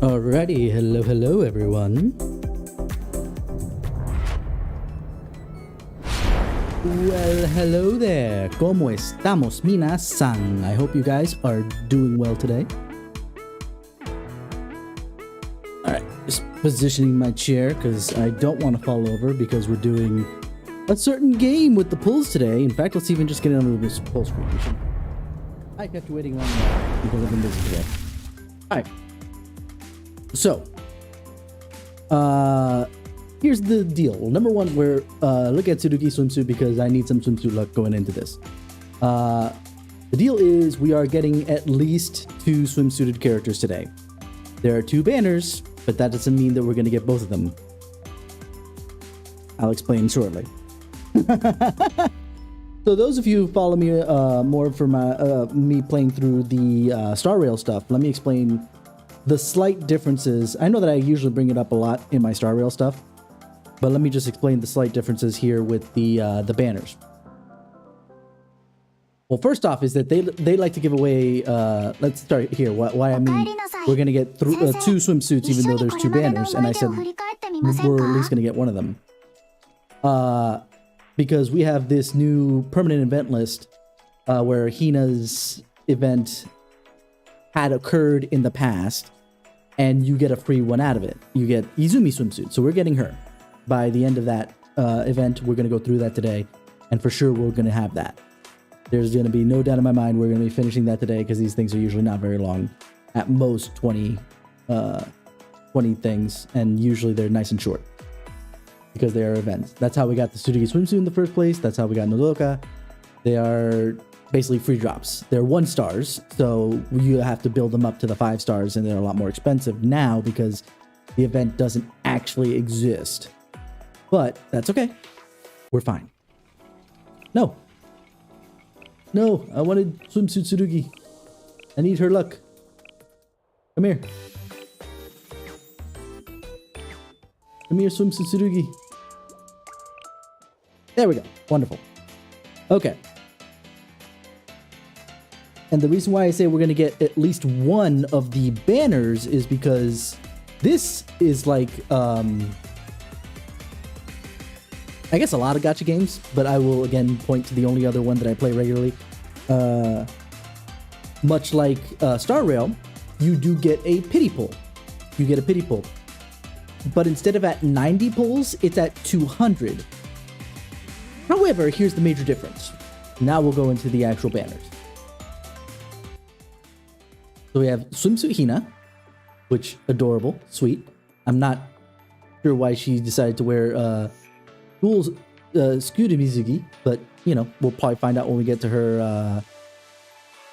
Alrighty, hello everyone. Well, hello there. ¿Cómo estamos, minasan? I hope you guys are doing well today. Alright, just positioning my chair because I don't want to fall over because we're doing a certain game with the pulls today. In fact, let's even just get into this pull screen. I kept you waiting long enough because I've been busy today. Alright. So, here's the deal. Well, number one, we're looking at Tsurugi swimsuit because I need some swimsuit luck going into this. The deal is we are getting at least 2 swimsuited characters today. There are 2 banners, but that doesn't mean that we're going to get both of them. I'll explain shortly. So those of you who follow me more for my me playing through the Star Rail stuff, let me explain the slight differences. I know that I usually bring it up a lot in my Star Rail stuff, but let me just explain the slight differences here with the banners. Well, first off is that they like to give away, let's start here, why I mean we're going to get 2 swimsuits even though there's 2 banners, and I said we're at least going to get one of them. Because we have this new permanent event list where Hina's event had occurred in the past, and you get a free one out of it. You get Izumi swimsuit, so we're getting her. By the end of that event, we're going to go through that today, and for sure we're going to have that. There's going to be no doubt in my mind we're going to be finishing that today because these things are usually not very long. At most 20 things, and usually they're nice and short because they are events. That's how we got the Tsurugi swimsuit in the first place. That's how we got Nodoka. They are basically free drops. They're 1 stars, so you have to build them up to the 5 stars, and they're a lot more expensive now because the event doesn't actually exist. But that's okay. We're fine. No, I wanted swimsuit Tsurugi. I need her luck. Come here. Come here, swimsuit Tsurugi. There we go. Wonderful. Okay. And the reason why I say we're going to get at least one of the banners is because this is like, I guess a lot of gacha games, but I will again point to the only other one that I play regularly. Much like Star Rail, you do get a pity pull. You get a pity pull. But instead of at 90 pulls, it's at 200. However, here's the major difference. Now we'll go into the actual banners. So we have Swimsuit Hina, which adorable, sweet. I'm not sure why she decided to wear cool Scooter Mizugi, but you know, we'll probably find out when we get to her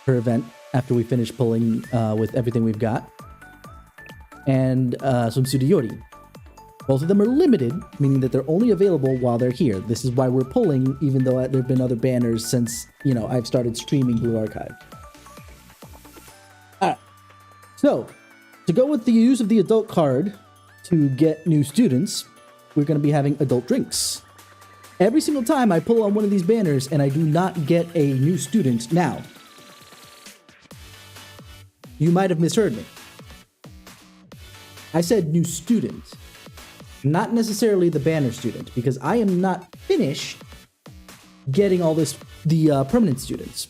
event after we finish pulling with everything we've got. And Swimsuit Iori. Both of them are limited, meaning that they're only available while they're here. This is why we're pulling, even though there have been other banners since, you know, I've started streaming Blue Archive. Alright, so to go with the use of the adult card to get new students, we're going to be having adult drinks. Every single time I pull on one of these banners and I do not get a new student, now, you might have misheard me. I said new student. Not necessarily the banner student, because I am not finished getting all the permanent students.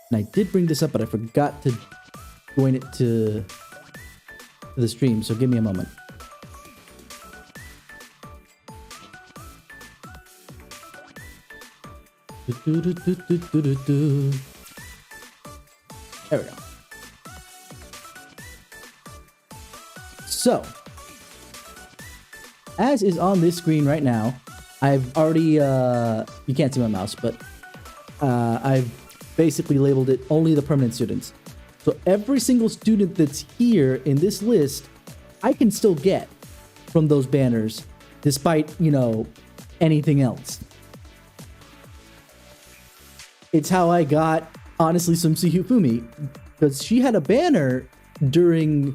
And I did bring this up, but I forgot to join it to the stream, so give me a moment. There we go. So, as is on this screen right now, I've already, you can't see my mouse, but I've basically labeled it only the permanent students. So every single student that's here in this list, I can still get from those banners, despite, you know, anything else. It's how I got, honestly, Swimsuit Hifumi, because she had a banner during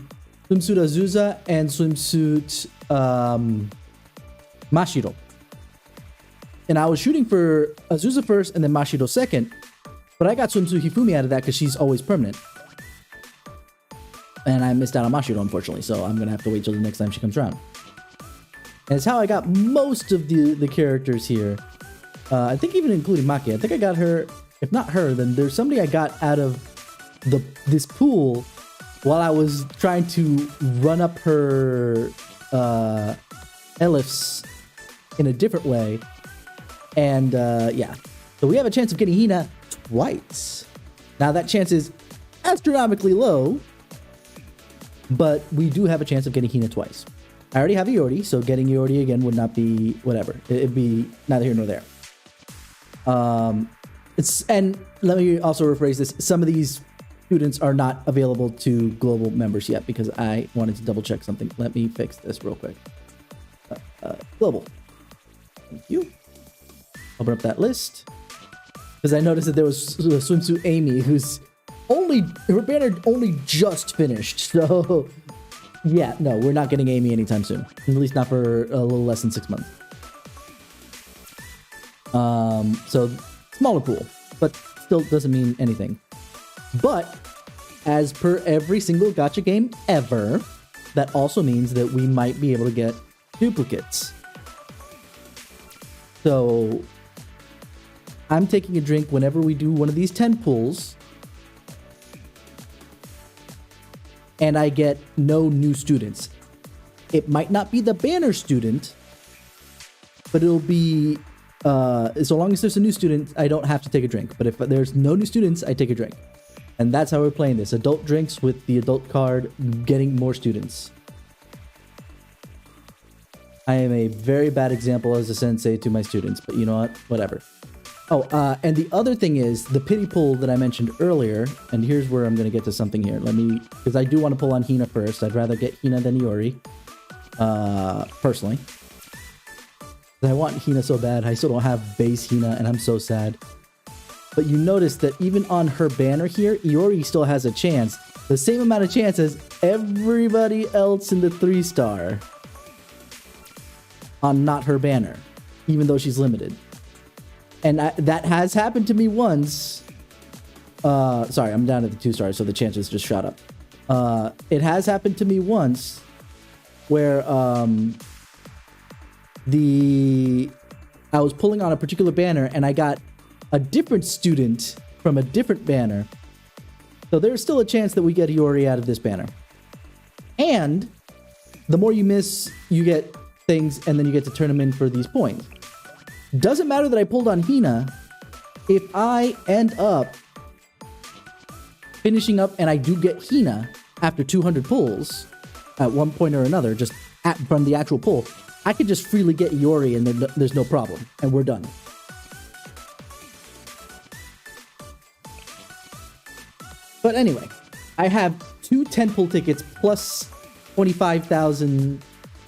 Swimsuit Azusa and Swimsuit Mashiro. And I was shooting for Azusa first and then Mashiro second, but I got Swimsuit Hifumi out of that because she's always permanent. And I missed out on Mashiro, unfortunately, so I'm gonna have to wait till the next time she comes around. And it's how I got most of the characters here. I think even including Maki. I think I got her. If not her, then there's somebody I got out of this pool while I was trying to run up her Elifs in a different way. And yeah, so we have a chance of getting Hina twice. Now that chance is astronomically low, but we do have a chance of getting Hina twice. I already have Iori, so getting Iori again would not be whatever. It'd be neither here nor there. And let me also rephrase this. Some of these students are not available to global members yet because I wanted to double check something. Let me fix this real quick. Global. Thank you. Open up that list. Because I noticed that there was Swimsuit Amy, who's her banner only just finished. So yeah, no, we're not getting Amy anytime soon. At least not for a little less than 6 months. So smaller pool, but still doesn't mean anything. But as per every single gacha game ever, that also means that we might be able to get duplicates. So I'm taking a drink whenever we do one of these 10 pulls, and I get no new students. It might not be the banner student, but it'll be so long as there's a new student, I don't have to take a drink. But if there's no new students, I take a drink. And that's how we're playing this. Adult drinks with the adult card, getting more students. I am a very bad example as a sensei to my students, but you know what? Whatever. Oh, and the other thing is the pity pull that I mentioned earlier, and here's where I'm going to get to something here. Because I do want to pull on Hina first. I'd rather get Hina than Iori, personally. I want Hina so bad. I still don't have base Hina, and I'm so sad. But you notice that even on her banner here, Iori still has a chance. The same amount of chance as everybody else in the 3-star on not her banner, even though she's limited. And that has happened to me once. Sorry, I'm down at the 2 stars, so the chances just shot up. It has happened to me once where I was pulling on a particular banner and I got a different student from a different banner. So there's still a chance that we get Iori out of this banner. And the more you miss, you get things, and then you get to turn them in for these points. Doesn't matter that I pulled on Hina. If I end up finishing up and I do get Hina after 200 pulls at one point or another, just from the actual pull, I could just freely get Iori and there's no problem, and we're done. But anyway, I have 2 10-pull tickets plus 25,000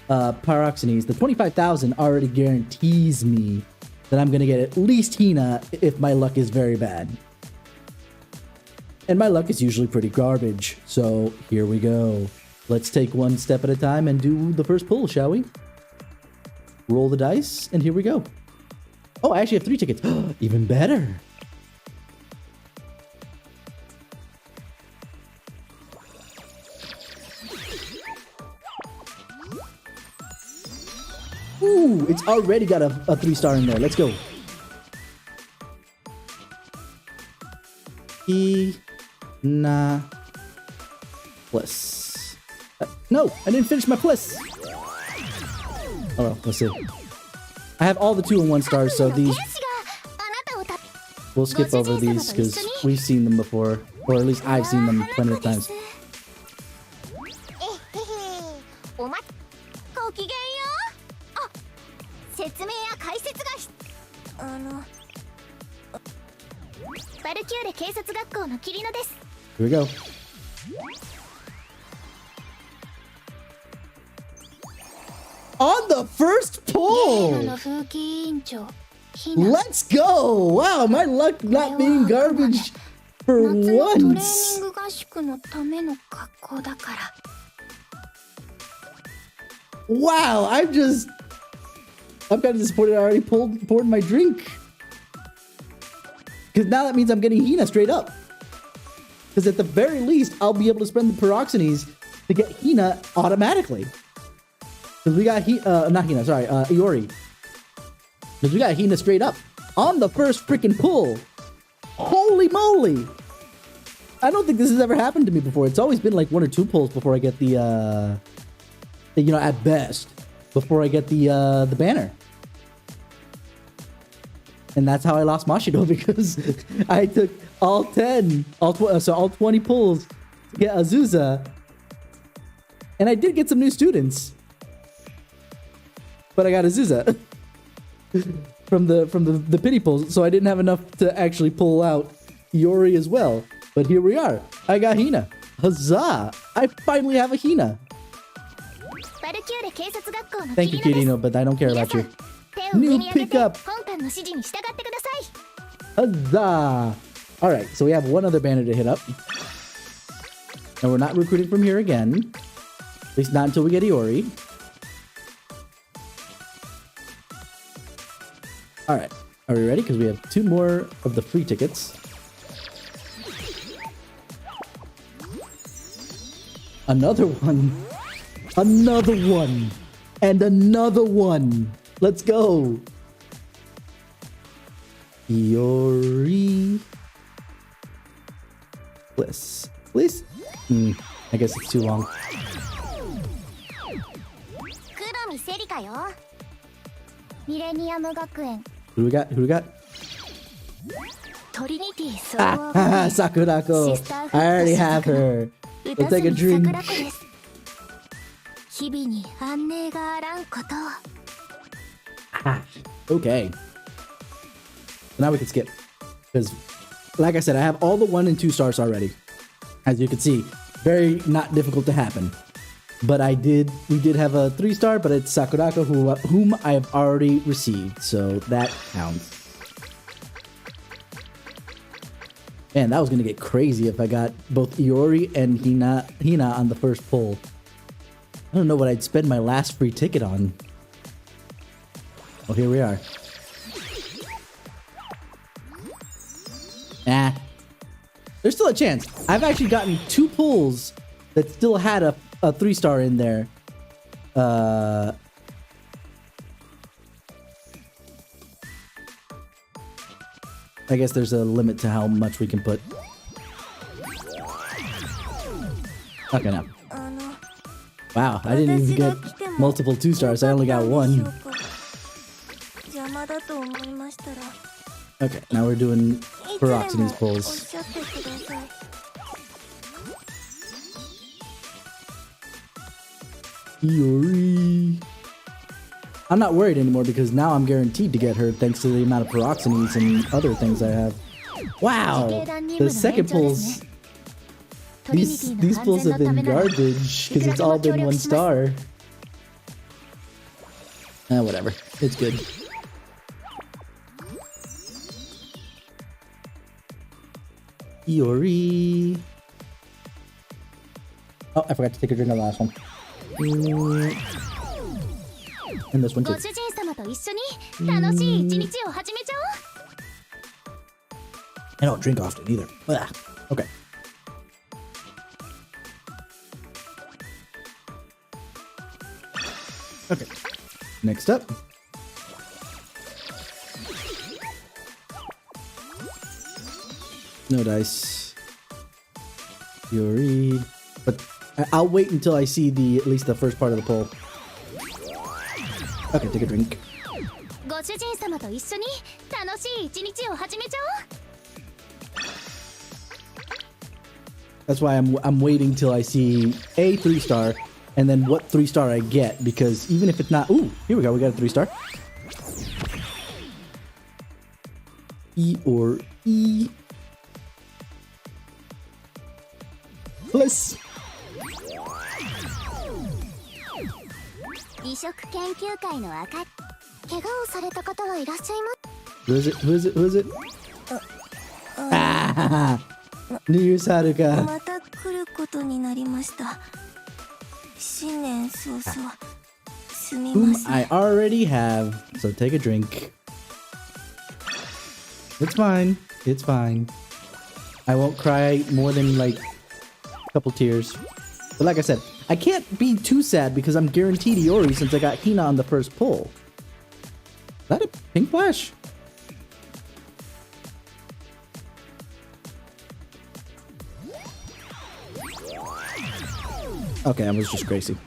Pyroxenes. The 25,000 already guarantees me that I'm going to get at least Hina if my luck is very bad. And my luck is usually pretty garbage, so here we go. Let's take one step at a time and do the first pull, shall we? Roll the dice, and here we go. Oh, I actually have 3 tickets. Even better. Ooh, it's already got a 3-star in there. Let's go. Hina plus. No, I didn't finish my plus. Oh, well, let's see. I have all the 2 and 1 stars, so these... We'll skip over these because we've seen them before. Or at least I've seen them plenty of times. Here we go. On the first pull! Let's go! Wow, my luck not being garbage for once! Wow, I'm kind of disappointed I already poured my drink. Because now that means I'm getting Hina straight up. Because at the very least, I'll be able to spend the Peroxenies to get Hina automatically. Because we got not Hina, sorry, Iori. Because we got Hina straight up on the first freaking pull. Holy moly! I don't think this has ever happened to me before. It's always been like 1 or 2 pulls before I get the you know, at best, before I get the banner. And that's how I lost Mashido, because I took all 10, all 20 pulls to get Azusa. And I did get some new students. But I got Azusa from the pity pulls, so I didn't have enough to actually pull out Iori as well. But here we are. I got Hina. Huzzah! I finally have a Hina. Thank you, Kirino, but I don't care about you. New pickup! Huzzah! Alright, so we have one other banner to hit up. And we're not recruiting from here again. At least not until we get Iori. Alright, are we ready? Because we have 2 more of the free tickets. Another one. Another one. And another one. Let's go. Iori. Bliss. Bliss? I guess it's too long. Who we got? Who we got? Sakurako. I already have her. Let's take a drink. Okay. So now we can skip. Because, like I said, I have all the 1 and 2 stars already. As you can see, very not difficult to happen. But we did have a 3-star, but it's Sakurako, whom I have already received. So that counts. Man, that was going to get crazy if I got both Iori and Hina on the first pull. I don't know what I'd spend my last free ticket on. Well, here we are. There's still a chance. I've actually gotten 2 pulls that still had a 3-star in there. I guess there's a limit to how much we can put. Okay, now. Wow, I didn't even get multiple 2-stars. I only got 1. Okay, now we're doing Peroxenies pulls. Iori. I'm not worried anymore because now I'm guaranteed to get her thanks to the amount of Peroxenies and other things I have. Wow! The second pulls. These pulls have been garbage because it's all been 1 star. Whatever. It's good. Iori. Oh, I forgot to take a drink on the last one. And this one too. I don't drink often either. Ugh. Okay. Okay. Next up. No dice. Iori. But I'll wait until I see at least the first part of the pull. Okay, take a drink. That's why I'm waiting till I see a 3-star and then what 3-star I get, because even if it's not, ooh, here we go, we got a 3-star. Iori. Bliss. Who is it? Who is it? Who is it? New Saruka. Whom I already have, so take a drink. It's fine. It's fine. I won't cry more than like a couple tears. But like I said, I can't be too sad because I'm guaranteed Iori since I got Hina on the first pull. Is that a pink flash? Okay, I was just crazy.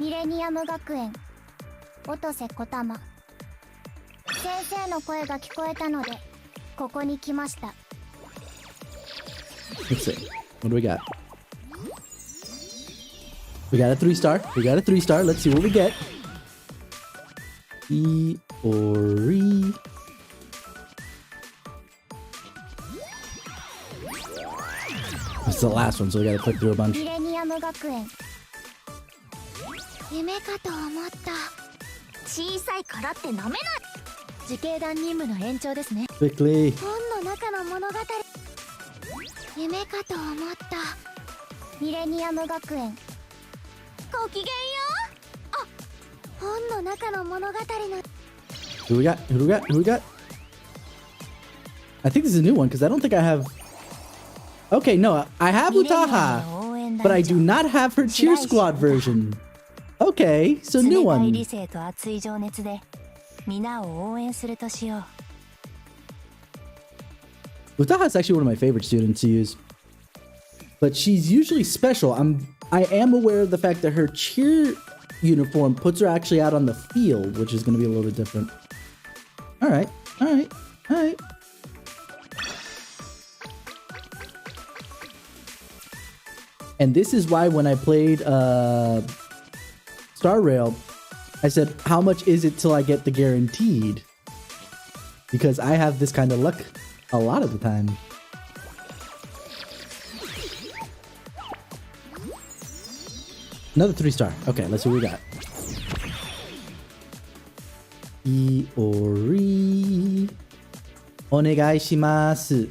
Let's see. What do we got? We got a 3-star. We got a 3-star. Let's see what we get. Iori. This is the last one, so we gotta click through a bunch. Quickly. Who we got? Who do we got? Who we got? I think this is a new one because I don't think I have. Okay, no, I have Utaha, but I do not have her cheer squad version. Okay, so new one. Utaha is actually one of my favorite students to use, but she's usually special. I am aware of the fact that her cheer uniform puts her actually out on the field, which is going to be a little bit different. All right, all right, all right. And this is why when I played Star Rail, I said, how much is it till I get the guaranteed? Because I have this kind of luck a lot of the time. Another 3-star. Okay, let's see what we got. Iori. Onegai shimasu.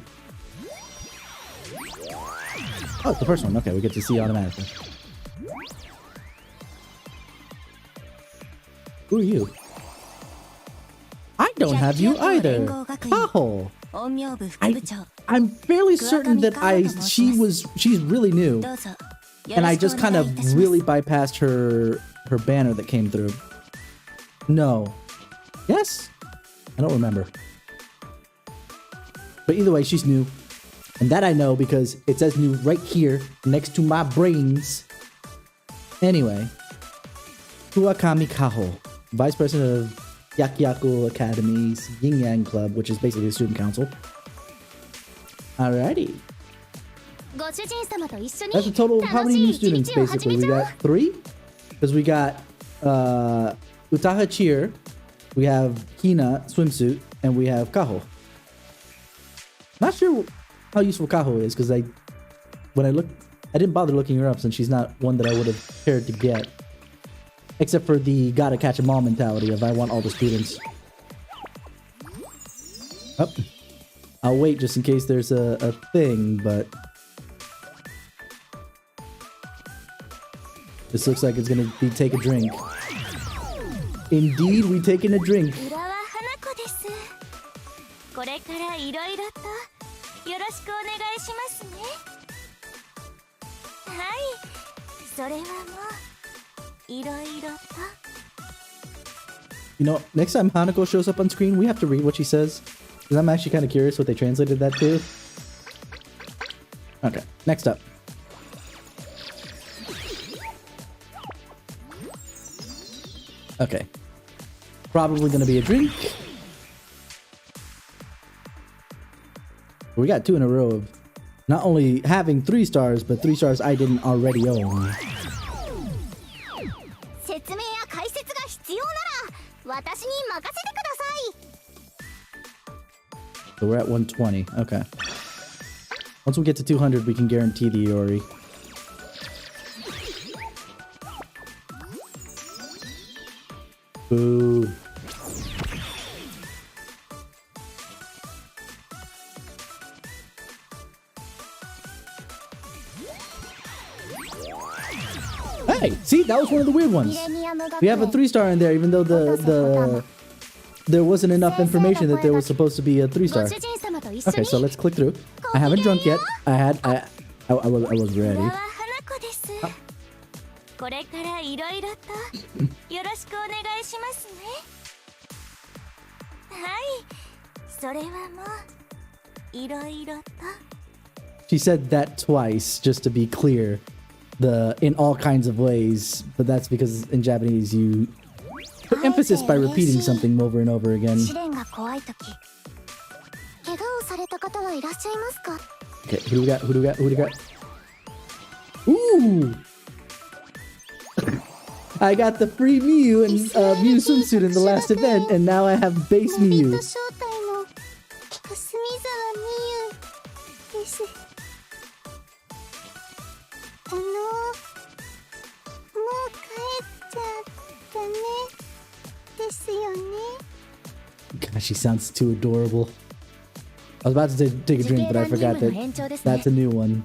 Oh, it's the first one. Okay, we get to see automatically. Who are you? I don't have you either. Kaho. I'm fairly certain that she's really new. And I just kind of really bypassed her banner that came through. No. Yes? I don't remember. But either way, she's new. And that I know because it says new right here next to my brains. Anyway. Kuwakami Kaho, Vice President of Yakiyaku Academy's Yin Yang Club, which is basically the student council. Alrighty. That's a total of how many new students, basically? We got 3? Because we got Utaha Cheer, we have Hina Swimsuit, and we have Kaho. Not sure how useful Kaho is, because I didn't bother looking her up since she's not one that I would have cared to get. Except for the gotta catch 'em all mentality of I want all the students. Oh, I'll wait just in case there's a thing, but this looks like it's gonna be take a drink. Indeed, we taking a drink. You know, next time Hanako shows up on screen, we have to read what she says. Because I'm actually kind of curious what they translated that to. Okay, next up. Okay. Probably gonna be a drink. We got 2 in a row of not only having 3 stars, but 3 stars I didn't already own. So we're at 120. Okay. Once we get to 200, we can guarantee the Iori. Boo. Hey, see, that was one of the weird ones. We have a 3-star in there, even though there wasn't enough information that there was supposed to be a 3-star. Okay, so let's click through. I haven't drunk yet. I was ready. これからいろいろとよろしくお願いしますね。はい、それはもういろいろと。She said that twice, just to be clear. The in all kinds of ways, but that's because in Japanese you put emphasis by repeating something over and over again. Okay, who do we got? Who do we got? Who do we got? Ooh! I got the free Miu and Miu swimsuit in the last event, and now I have base Miu. Gosh, she sounds too adorable. I was about to take a drink, but I forgot that that's a new one.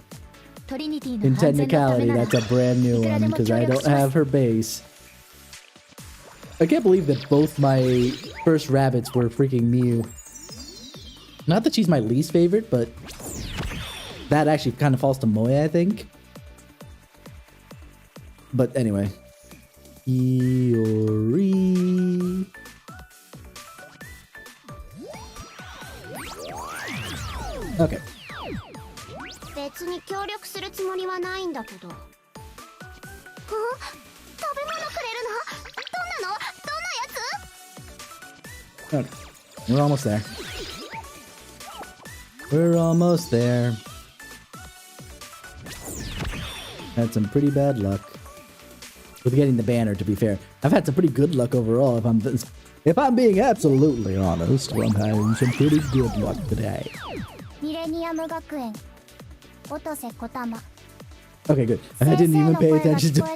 In technicality, that's a brand new one because I don't have her base. I can't believe that both my first rabbits were freaking Mew. Not that she's my least favorite, but that actually kind of falls to Moe, I think. But anyway. Iori. Okay. 別に協力するつもりはないんだけど。食べ物くれるの？どんなの？どんなやつ？ Okay. We're almost there. We're almost there. Had some pretty bad luck with getting the banner, to be fair. I've had some pretty good luck overall, if I'm being absolutely honest. I'm having some pretty good luck today. Okay, good. I didn't even pay attention to the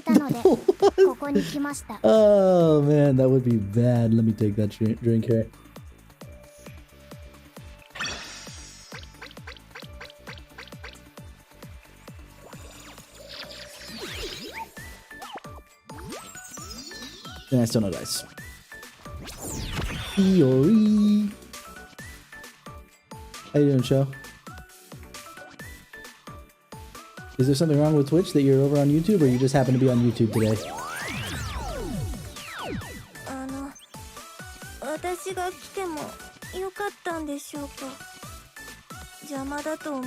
Oh man, that would be bad. Let me take that drink here. And I still no dice. Iori. How you doing, show? Is there something wrong with Twitch that you're over on YouTube, or you just happen to be on YouTube today?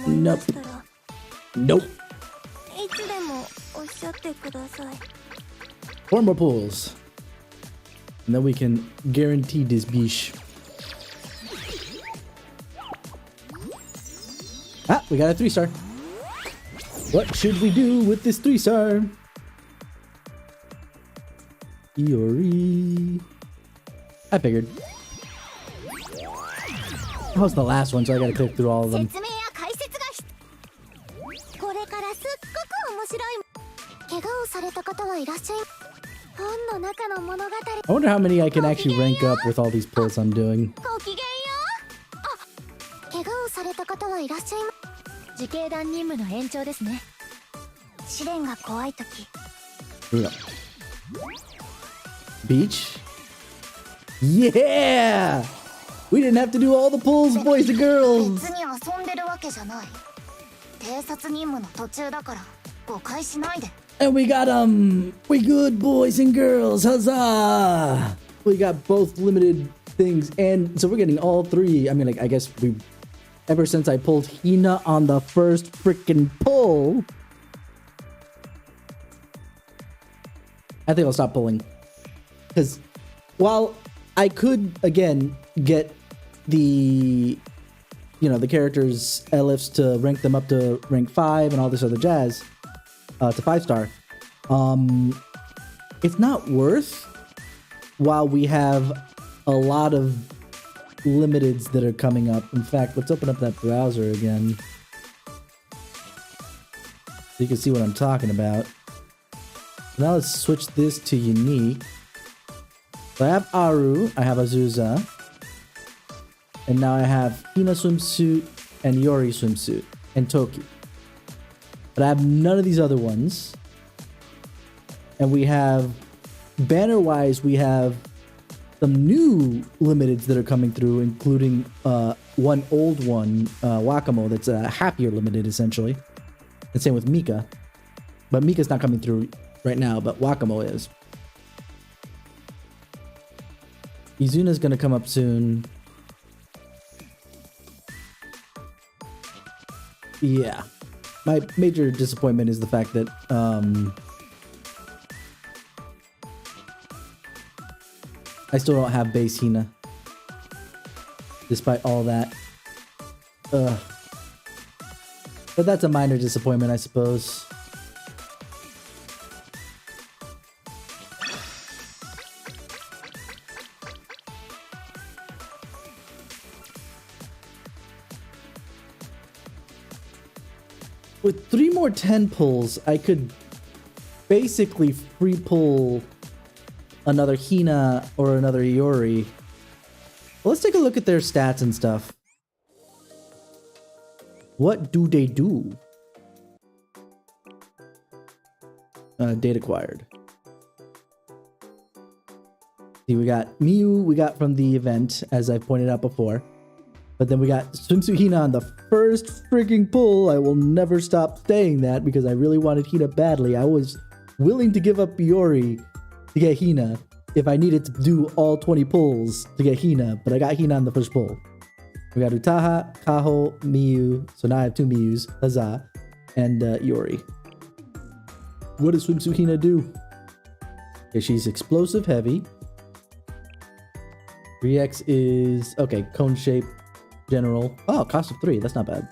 Nope. Nope. いつでもおっしゃってください。 4 more pulls. And then we can guarantee this biche. Ah, we got a 3-star. What should we do with this 3-star? Iori. I figured. That was the last one, so I gotta click through all of them. I wonder how many I can actually rank up with all these pulls I'm doing. Here we go. Beach? Yeah! We didn't have to do all the pulls, boys and girls! And we got we good, boys and girls, huzzah! We got both limited things, and so we're getting all 3. I mean, like, I guess ever since I pulled Hina on the first freaking pull, I think I'll stop pulling. Because while I could, again, get the, the characters' Elifs to rank them up to rank 5 and all this other jazz, to 5-star, it's not worth while we have a lot of limiteds that are coming up. In fact, let's open up that browser again so you can see what I'm talking about. Now let's switch this to unique. So I have Aru, I have Azusa, and now I have Hina swimsuit and Iori swimsuit and Toki. But I have none of these other ones. And we have, banner-wise, we have some new limiteds that are coming through, including one old one, Wakamo, that's happier limited essentially. And same with Mika. But Mika's not coming through right now, but Wakamo is. Izuna's gonna come up soon. Yeah. My major disappointment is the fact that I still don't have base Hina. Despite all that. Ugh. But that's a minor disappointment, I suppose. With 3 more 10 pulls, I could basically free pull another Hina or another Iori. Well, let's take a look at their stats and stuff. What do they do? Data acquired. See, we got Miu, we got from the event, as I pointed out before. But then we got Swimsuit Hina on the first freaking pull. I will never stop saying that because I really wanted Hina badly. I was willing to give up Iori to get Hina if I needed to do all 20 pulls to get Hina, but I got Hina on the first pull. We got Utaha, Kaho, Miu. So now I have 2 Mius, Huzzah, and Iori. What does Swimsuit Hina do? Okay, she's explosive heavy. Rex is, okay, cone shape, general. Oh, cost of 3, that's not bad.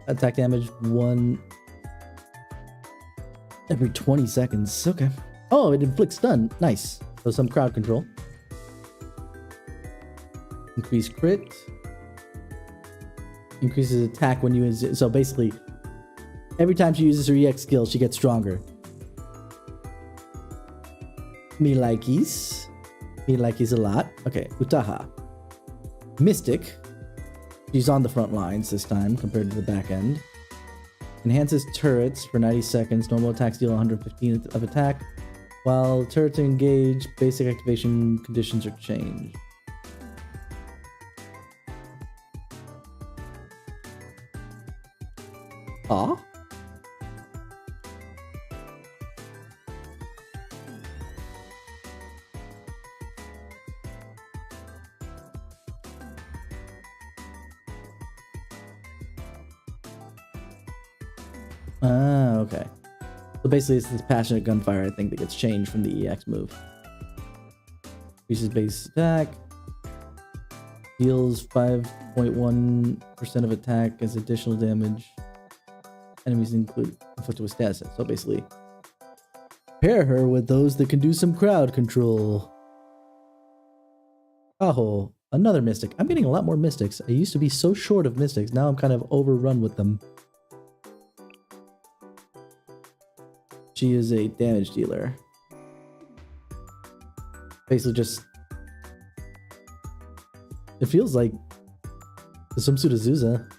Attack damage 1 every 20 seconds, okay. Oh, it inflicts stun, nice. So some crowd control. Increase crit. Increases attack when you use, so basically, every time she uses her EX skill, she gets stronger. Me likes a lot. Okay, Utaha. Mystic. She's on the front lines this time compared to the back end. Enhances turrets for 90 seconds. Normal attacks deal 115 of attack. While turrets are engaged, basic activation conditions are changed. Aw. Ah, okay. So basically it's this passionate gunfire, I think, that gets changed from the EX move. Increases base attack. Deals 5.1% of attack as additional damage. Enemies include inflicted with status. So basically, pair her with those that can do some crowd control. Kaho, another mystic. I'm getting a lot more mystics. I used to be so short of mystics. Now I'm kind of overrun with them. She is a damage dealer. Basically just... It feels like the Swimsuit Azusa.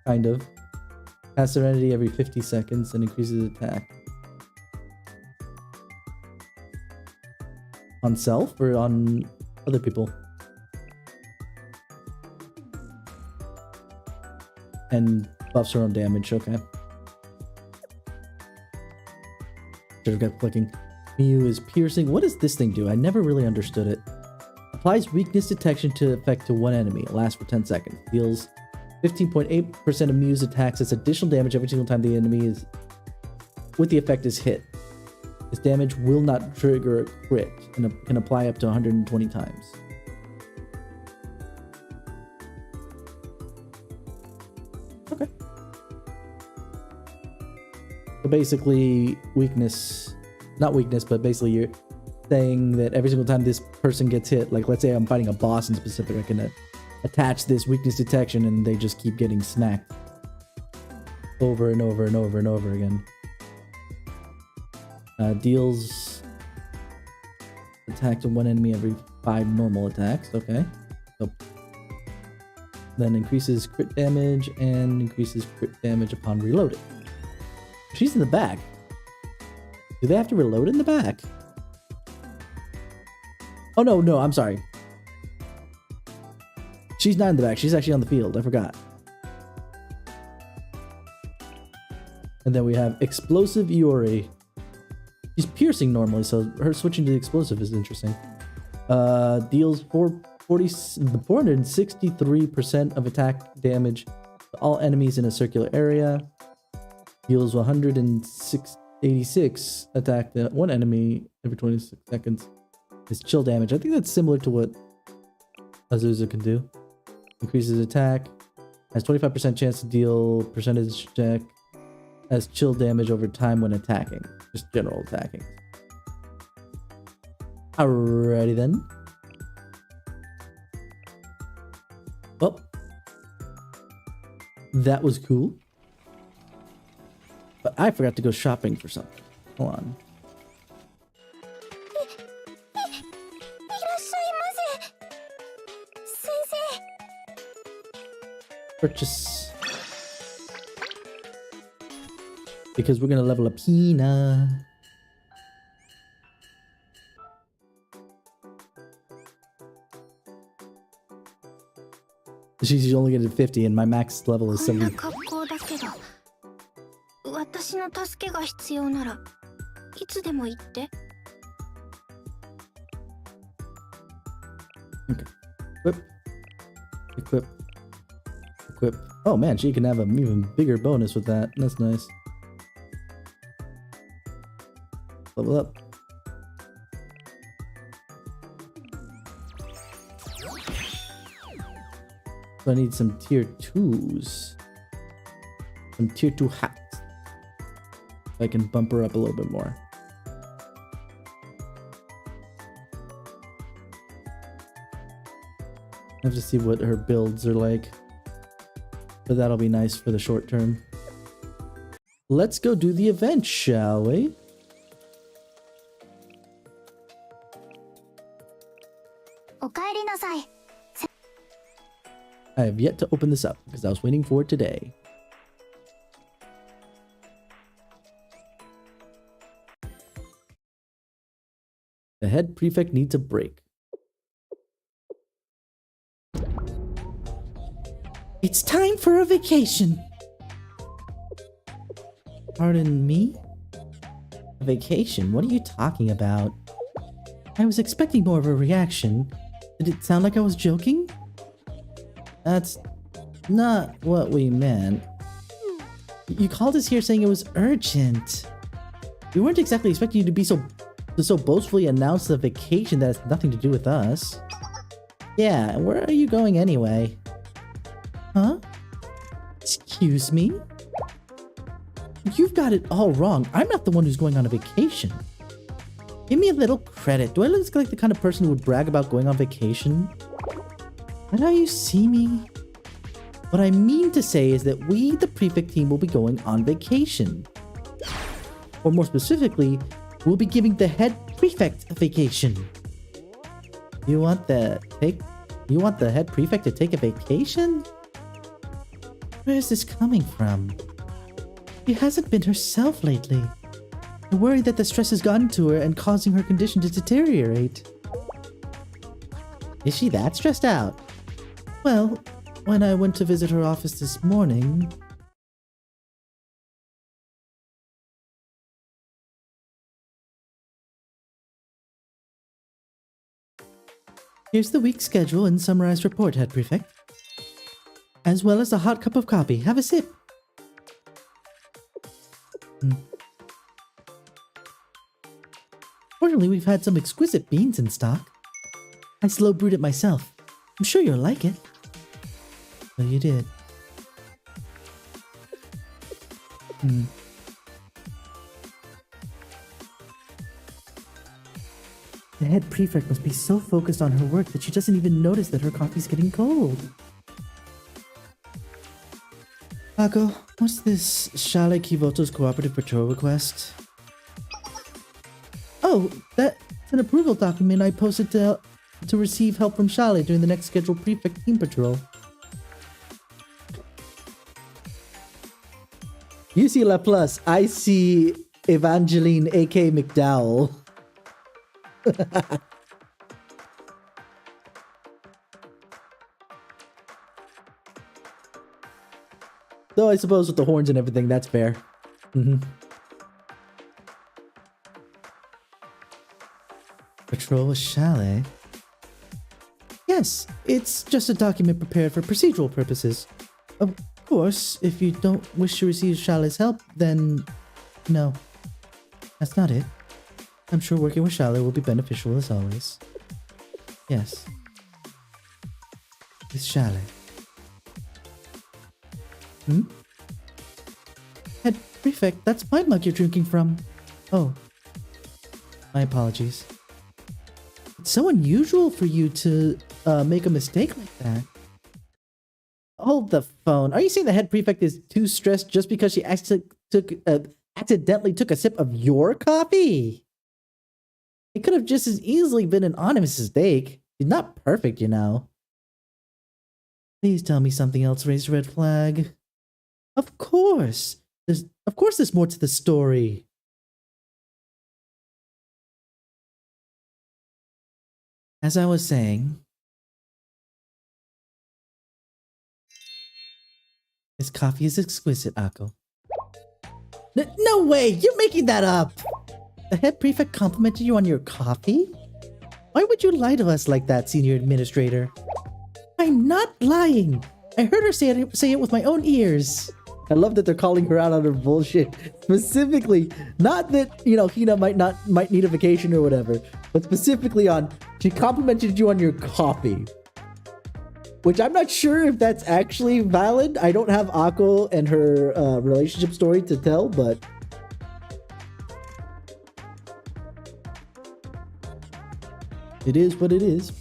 Kind of. Has Serenity every 50 seconds and increases attack. On self or on other people? And buffs her own damage, okay. Should have kept clicking. Miu is piercing. What does this thing do? I never really understood it. Applies weakness detection to effect to one enemy. It lasts for 10 seconds. Deals 15.8% of Miu's attacks as additional damage every single time the enemy is with the effect is hit. This damage will not trigger a crit and can apply up to 120 times. Okay. So basically, not weakness, but basically you're saying that every single time this person gets hit, like let's say I'm fighting a boss in specific, I can attach this weakness detection and they just keep getting smacked over and over and over and over again. Deals attack to one enemy every 5 normal attacks, okay. So then increases crit damage and increases crit damage upon reloading. She's in the back. Do they have to reload in the back? Oh, no, I'm sorry. She's not in the back. She's actually on the field. I forgot. And then we have Explosive Iori. She's piercing normally, so her switching to the explosive is interesting. Deals 463% of attack damage to all enemies in a circular area. Deals 186 attack to one enemy every 26 seconds. It's chill damage. I think that's similar to what Azusa can do. Increases attack. Has 25% chance to deal percentage check. Has chill damage over time when attacking. Just general attacking. Alrighty then. Well, that was cool. But I forgot to go shopping for something. Hold on. Purchase. Because we're gonna level up Hina. She's only getting 50 and my max level is 70. Okay. Equip. Equip. Equip. Oh man, she can have an even bigger bonus with that. That's nice. Level up. So I need some tier 2s. Some tier 2 hats. So I can bump her up a little bit more. I have to see what her builds are like. But that'll be nice for the short term. Let's go do the event, shall we? I have yet to open this up because I was waiting for it today. The head prefect needs a break. It's time for a vacation. Pardon me? A vacation? What are you talking about? I was expecting more of a reaction. Did it sound like I was joking? That's not what we meant. You called us here saying it was urgent. We weren't exactly expecting you to be so boastfully announce the vacation that has nothing to do with us. Yeah, where are you going anyway? Huh? Excuse me? You've got it all wrong. I'm not the one who's going on a vacation. Give me a little credit. Do I look like the kind of person who would brag about going on vacation? Is that how you see me? What I mean to say is that we, the prefect team, will be going on vacation. Or more specifically, we'll be giving the head prefect a vacation. You want the head prefect to take a vacation? Where is this coming from? She hasn't been herself lately. I worry that the stress has gotten to her and causing her condition to deteriorate. Is she that stressed out? Well, when I went to visit her office this morning... Here's the week's schedule and summarized report, Head Prefect. As well as a hot cup of coffee. Have a sip. Fortunately, we've had some exquisite beans in stock. I slow brewed it myself. I'm sure you'll like it. So you did. The head prefect must be so focused on her work that she doesn't even notice that her coffee's getting cold. Ako, what's this Shale Kivoto's cooperative patrol request? Oh, that's an approval document I posted to receive help from Shale during the next scheduled prefect team patrol. You see La Plus, I see Evangeline A.K. McDowell. Though I suppose with the horns and everything, that's fair. Patrol a chalet? Yes, it's just a document prepared for procedural purposes. Of course, if you don't wish to receive Chalet's help, then no. That's not it. I'm sure working with Chalet will be beneficial as always. Yes. It's Chalet. Head Prefect, that's my mug you're drinking from. Oh. My apologies. It's so unusual for you to make a mistake like that. Hold the phone. Are you saying the head prefect is too stressed just because she accidentally took a sip of your coffee? It could have just as easily been an honest mistake. She's not perfect, you know. Please tell me something else raised a red flag. Of course. There's more to the story. As I was saying, this coffee is exquisite, Akko. No way! You're making that up! The head prefect complimented you on your coffee? Why would you lie to us like that, senior administrator? I'm not lying! I heard her say it with my own ears. I love that they're calling her out on her bullshit. Specifically, not that, you know, Hina might need a vacation or whatever, but specifically on, she complimented you on your coffee. Which I'm not sure if that's actually valid. I don't have Akko and her relationship story to tell, but... it is what it is.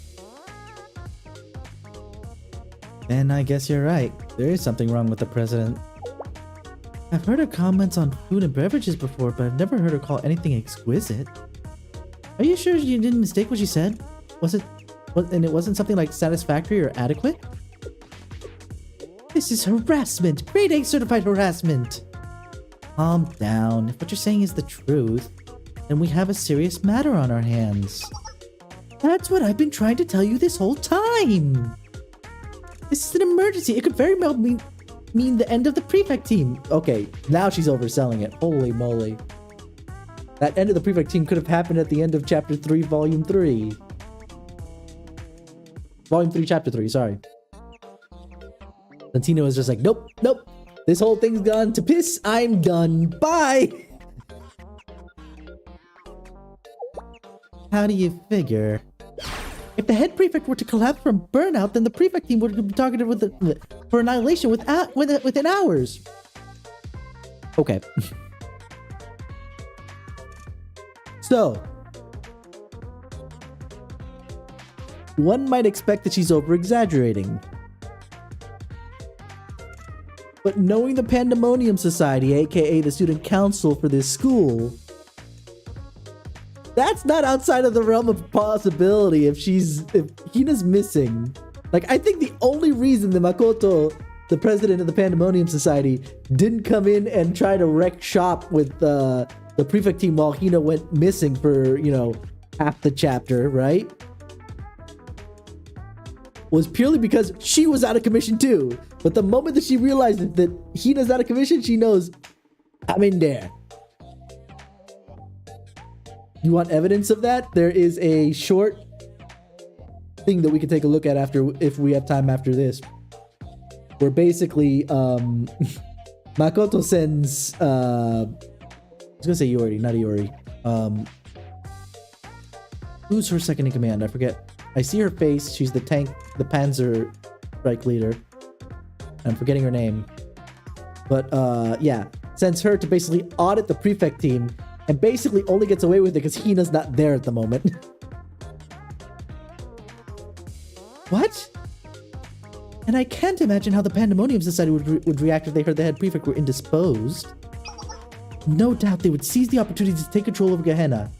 And I guess you're right. There is something wrong with the president. I've heard her comments on food and beverages before, but I've never heard her call anything exquisite. Are you sure you didn't mistake what she said? And it wasn't something like satisfactory or adequate? This is harassment! Grade A certified harassment! Calm down. If what you're saying is the truth, then we have a serious matter on our hands. That's what I've been trying to tell you this whole time! This is an emergency. It could very well mean the end of the prefect team. Okay, now she's overselling it. Holy moly. That end of the prefect team could have happened at the end of chapter 3, volume 3. Volume 3, chapter 3, sorry. Santino was just like, nope. This whole thing's gone to piss. I'm done. Bye! How do you figure? If the head prefect were to collapse from burnout, then the prefect team would be targeted for annihilation within hours. Okay. So, one might expect that she's over-exaggerating. But knowing the Pandemonium Society, aka the student council for this school, that's not outside of the realm of possibility if Hina's missing. Like, I think the only reason that Makoto, the president of the Pandemonium Society, didn't come in and try to wreck shop with the prefect team while Hina went missing for, you know, half the chapter, right? Was purely because she was out of commission too. But the moment that she realized that Hina's out of commission, she knows, I'm in there. You want evidence of that? There is a short thing that we can take a look at if we have time after this. Where basically, Makoto sends, I was gonna say Iori, not Iori. Who's her second in command? I forget. I see her face. She's the Panzer strike leader. I'm forgetting her name. But, yeah. Sends her to basically audit the prefect team. And basically only gets away with it because Hina's not there at the moment. What? And I can't imagine how the Pandemonium Society would react if they heard the head prefect were indisposed. No doubt they would seize the opportunity to take control over Gehenna.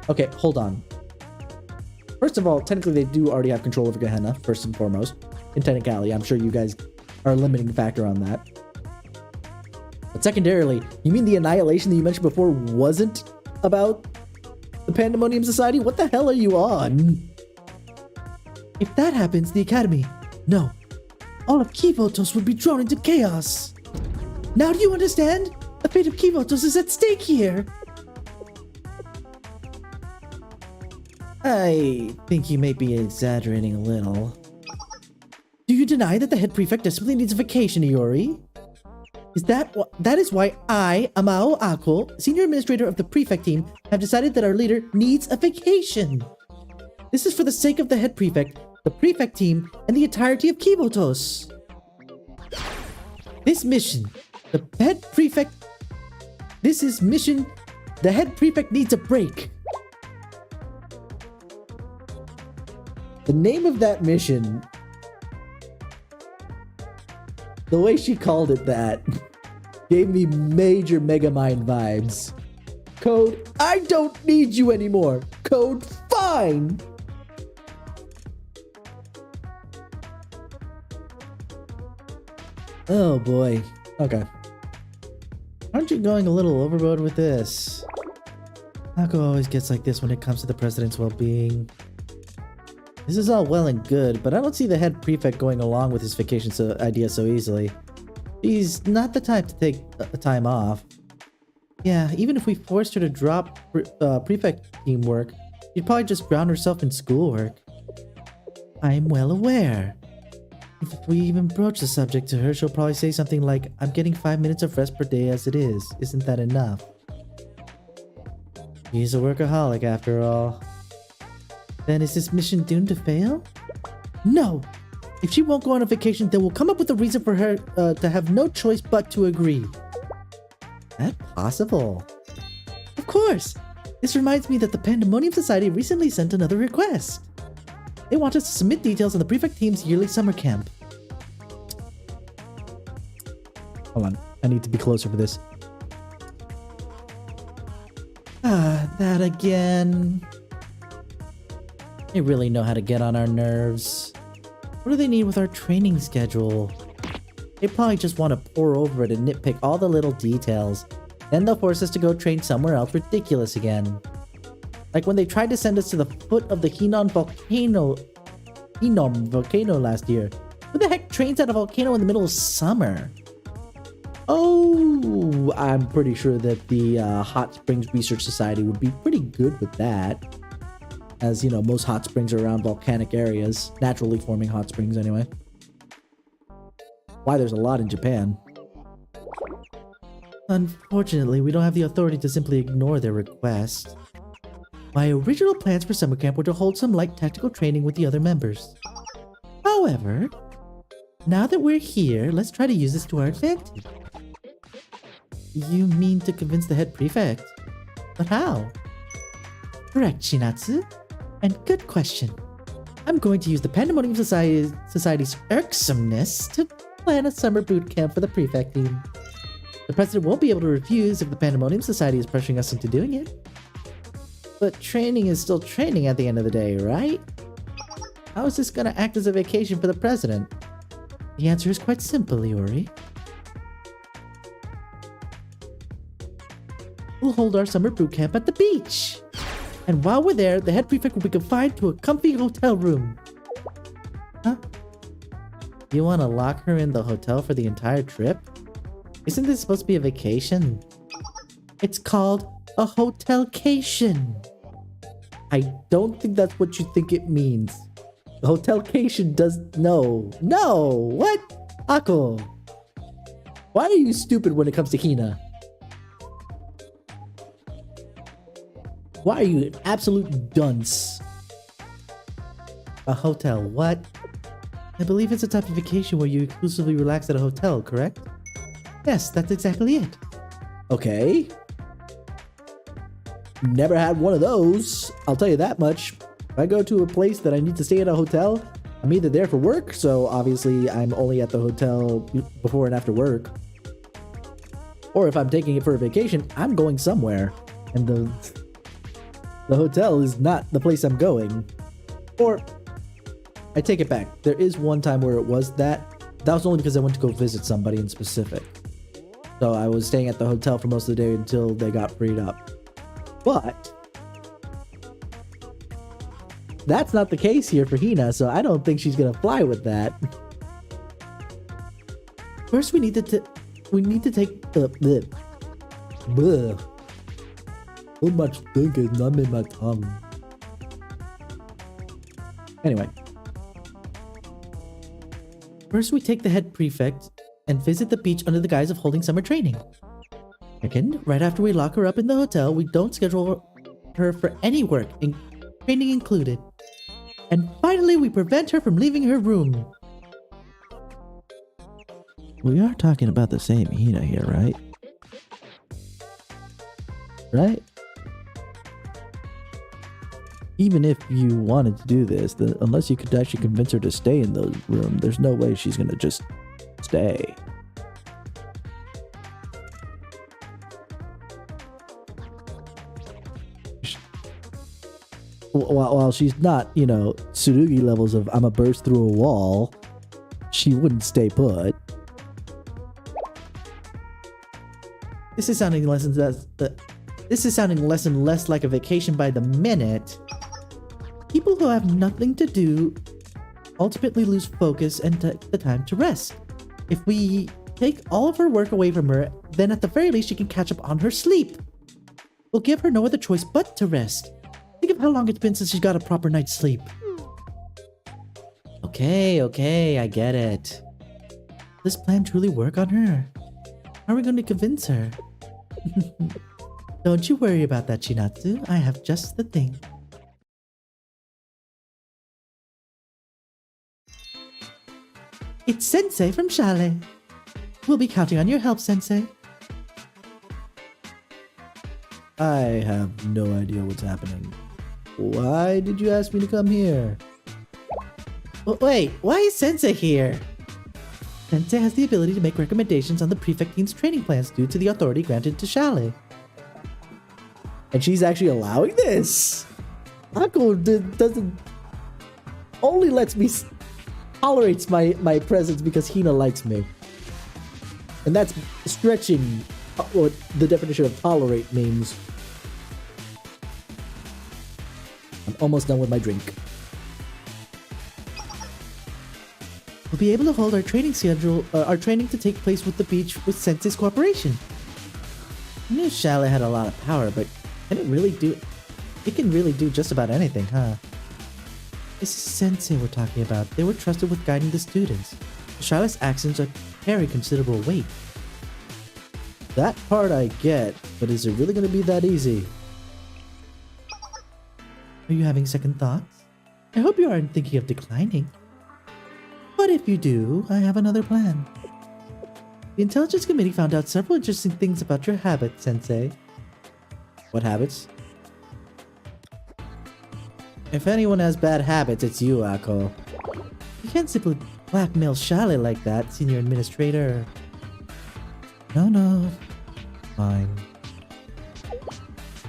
Okay, hold on. First of all, technically they do already have control over Gehenna, first and foremost. In technicality, I'm sure you guys are a limiting factor on that. But secondarily, you mean the annihilation that you mentioned before wasn't about the Pandemonium Society? What the hell are you on? If that happens, the Academy... No. All of Kivotos would be drawn into chaos. Now do you understand? The fate of Kivotos is at stake here. I think you may be exaggerating a little. Do you deny that the head prefect desperately needs a vacation, Iori? That is why I, Amao Ako, senior administrator of the prefect team, have decided that our leader needs a vacation. This is for the sake of the head prefect, the prefect team, and the entirety of Kivotos. This mission, the head prefect... This is mission, the head prefect needs a break. The name of that mission... The way she called it that gave me major Megamind vibes. Code, I don't need you anymore. Code, fine. Oh boy. Okay. Aren't you going a little overboard with this? Ako always gets like this when it comes to the president's well-being. This is all well and good, but I don't see the head prefect going along with his vacation idea so easily. He's not the type to take time off. Yeah, even if we forced her to drop prefect teamwork, she'd probably just drown herself in schoolwork. I'm well aware. If we even broach the subject to her, she'll probably say something like, I'm getting 5 minutes of rest per day as it is. Isn't that enough? She's a workaholic after all. Then is this mission doomed to fail? No! If she won't go on a vacation, then we'll come up with a reason for her to have no choice but to agree. That possible? Of course! This reminds me that the Pandemonium Society recently sent another request. They want us to submit details on the prefect team's yearly summer camp. Hold on, I need to be closer for this. That again. They really know how to get on our nerves. What do they need with our training schedule? They probably just want to pour over it and nitpick all the little details. Then they'll force us to go train somewhere else ridiculous again. Like when they tried to send us to the foot of the Hina volcano last year. Who the heck trains at a volcano in the middle of summer? Oh, I'm pretty sure that the Hot Springs Research Society would be pretty good with that. As you know, most hot springs are around volcanic areas, naturally forming hot springs anyway. Why, there's a lot in Japan. Unfortunately, we don't have the authority to simply ignore their request. My original plans for summer camp were to hold some light tactical training with the other members. However, now that we're here, let's try to use this to our advantage. You mean to convince the head prefect? But how? Correct, Shinatsu. And good question. I'm going to use the Pandemonium Society's irksomeness to plan a summer boot camp for the prefect team. The president won't be able to refuse if the Pandemonium Society is pressuring us into doing it. But training is still training at the end of the day, right? How is this going to act as a vacation for the president? The answer is quite simple, Iori. We'll hold our summer boot camp at the beach. And while we're there, the head prefect will be confined to a comfy hotel room. Huh? You want to lock her in the hotel for the entire trip? Isn't this supposed to be a vacation? It's called a hotelcation. I don't think that's what you think it means. The hotelcation does... No. No! What? Ako! Why are you stupid when it comes to Hina? Why are you an absolute dunce? A hotel, what? I believe it's a type of vacation where you exclusively relax at a hotel, correct? Yes, that's exactly it. Okay. Never had one of those. I'll tell you that much. If I go to a place that I need to stay at a hotel, I'm either there for work, so obviously I'm only at the hotel before and after work. Or if I'm taking it for a vacation, I'm going somewhere. And the hotel is not the place I'm going. Or, I take it back. There is one time where it was that. That was only because I went to go visit somebody in specific. So I was staying at the hotel for most of the day until they got freed up. But that's not the case here for Hina, so I don't think she's gonna fly with that. First we need to we need to take the bleh. So much thinking, numbing my tongue. Anyway. First, we take the head prefect and visit the beach under the guise of holding summer training. Second, right after we lock her up in the hotel, we don't schedule her for any work, training included. And finally, we prevent her from leaving her room. We are talking about the same Hina here, right? Right? Even if you wanted to do this, unless you could actually convince her to stay in the room, there's no way she's gonna just stay. While she's not, you know, Tsurugi levels of I'ma burst through a wall, she wouldn't stay put. This is sounding less and less like a vacation by the minute. People who have nothing to do ultimately lose focus and the time to rest. If we take all of her work away from her, then at the very least she can catch up on her sleep. We'll give her no other choice but to rest. Think of how long it's been since she's got a proper night's sleep. Okay, I get it. Does this plan truly work on her? How are we going to convince her? Don't you worry about that, Chinatsu. I have just the thing. It's Sensei from Chalet. We'll be counting on your help, Sensei. I have no idea what's happening. Why did you ask me to come here? Wait, why is Sensei here? Sensei has the ability to make recommendations on the prefect team's training plans due to the authority granted to Chalet. And she's actually allowing this? Ako doesn't... only lets me... tolerates my presence because Hina likes me. And that's stretching what the definition of tolerate means. I'm almost done with my drink. We'll be able to hold our training to take place with the beach with Sensei's cooperation. I knew Chalet had a lot of power, but can it really do... it can really do just about anything, huh? This is Sensei we're talking about. They were trusted with guiding the students. Chalet's actions carry considerable weight. That part I get, but is it really going to be that easy? Are you having second thoughts? I hope you aren't thinking of declining. But if you do, I have another plan. The Intelligence Committee found out several interesting things about your habits, Sensei. What habits? If anyone has bad habits, it's you, Ako. You can't simply blackmail Chalet like that, Senior Administrator. No. Fine.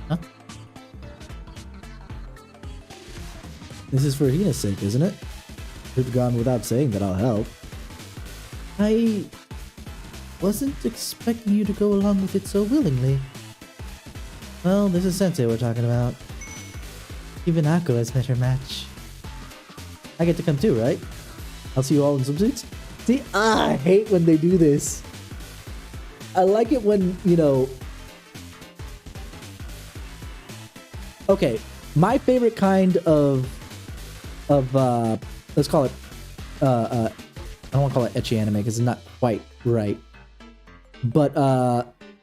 Huh? This is for Hina's sake, isn't it? Could have gone without saying that I'll help. I wasn't expecting you to go along with it so willingly. Well, this is Sensei we're talking about. Even Ako has met her match. I get to come too, right? I'll see you all in swimsuits? See, I hate when they do this. I like it when, you know... Okay, my favorite kind of let's call it, I don't want to call it ecchi anime because it's not quite right. But,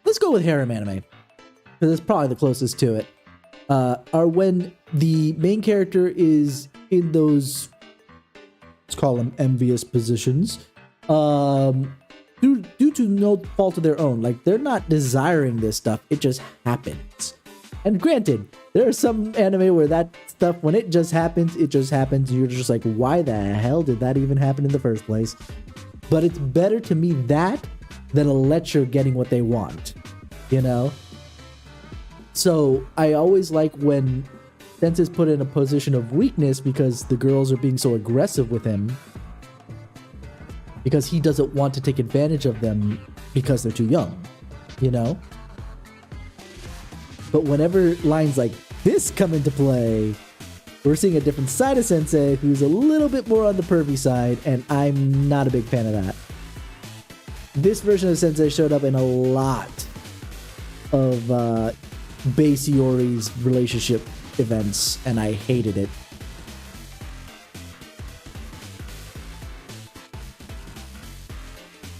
let's go with harem anime. Because it's probably the closest to it. Are when the main character is in those, let's call them envious positions, due to no fault of their own. Like, they're not desiring this stuff, it just happens. And granted, there are some anime where that stuff, when it just happens, you're just like, why the hell did that even happen in the first place? But it's better to me that than a lecher getting what they want, you know? So I always like when Sensei's put in a position of weakness because the girls are being so aggressive with him, because he doesn't want to take advantage of them because they're too young, you know? But whenever lines like this come into play, we're seeing a different side of Sensei who's a little bit more on the pervy side, and I'm not a big fan of that. this version of Sensei showed up in a lot of base Iori's relationship events, and I hated it.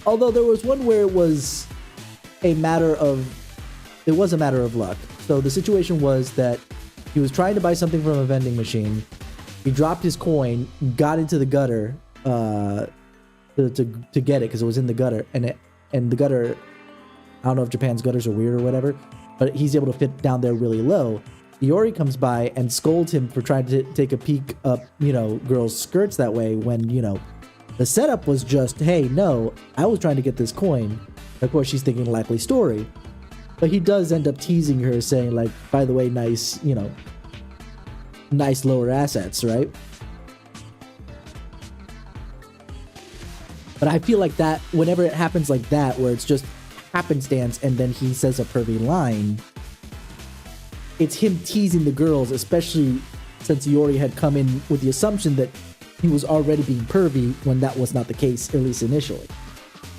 Although there was one where it was a matter of luck. So the situation was that he was trying to buy something from a vending machine. He dropped his coin, got into the gutter to get it because it was in the gutter, and the gutter, I don't know if Japan's gutters are weird or whatever, but he's able to fit down there really low. Iori comes by and scolds him for trying to take a peek up, girls' skirts that way when, the setup was just, hey, no, I was trying to get this coin. Of course, she's thinking likely story. But he does end up teasing her, saying, like, by the way, nice, nice lower assets, right? But I feel like that, whenever it happens like that, where it's just happenstance and then he says a pervy line, it's him teasing the girls, especially since Iori had come in with the assumption that he was already being pervy when that was not the case, at least initially.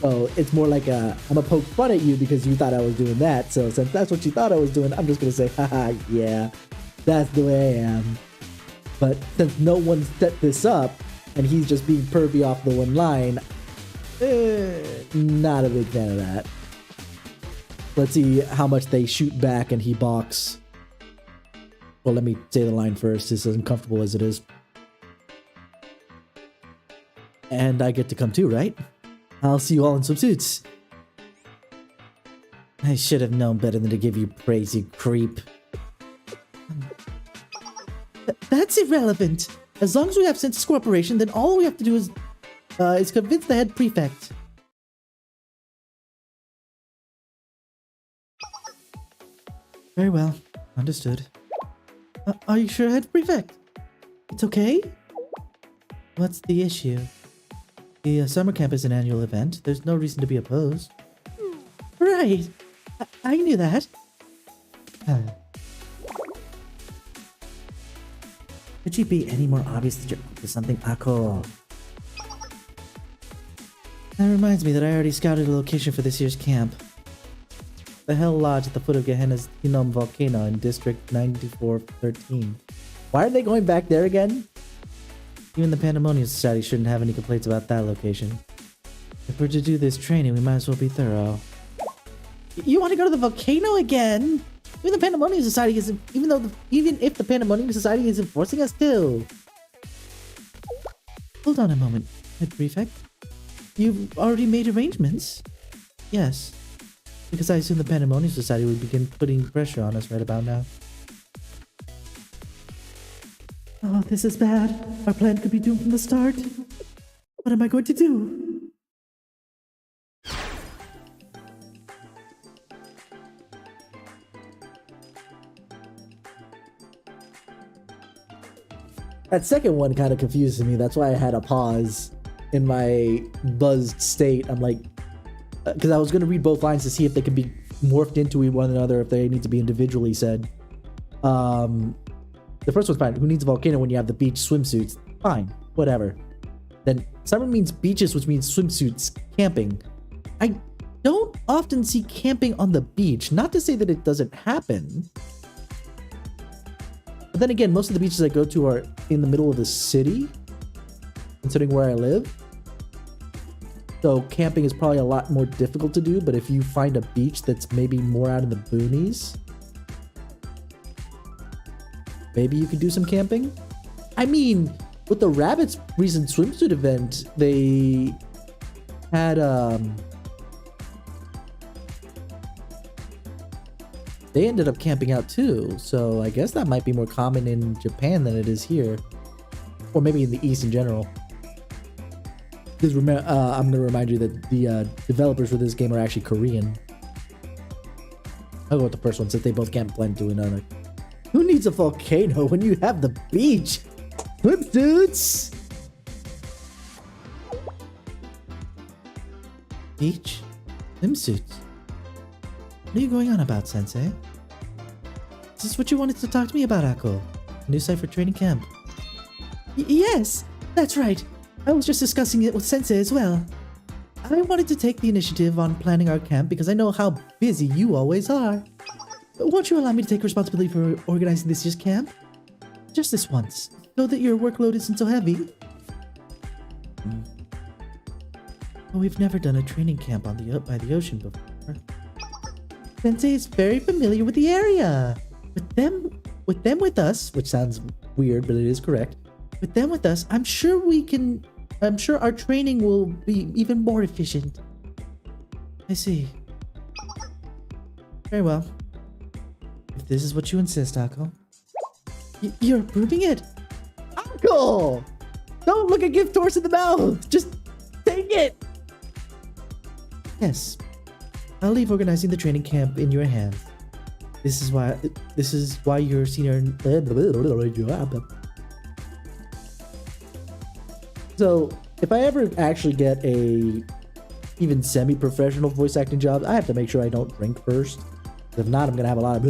So it's more like I'm gonna poke fun at you because you thought I was doing that. So since that's what you thought I was doing, I'm just gonna say, haha, yeah, that's the way I am. But since no one set this up and he's just being pervy off the one line, not a big fan of that. Let's see how much they shoot back and he balks. Well, let me say the line first, as uncomfortable as it is. And I get to come too, right? I'll see you all in swimsuits. I should have known better than to give you praise, you creep. That's irrelevant. As long as we have Census Corporation, then all we have to do is convince the head prefect. Very well. Understood. Are you sure, head prefect? It's okay? What's the issue? The summer camp is an annual event. There's no reason to be opposed. Right. I knew that. Could you be any more obvious that you're up to something, Ako? That reminds me that I already scouted a location for this year's camp. The Hell Lodge at the foot of Gehenna's Hinnom volcano in District 9413. Why are they going back there again? Even the Pandemonium Society shouldn't have any complaints about that location. If we're to do this training, we might as well be thorough. You want to go to the volcano again? Even the Pandemonium Society isn't. Even if the Pandemonium Society isn't forcing us to. Hold on a moment, Head Prefect. You've already made arrangements? Yes. Because I assume the Pandemonium Society would begin putting pressure on us right about now. Oh, this is bad. Our plan could be doomed from the start. What am I going to do? That second one kind of confuses me. That's why I had a pause in my buzzed state. I'm like, because I was going to read both lines to see if they could be morphed into one another, if they need to be individually said. The first one's fine. Who needs a volcano when you have the beach swimsuits? Fine, whatever. Then summer means beaches, which means swimsuits, camping. I don't often see camping on the beach. Not to say that it doesn't happen. But then again, most of the beaches I go to are in the middle of the city, considering where I live. So camping is probably a lot more difficult to do, but if you find a beach that's maybe more out in the boonies, maybe you could do some camping? I mean, with the Rabbits recent swimsuit event, they had, they ended up camping out too, so I guess that might be more common in Japan than it is here. Or maybe in the East in general. Because I'm going to remind you that the developers for this game are actually Korean. I'll go with the first one since they both can't blend to another. Who needs a volcano when you have the beach? Swimsuits! Beach? Swimsuits? What are you going on about, Sensei? Is this what you wanted to talk to me about, Ako? New site for training camp. Yes, that's right. I was just discussing it with Sensei as well. I wanted to take the initiative on planning our camp because I know how busy you always are. Won't you allow me to take responsibility for organizing this year's camp? Just this once, so that your workload isn't so heavy. We've never done a training camp on by the ocean before. Sensei is very familiar with the area. With us, which sounds weird, but it is correct. With us, I'm sure our training will be even more efficient. I see. Very well. If this is what you insist, Akko. You're approving it? Akko! Don't look a gift horse in the mouth! Just take it! Yes. I'll leave organizing the training camp in your hands. This is why you're senior. So, if I ever actually get a even semi-professional voice acting job, I have to make sure I don't drink first. If not, I'm gonna have a lot of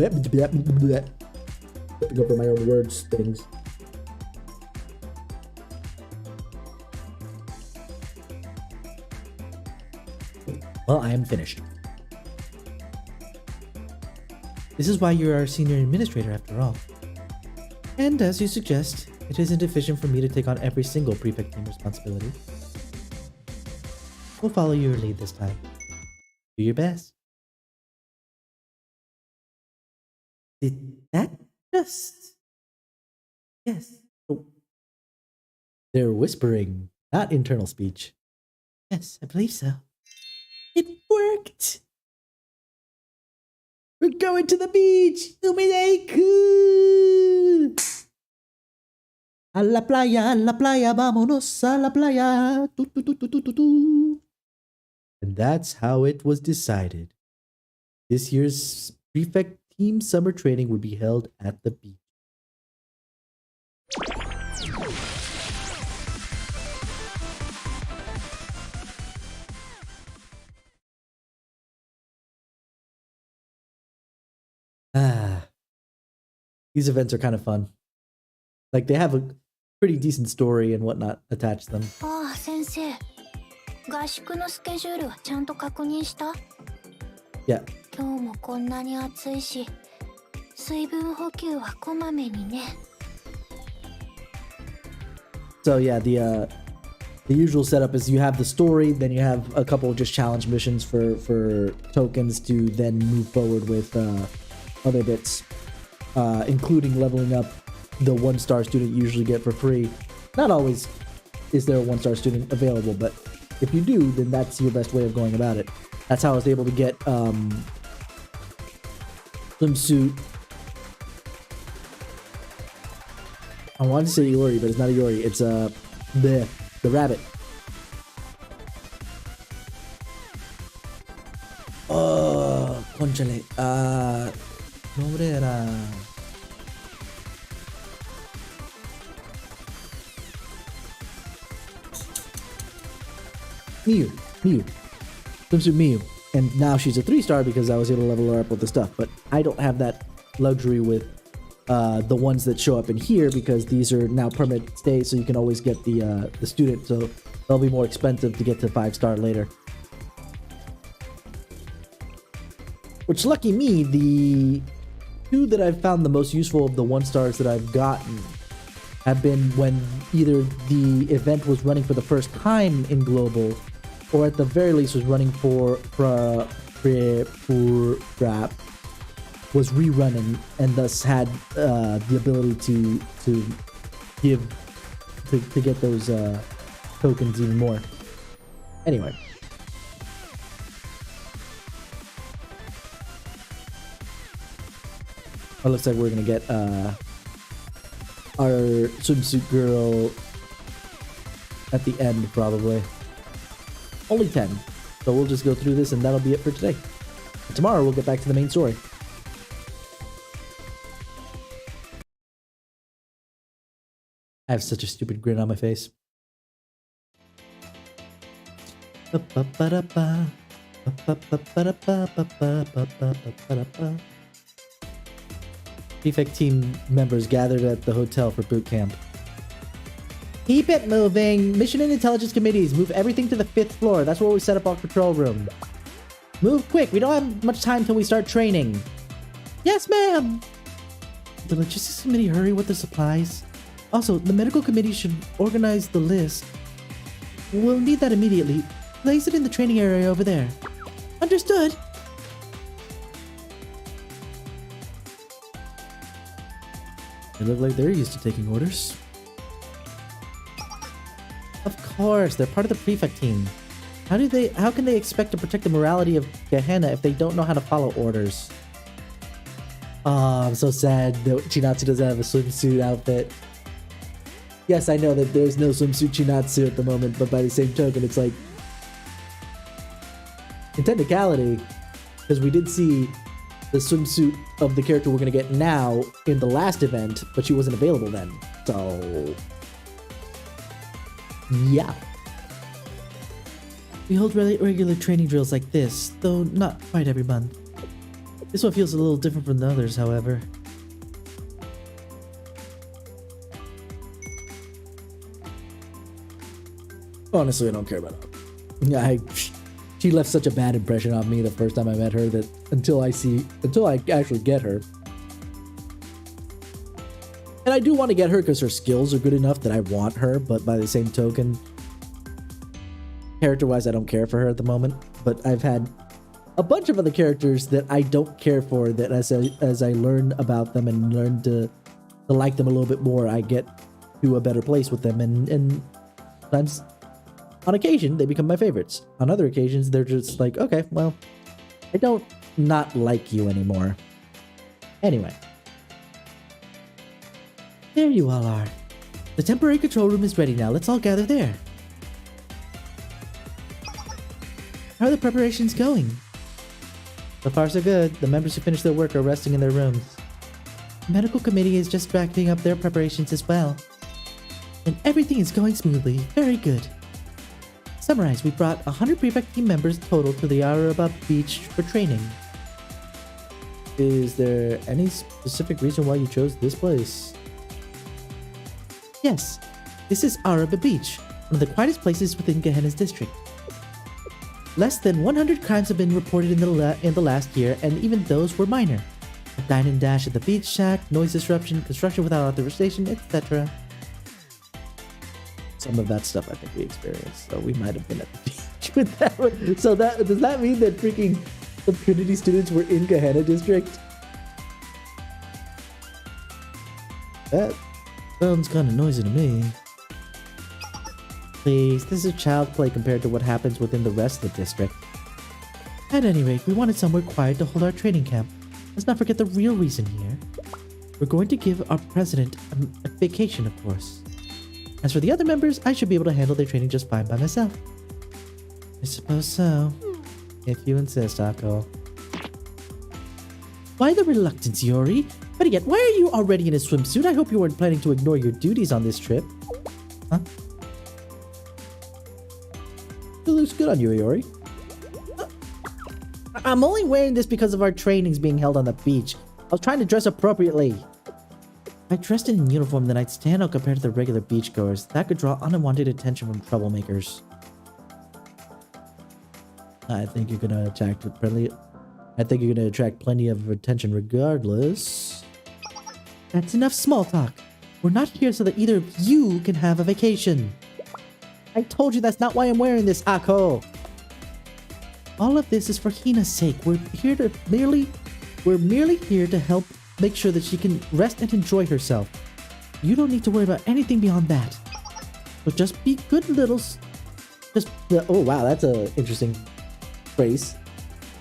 go for my own words things. Well, I am finished. This is why you're our senior administrator after all. And as you suggest, it isn't efficient for me to take on every single prefect team responsibility. We'll follow your lead this time. Do your best. Did that just... Yes. Oh. They're whispering, not internal speech. Yes, I believe so. It worked! We're going to the beach! Umideku! A la playa, vámonos a la playa. Tu, tu, tu, tu, tu, tu, tu. And that's how it was decided. This year's prefect team summer training would be held at the beach. These events are kind of fun. Like, they have a pretty decent story and whatnot attached to them. Ah, Sensei. 合宿のスケジュールはちゃんと確認した? Yeah. 今日もこんなに暑いし、水分補給はこまめにね。 So yeah, the usual setup is you have the story, then you have a couple of just challenge missions for tokens to then move forward with other bits, including leveling up the 1-star student you usually get for free. Not always is there a 1-star student available, but if you do, then that's your best way of going about it. That's how I was able to get Swimsuit. I wanted to say Iori, but it's not Iori. It's the rabbit. Oh, conchale. Nombre era. Miyu. Swimsuit Miyu. And now she's a 3-star because I was able to level her up with the stuff. But I don't have that luxury with the ones that show up in here because these are now permanent stays, so you can always get the student. So they'll be more expensive to get to 5-star later. Which, lucky me, the 2 that I've found the most useful of the 1-stars that I've gotten have been when either the event was running for the first time in Global, or at the very least was running for rap, was rerunning, and thus had the ability to get those tokens even more. Anyway. It looks like we're gonna get our swimsuit girl at the end, probably. Only 10. So we'll just go through this and that'll be it for today. Tomorrow we'll get back to the main story. I have such a stupid grin on my face. Prefect team members gathered at the hotel for boot camp. Keep it moving. Mission and intelligence committees. Move everything to the 5th floor. That's where we set up our control room. Move quick. We don't have much time till we start training. Yes, ma'am. The logistics committee hurry with the supplies. Also, the medical committee should organize the list. We'll need that immediately. Place it in the training area over there. Understood. They look like they're used to taking orders. Of course, they're part of the prefect team. How can they expect to protect the morality of Gehenna if they don't know how to follow orders? Oh, I'm so sad that Chinatsu doesn't have a swimsuit outfit. Yes, I know that there's no swimsuit Chinatsu at the moment, but by the same token, it's like... in technicality, because we did see the swimsuit of the character we're going to get now in the last event, but she wasn't available then. So... yeah. We hold regular training drills like this, though not quite every month. This one feels a little different from the others, however. Honestly, I don't care about her. She left such a bad impression on me the first time I met her that until I actually get her. And I do want to get her because her skills are good enough that I want her, but by the same token, character-wise, I don't care for her at the moment. But I've had a bunch of other characters that I don't care for that as I learn about them and learn to like them a little bit more, I get to a better place with them. And sometimes, on occasion, they become my favorites. On other occasions, they're just like, okay, well, I don't not like you anymore. Anyway. There you all are. The temporary control room is ready now. Let's all gather there. How are the preparations going? So far so good. The members who finished their work are resting in their rooms. The medical committee is just wrapping up their preparations as well. And everything is going smoothly. Very good. Summarize, we brought 100 prefect team members total to the Araba Beach for training. Is there any specific reason why you chose this place? Yes, this is Araba Beach, one of the quietest places within Gehenna's district. Less than 100 crimes have been reported in the last year, and even those were minor. A dine and dash at the beach shack, noise disruption, construction without authorization, etc. Some of that stuff I think we experienced, so we might have been at the beach with that one. So does that mean that freaking the Trinity students were in Gehenna district? That sounds kind of noisy to me. Please, this is child play compared to what happens within the rest of the district. At any rate, we wanted somewhere quiet to hold our training camp. Let's not forget the real reason here. We're going to give our president a vacation, of course. As for the other members, I should be able to handle their training just fine by myself. I suppose so. If you insist, Ako. Why the reluctance, Iori? Better yet, why are you already in a swimsuit? I hope you weren't planning to ignore your duties on this trip. Huh? It looks good on you, Iori. I'm only wearing this because of our trainings being held on the beach. I was trying to dress appropriately. If I dressed in uniform, then I'd stand out compared to the regular beachgoers. That could draw unwanted attention from troublemakers. I think you're gonna attract plenty of attention regardless. That's enough small talk. We're not here so that either of you can have a vacation. I told you that's not why I'm wearing this, Ako. All of this is for Hina's sake. We're merely here to help make sure that she can rest and enjoy herself. You don't need to worry about anything beyond that. So just be good little... oh wow, that's an interesting phrase.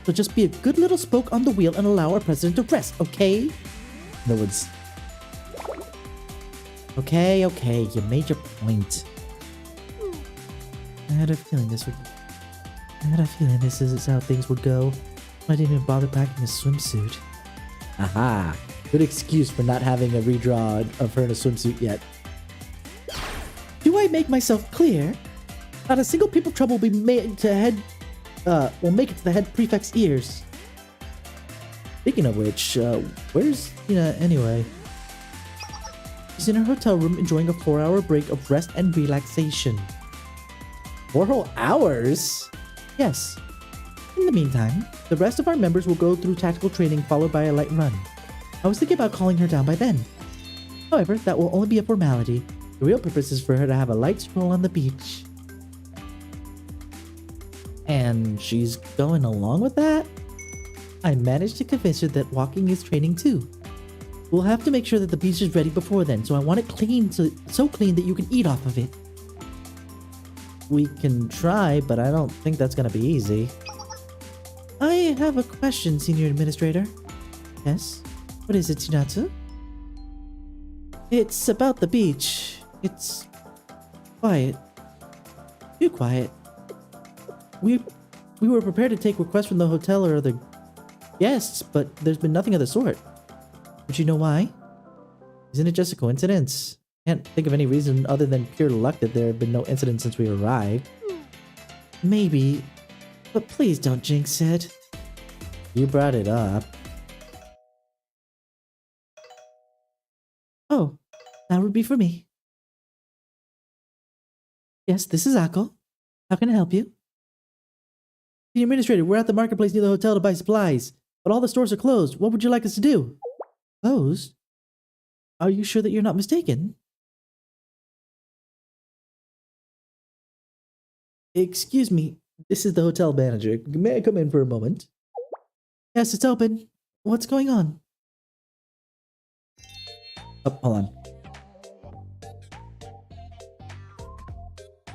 So just be a good little spoke on the wheel and allow our president to rest, okay? No one's... Okay, you made your point. I had a feeling this is how things would go. I didn't even bother packing a swimsuit. Aha! Good excuse for not having a redraw of her in a swimsuit yet. Do I make myself clear? Not a single peep of trouble will be made to will make it to the head prefect's ears. Speaking of which, where's Hina anyway? She's in her hotel room enjoying a 4-hour break of rest and relaxation. 4 whole hours? Yes. In the meantime, the rest of our members will go through tactical training followed by a light run. I was thinking about calling her down by then. However, that will only be a formality. The real purpose is for her to have a light stroll on the beach. And she's going along with that? I managed to convince her that walking is training too. We'll have to make sure that the beach is ready before then, so I want it clean, so clean that you can eat off of it. We can try, but I don't think that's gonna be easy. I have a question, Senior Administrator. Yes? What is it, Chinatsu? It's about the beach. It's quiet. Too quiet. We were prepared to take requests from the hotel or the guests, but there's been nothing of the sort. But you know why? Isn't it just a coincidence? Can't think of any reason other than pure luck that there have been no incidents since we arrived. Maybe, but please don't jinx it. You brought it up. Oh, that would be for me. Yes, this is Akko. How can I help you? The administrator, we're at the marketplace near the hotel to buy supplies, but all the stores are closed. What would you like us to do? Closed? Are you sure that you're not mistaken? Excuse me, this is the hotel manager. May I come in for a moment? Yes, it's open. What's going on? Oh, hold on.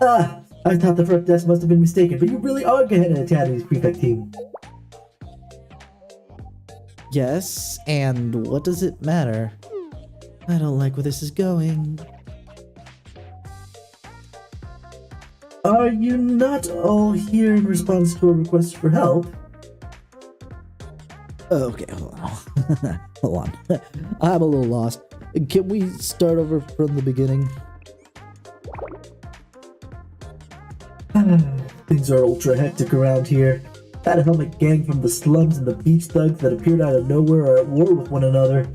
Ah, I thought the front desk must have been mistaken, but you really are Gehenna Academy's prefect team. Yes, and what does it matter? I don't like where this is going. Are you not all here in response to a request for help? Okay, hold on. Hold on. I'm a little lost. Can we start over from the beginning? Things are ultra hectic around here. That helmet gang from the slums and the beach thugs that appeared out of nowhere are at war with one another.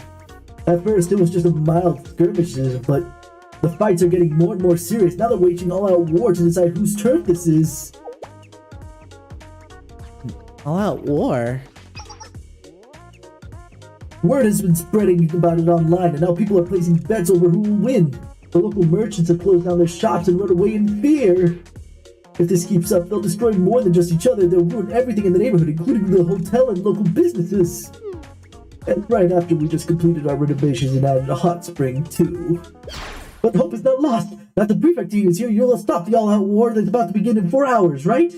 At first, it was just a mild skirmishes, but the fights are getting more and more serious. Now they're waging all-out war to decide whose turn this is. All-out war? Word has been spreading about it online, and now people are placing bets over who will win. The local merchants have closed down their shops and run away in fear. If this keeps up, they'll destroy more than just each other. They'll ruin everything in the neighborhood, including the hotel and local businesses. And right after we just completed our renovations and added a hot spring, too. But hope is not lost. Now the prefect team is here, you'll stop the all-out war that's about to begin in 4 hours, right?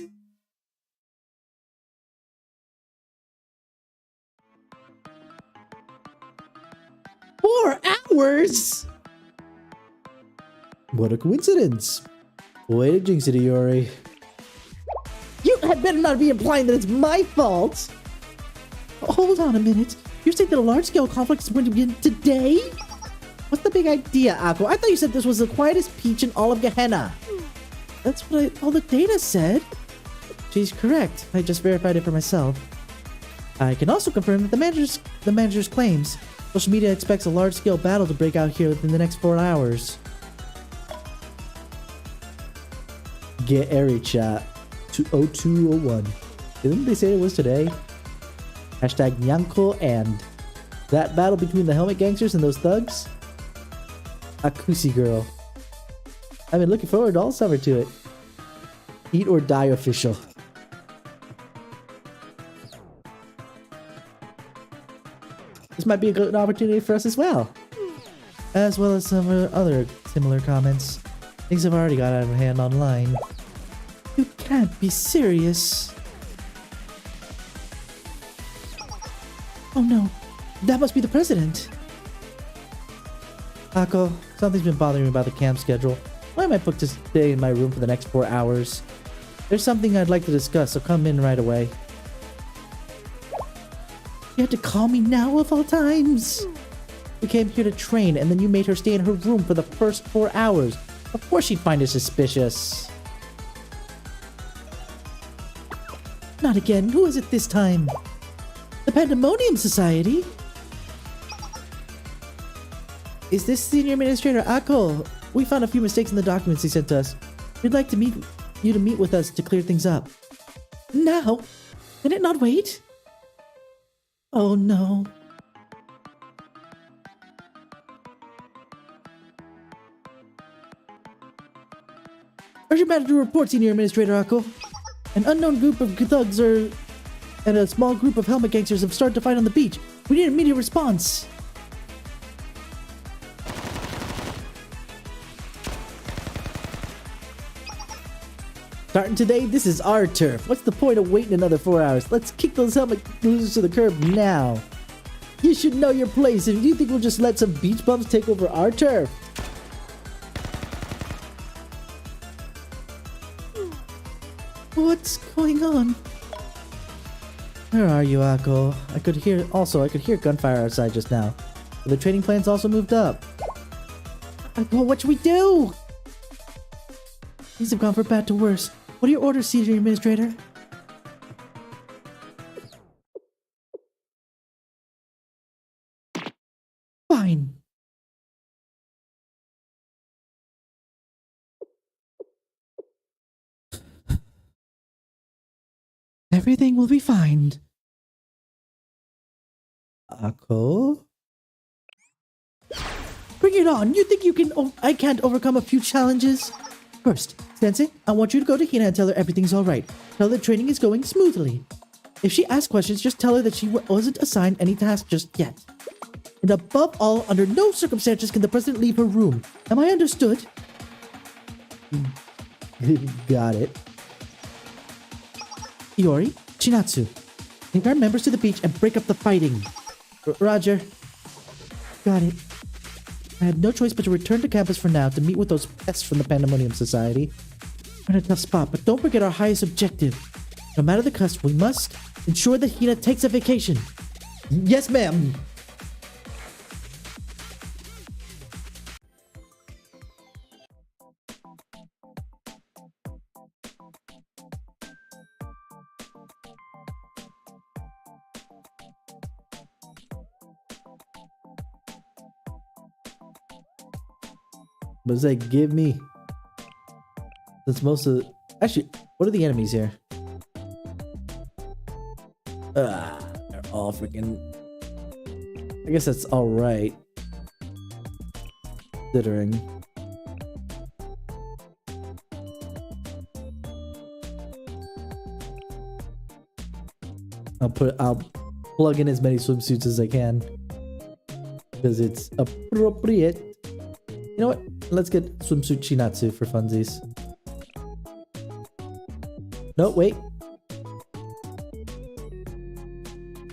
Hours? What a coincidence. Way to jinx it, Iori. You had better not be implying that it's my fault. Hold on a minute. You're saying that a large-scale conflict is going to begin today? What's the big idea, Akko? I thought you said this was the quietest beach in all of Gehenna. That's what all the data said. She's correct. I just verified it for myself. I can also confirm that the manager's claims. Social media expects a large-scale battle to break out here within the next 4 hours. Get Eri chat to 0201. Didn't they say it was today? Hashtag Nyanko and that battle between the helmet gangsters and those thugs? Akusi girl. I've been looking forward all summer to it. Eat or die official. This might be a good opportunity for us as well. As well as some other similar comments. Things have already got out of hand online. You can't be serious. Oh no, that must be the president. Akko, something's been bothering me about the camp schedule. Why am I booked to stay in my room for the next 4 hours? There's something I'd like to discuss, so come in right away. You had to call me now of all times. We came here to train, and then you made her stay in her room for the first 4 hours. Of course she'd find it suspicious. Not again. Who is it this time? The Pandemonium Society? is this Senior Administrator Ako? We found a few mistakes in the documents he sent us. We'd like to meet with us to clear things up. Now? Can it not wait? Oh no. Urgent matter to report, Senior Administrator Ako. An unknown group of thugs and a small group of helmet gangsters have started to fight on the beach. We need an immediate response. Starting today, this is our turf. What's the point of waiting another 4 hours? Let's kick those helmet losers to the curb now. You should know your place. If you think we'll just let some beach bums take over our turf. What's going on? Where are you, Ako? I could hear gunfire outside just now. The training plans also moved up. Ako, what should we do? Things have gone from bad to worse. What are your orders, Senior Administrator? Fine. Everything will be fine. Ako? Bring it on! You think you can I can't overcome a few challenges? First, Sensei, I want you to go to Hina and tell her everything's alright. Tell her the training is going smoothly. If she asks questions, just tell her that she wasn't assigned any task just yet. And above all, under no circumstances can the president leave her room. Am I understood? Got it. Iori, Chinatsu, take our members to the beach and break up the fighting. Roger. Got it. I had no choice but to return to campus for now to meet with those pests from the Pandemonium Society. We're in a tough spot, but don't forget our highest objective. No matter the cost, we must ensure that Hina takes a vacation. Yes, ma'am. What does that give me? That's most of... Actually, what are the enemies here? They're all freaking... I guess that's alright. Considering. I'll plug in as many swimsuits as I can. Because it's appropriate. You know what? Let's get Swimsuit Chinatsu for funsies. No, wait.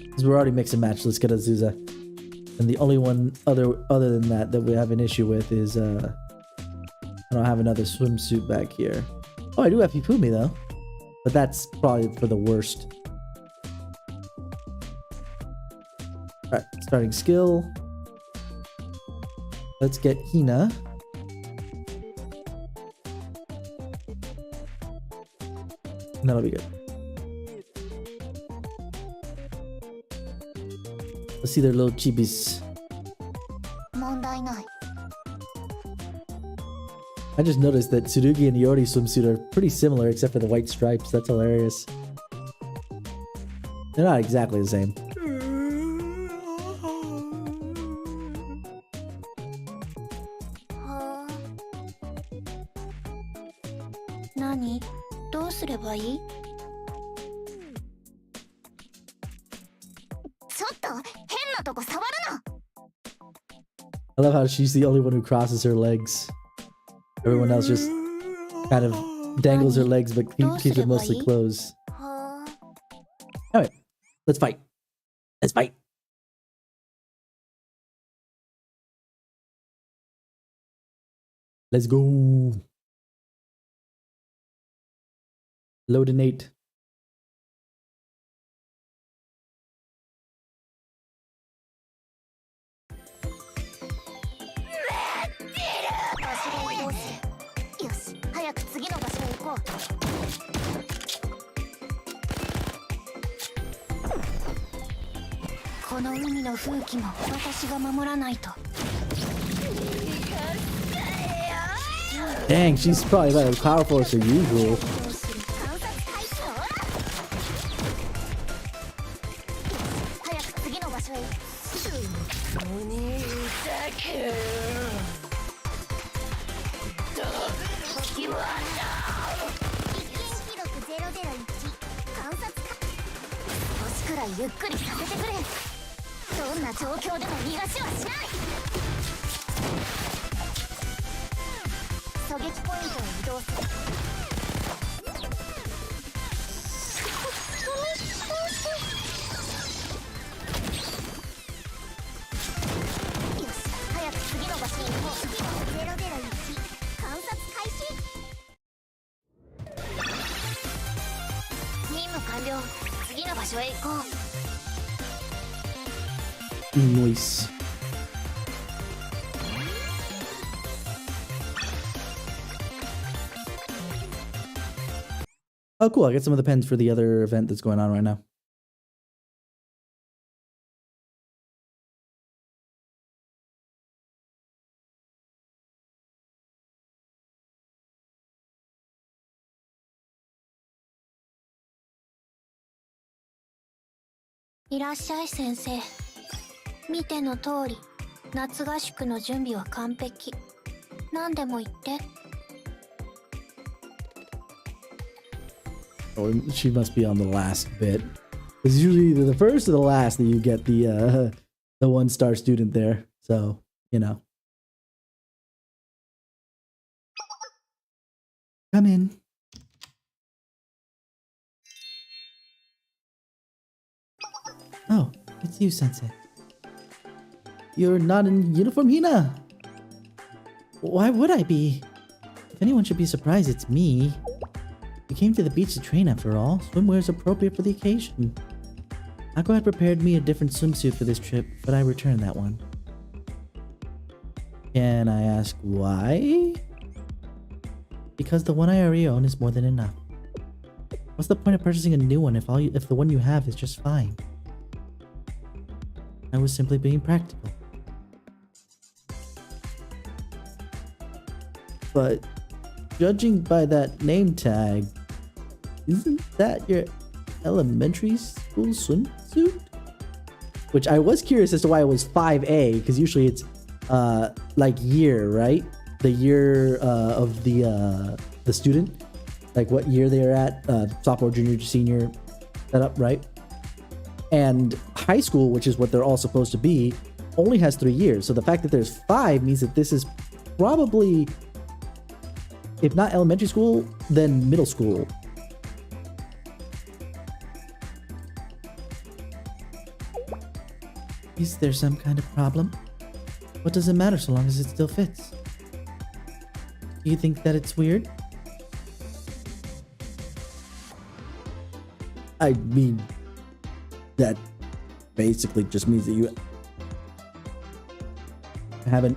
Because we're already mix and match. Let's get Azusa. And the only one other than that we have an issue with is I don't have another swimsuit back here. Oh, I do have Hifumi though. But that's probably for the worst. Alright, starting skill. Let's get Hina. And that'll be good. Let's see their little chibis. I just noticed that Tsurugi and Iori swimsuit are pretty similar except for the white stripes. That's hilarious. They're not exactly the same. I love how she's the only one who crosses her legs. Everyone else just kind of dangles her legs but keeps it mostly closed. Alright, let's fight. Let's fight. Let's go. Loadinate. Dang, she's probably about as powerful as her usual. 観察開始ほら早く次の場所へ一見記録001観察か少しくらいゆっくりさせてくれどんな状況でも逃がしはしない狙撃ポイントへ移動するよし早く次の場所へ行こう001観察開始任務完了次の場所へ行こう Nice. Oh, cool. I got some of the pens for the other event that's going on right now. Irashai sensei. 見ての通り、夏合宿の準備は完璧。何でも言って。Oh, she must be on the last bit. It's usually either the first or the last that you get the 1-star student there. So, you know. Come in. Oh, it's you, Sensei. You're not in uniform, Hina. Why would I be? If anyone should be surprised, it's me. We came to the beach to train after all. Swimwear is appropriate for the occasion. Ako had prepared me a different swimsuit for this trip, but I returned that one. Can I ask why? Because the one I already own is more than enough. What's the point of purchasing a new one if the one you have is just fine? I was simply being practical. But judging by that name tag, isn't that your elementary school swimsuit? Which I was curious as to why it was 5A, because usually it's like year, right? The year of the student, like what year they're at, sophomore, junior, senior setup, right? And high school, which is what they're all supposed to be, only has 3 years. So the fact that there's 5 means that this is probably, if not elementary school, then middle school. Is there some kind of problem? What does it matter so long as it still fits? Do you think that it's weird? I mean, that basically just means that you haven't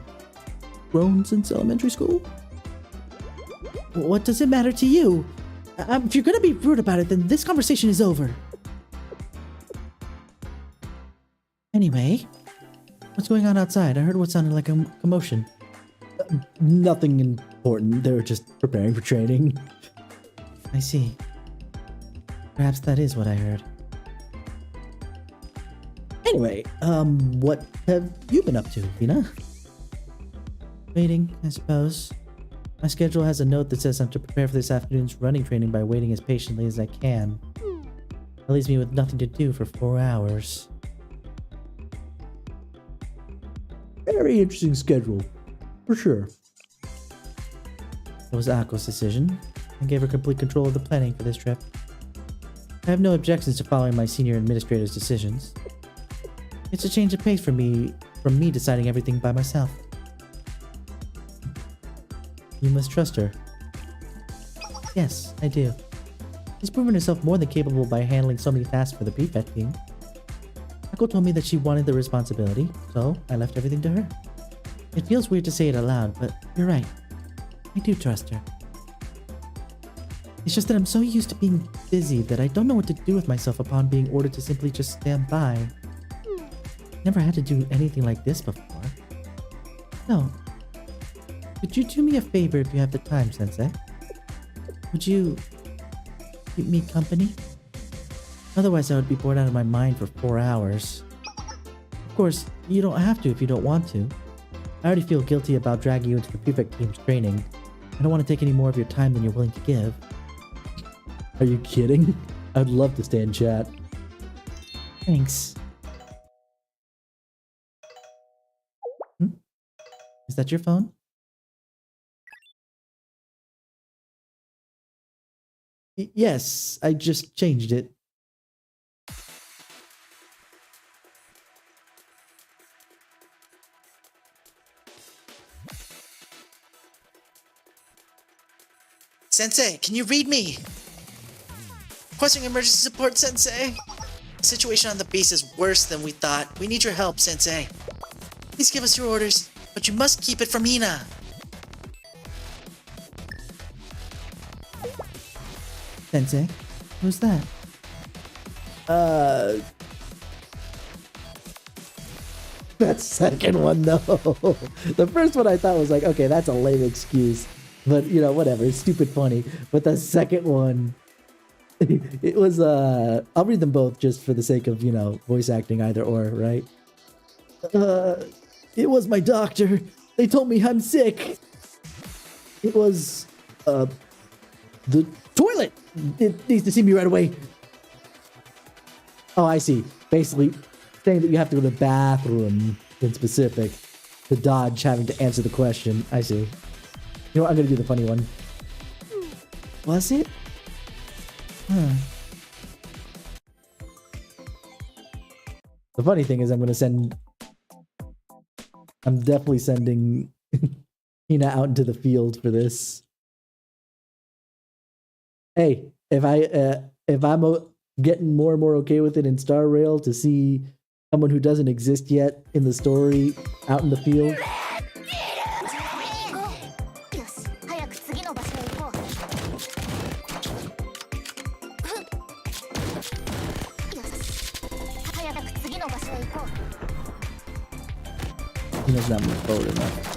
grown since elementary school? What does it matter to you? If you're gonna be rude about it, then this conversation is over. Anyway, what's going on outside? I heard what sounded like a commotion. Nothing important. They were just preparing for training. I see. Perhaps that is what I heard. Anyway, what have you been up to, Hina? Waiting, I suppose. My schedule has a note that says I'm to prepare for this afternoon's running training by waiting as patiently as I can. That leaves me with nothing to do for 4 hours. Very interesting schedule, for sure. It was Ako's decision. I gave her complete control of the planning for this trip. I have no objections to following my senior administrator's decisions. It's a change of pace for me from me deciding everything by myself. You must trust her. Yes, I do. She's proven herself more than capable by handling so many tasks for the prefect team. Ako told me that she wanted the responsibility, so I left everything to her. It feels weird to say it aloud, but you're right. I do trust her. It's just that I'm so used to being busy that I don't know what to do with myself upon being ordered to simply just stand by. Never had to do anything like this before. No. Could you do me a favor if you have the time, Sensei? Would you keep me company? Otherwise, I would be bored out of my mind for 4 hours. Of course, you don't have to if you don't want to. I already feel guilty about dragging you into the prefect team's training. I don't want to take any more of your time than you're willing to give. Are you kidding? I'd love to stay in chat. Thanks. Is that your phone? Yes, I just changed it. Sensei, can you read me? Requesting emergency support, Sensei. The situation on the base is worse than we thought. We need your help, Sensei. Please give us your orders, but you must keep it from Hina. Sensei? Who's that? That second one, though. The first one I thought was like, okay, that's a lame excuse. But, you know, whatever. It's stupid funny. But the second one, it was, I'll read them both just for the sake of, you know, voice acting either or, right? It was my doctor. They told me I'm sick. It was, the toilet. It needs to see me right away. Oh, I see. Basically, saying that you have to go to the bathroom in specific to dodge having to answer the question. I see. You know what? I'm gonna do the funny one. Was it? Huh. The funny thing is I'm definitely sending Hina out into the field for this. Hey, if I'm getting more and more okay with it in Star Rail to see someone who doesn't exist yet in the story out in the field. He does not move forward enough.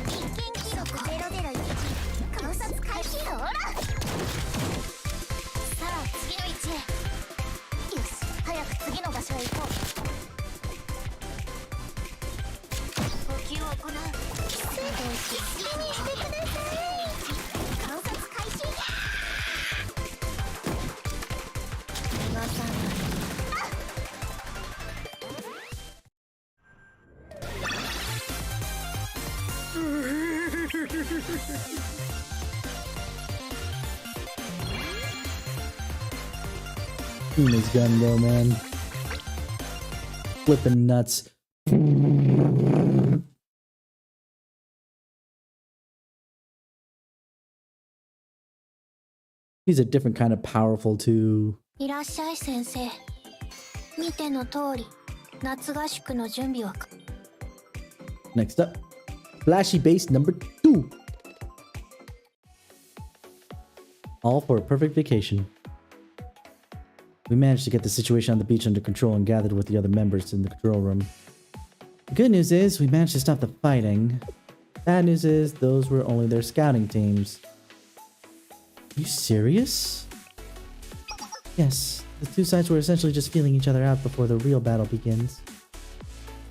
Hina's gun though, man. Flipping nuts. He's a different kind of powerful too. いらっしゃい先生。見ての通り、夏合宿の準備は。Next up, Flashy Base number 2. All for a perfect vacation. We managed to get the situation on the beach under control and gathered with the other members in the control room. The good news is we managed to stop the fighting. Bad news is those were only their scouting teams. Are you serious? Yes, the two sides were essentially just feeling each other out before the real battle begins.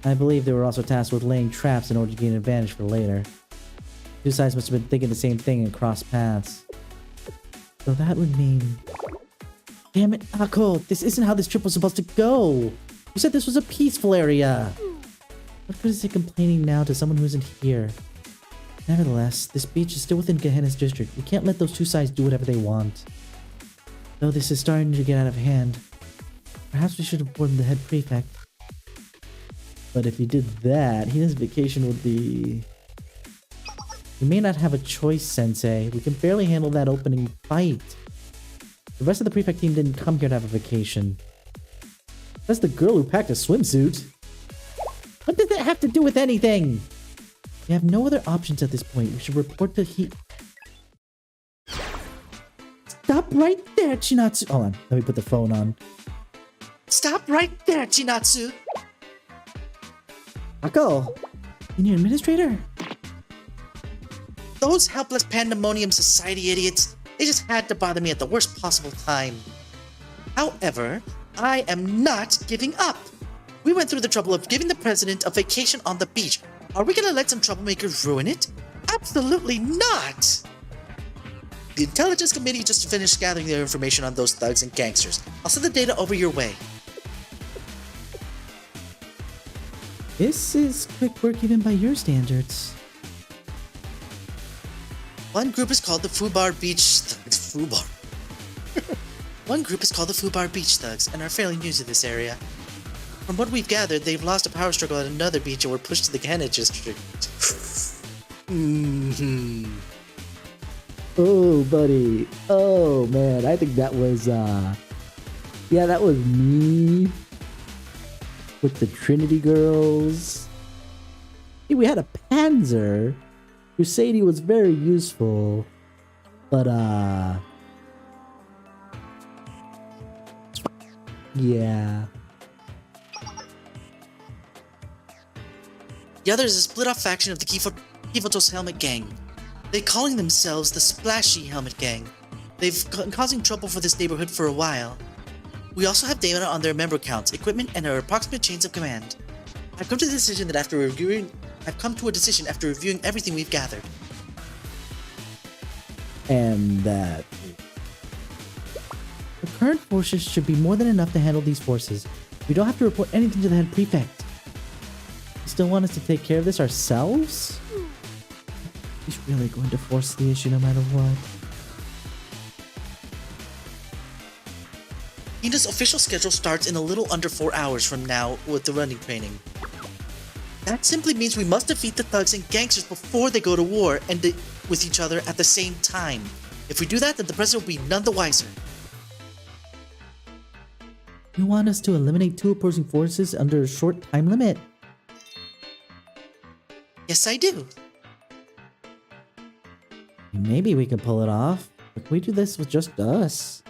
I believe they were also tasked with laying traps in order to gain an advantage for later. Two sides must have been thinking the same thing and crossed paths. So that would mean... Damn it, Ako! This isn't how this trip was supposed to go! You said this was a peaceful area! What good is it complaining now to someone who isn't here? Nevertheless, this beach is still within Gehenna's district. We can't let those two sides do whatever they want. Though this is starting to get out of hand, perhaps we should inform the head prefect. But if he did that, Hina's vacation would be... We may not have a choice, Sensei. We can barely handle that opening fight. The rest of the prefect team didn't come here to have a vacation. That's the girl who packed a swimsuit. What did that have to do with anything? We have no other options at this point. We should report to Stop right there, Chinatsu. Hold on, let me put the phone on. Stop right there, Chinatsu. Ako, you need an administrator? those helpless Pandemonium Society idiots, they just had to bother me at the worst possible time. However, I am not giving up. We went through the trouble of giving the president a vacation on the beach. Are we gonna let some troublemakers ruin it? Absolutely not! The Intelligence Committee just finished gathering their information on those thugs and gangsters. I'll send the data over your way. This is quick work even by your standards. One group is called the Fubar Beach Thugs. Fubar. One group is called the Fubar Beach Thugs and are fairly new to this area. From what we've gathered, they've lost a power struggle at another beach and were pushed to the Gannett district. Oh, buddy. Oh, man. I think that was, yeah, that was me. With the Trinity girls. Hey, we had a Panzer. Sadie was very useful. But, yeah. The other is a split-off faction of the Kifoto's Helmet Gang. They're calling themselves the Splashy Helmet Gang. They've been causing trouble for this neighborhood for a while. We also have data on their member counts, equipment, and their approximate chains of command. I've come to a decision after reviewing everything we've gathered. And that the current forces should be more than enough to handle these forces. We don't have to report anything to the head prefect. You still want us to take care of this ourselves? He's really going to force the issue no matter what. Hina's official schedule starts in a little under 4 hours from now with the running training. That simply means we must defeat the thugs and gangsters before they go to war and with each other at the same time. If we do that, then the president will be none the wiser. You want us to eliminate 2 opposing forces under a short time limit? Yes, I do. Maybe we can pull it off, but can we do this with just us?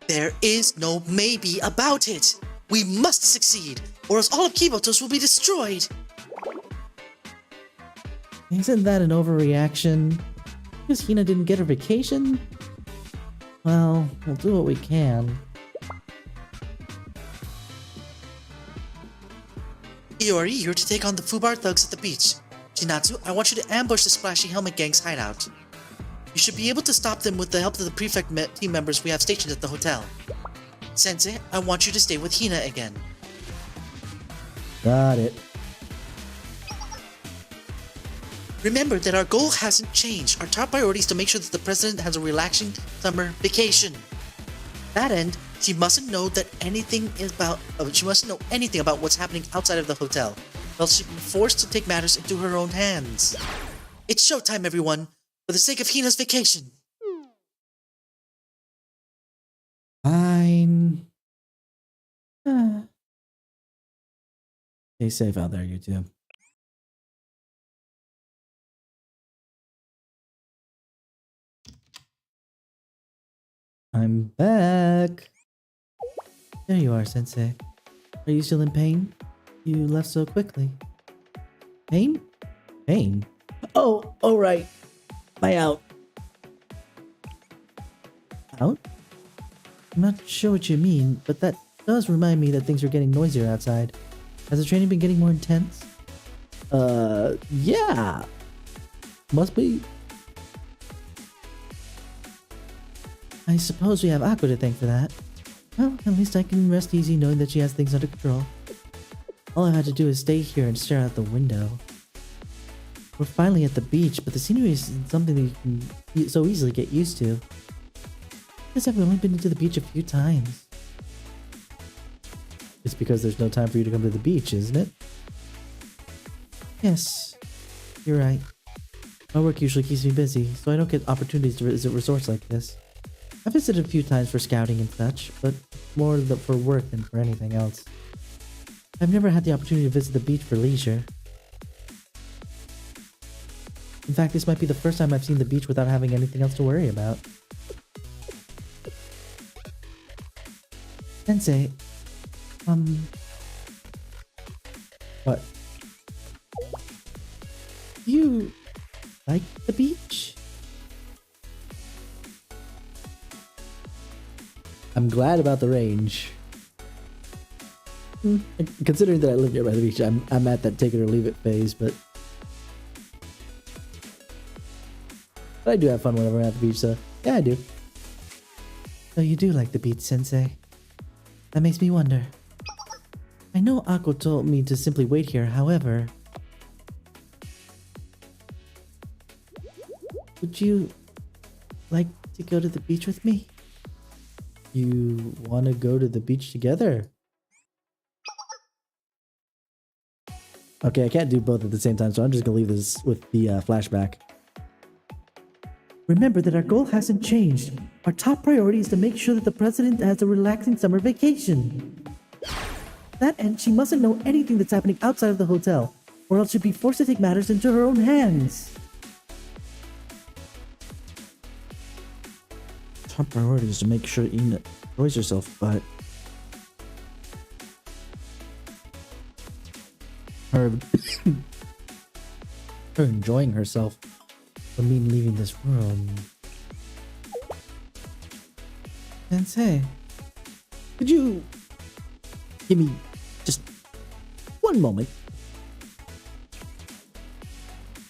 There is no maybe about it. We must succeed, or else all of Kibotos will be destroyed. Isn't that an overreaction? Because Hina didn't get her vacation? Well, we'll do what we can. Iori, you're to take on the Fubar thugs at the beach. Shinatsu, I want you to ambush the Splashy Helmet Gang's hideout. You should be able to stop them with the help of the prefect team members we have stationed at the hotel. Sensei, I want you to stay with Hina again. Got it. Remember that our goal hasn't changed. Our top priority is to make sure that the president has a relaxing summer vacation. That end, she mustn't know anything about what's happening outside of the hotel, else she'd be forced to take matters into her own hands. It's showtime, everyone, for the sake of Hina's vacation. Fine. Stay safe out there, you two. I'm back. There you are, Sensei. Are you still in pain? You left so quickly. Pain? Pain? Oh, all right. My out. Out? I'm not sure what you mean, but that does remind me that things are getting noisier outside. Has the training been getting more intense? Yeah. Must be. I suppose we have Aqua to thank for that. Well, at least I can rest easy knowing that she has things under control. All I had to do is stay here and stare out the window. We're finally at the beach, but the scenery isn't something that you can so easily get used to. Guess I've only been to the beach a few times. It's because there's no time for you to come to the beach, isn't it? Yes, you're right. My work usually keeps me busy, so I don't get opportunities to visit resorts like this. I've visited a few times for scouting and such, but more for work than for anything else. I've never had the opportunity to visit the beach for leisure. In fact, this might be the first time I've seen the beach without having anything else to worry about. Sensei, what? You like the beach? I'm glad about the range. Considering that I live here by the beach, I'm at that take it or leave it phase, but I do have fun whenever I'm at the beach, so yeah, I do. So you do like the beach, Sensei? That makes me wonder. I know Akko told me to simply wait here, however... Would you like to go to the beach with me? You want to go to the beach together? Okay, I can't do both at the same time, so I'm just gonna leave this with the flashback. Remember that our goal hasn't changed. Our top priority is to make sure that the president has a relaxing summer vacation. That end, she mustn't know anything that's happening outside of the hotel, or else she'd be forced to take matters into her own hands. Top priority is to make sure Ina enjoys herself, but her enjoying herself would mean leaving this room. Sensei, could you give me just one moment?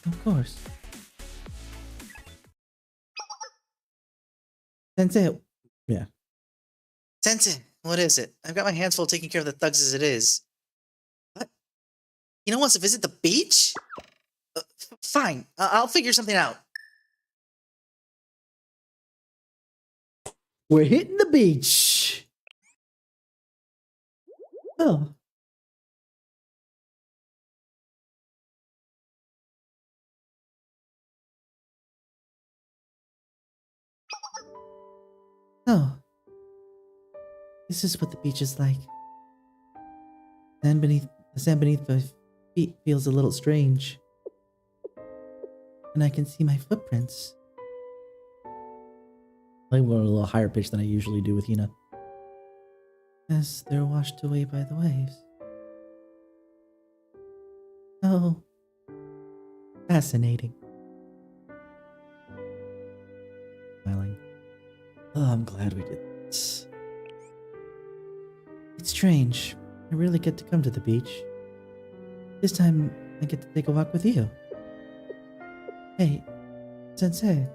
Of course. Sensei, yeah. Sensei, what is it? I've got my hands full taking care of the thugs as it is. What? Hina wants to visit the beach? Fine, I'll figure something out. We're hitting the beach. Oh. Oh. This is what the beach is like. The sand beneath my feet feels a little strange. And I can see my footprints. I'm going a little higher pitch than I usually do with Hina. As they're washed away by the waves. Oh. Fascinating. Smiling. Oh, I'm glad we did this. It's strange. I rarely get to come to the beach. This time, I get to take a walk with you. Hey, Sensei.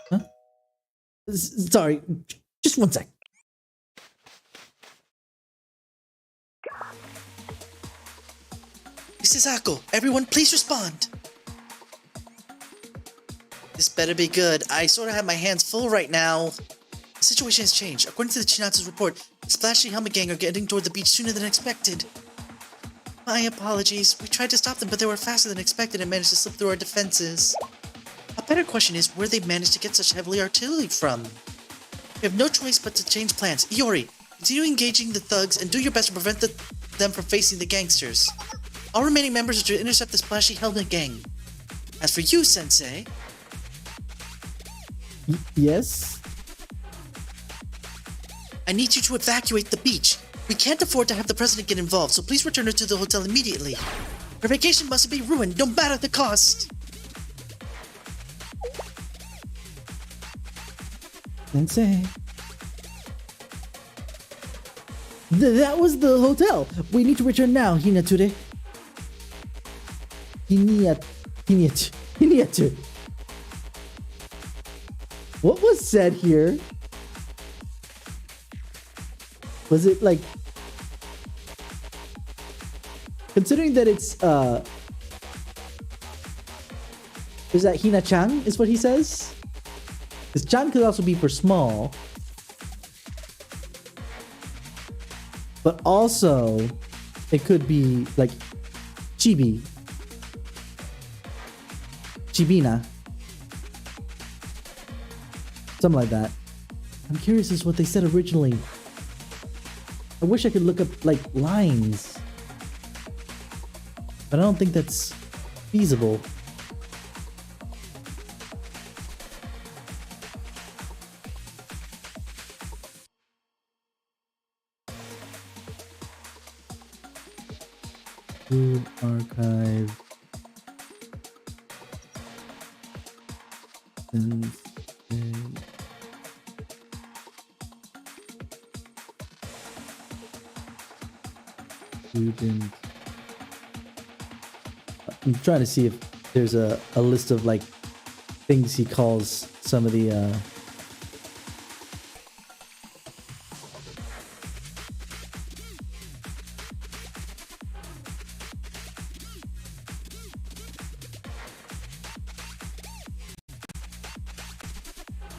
Huh? Sorry, just one sec. This is Akko. Everyone, please respond. This better be good. I sort of have my hands full right now. The situation has changed. According to the Chinatsu's report, the Splashy Helmet Gang are getting toward the beach sooner than expected. My apologies. We tried to stop them, but they were faster than expected and managed to slip through our defenses. A better question is where they managed to get such heavily artillery from. We have no choice but to change plans. Iori, continue engaging the thugs and do your best to prevent them from facing the gangsters. All remaining members are to intercept the Splashy Helmet Gang. As for you, Sensei... Yes? I need you to evacuate the beach. We can't afford to have the president get involved, so please return her to the hotel immediately. Her vacation must be ruined, no matter the cost. Sensei. That was the hotel. We need to return now, Hinature. Hinature. What was said here? Was it like... Considering that it's, is that Hina-chan is what he says? Because chan could also be for small. But also, it could be like chibi. Chibina. Something like that. I'm curious as to what they said originally. I wish I could look up, like, lines. But I don't think that's feasible. School archive. Student. I'm trying to see if there's a list of like things he calls some of the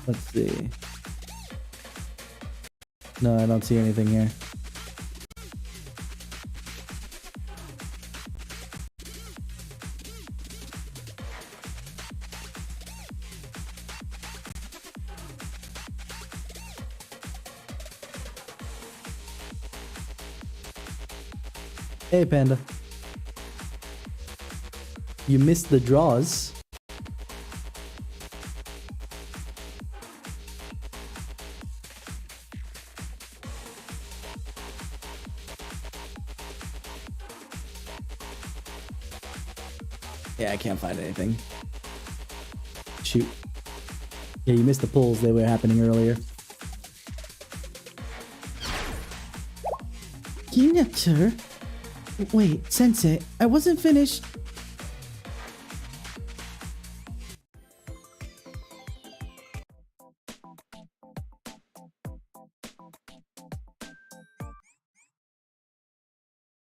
let's see. No, I don't see anything here. Hey, Panda. You missed the draws. Yeah, I can't find anything. Shoot. Yeah, you missed the pulls. They were happening earlier. Signature? Wait, Sensei, I wasn't finished.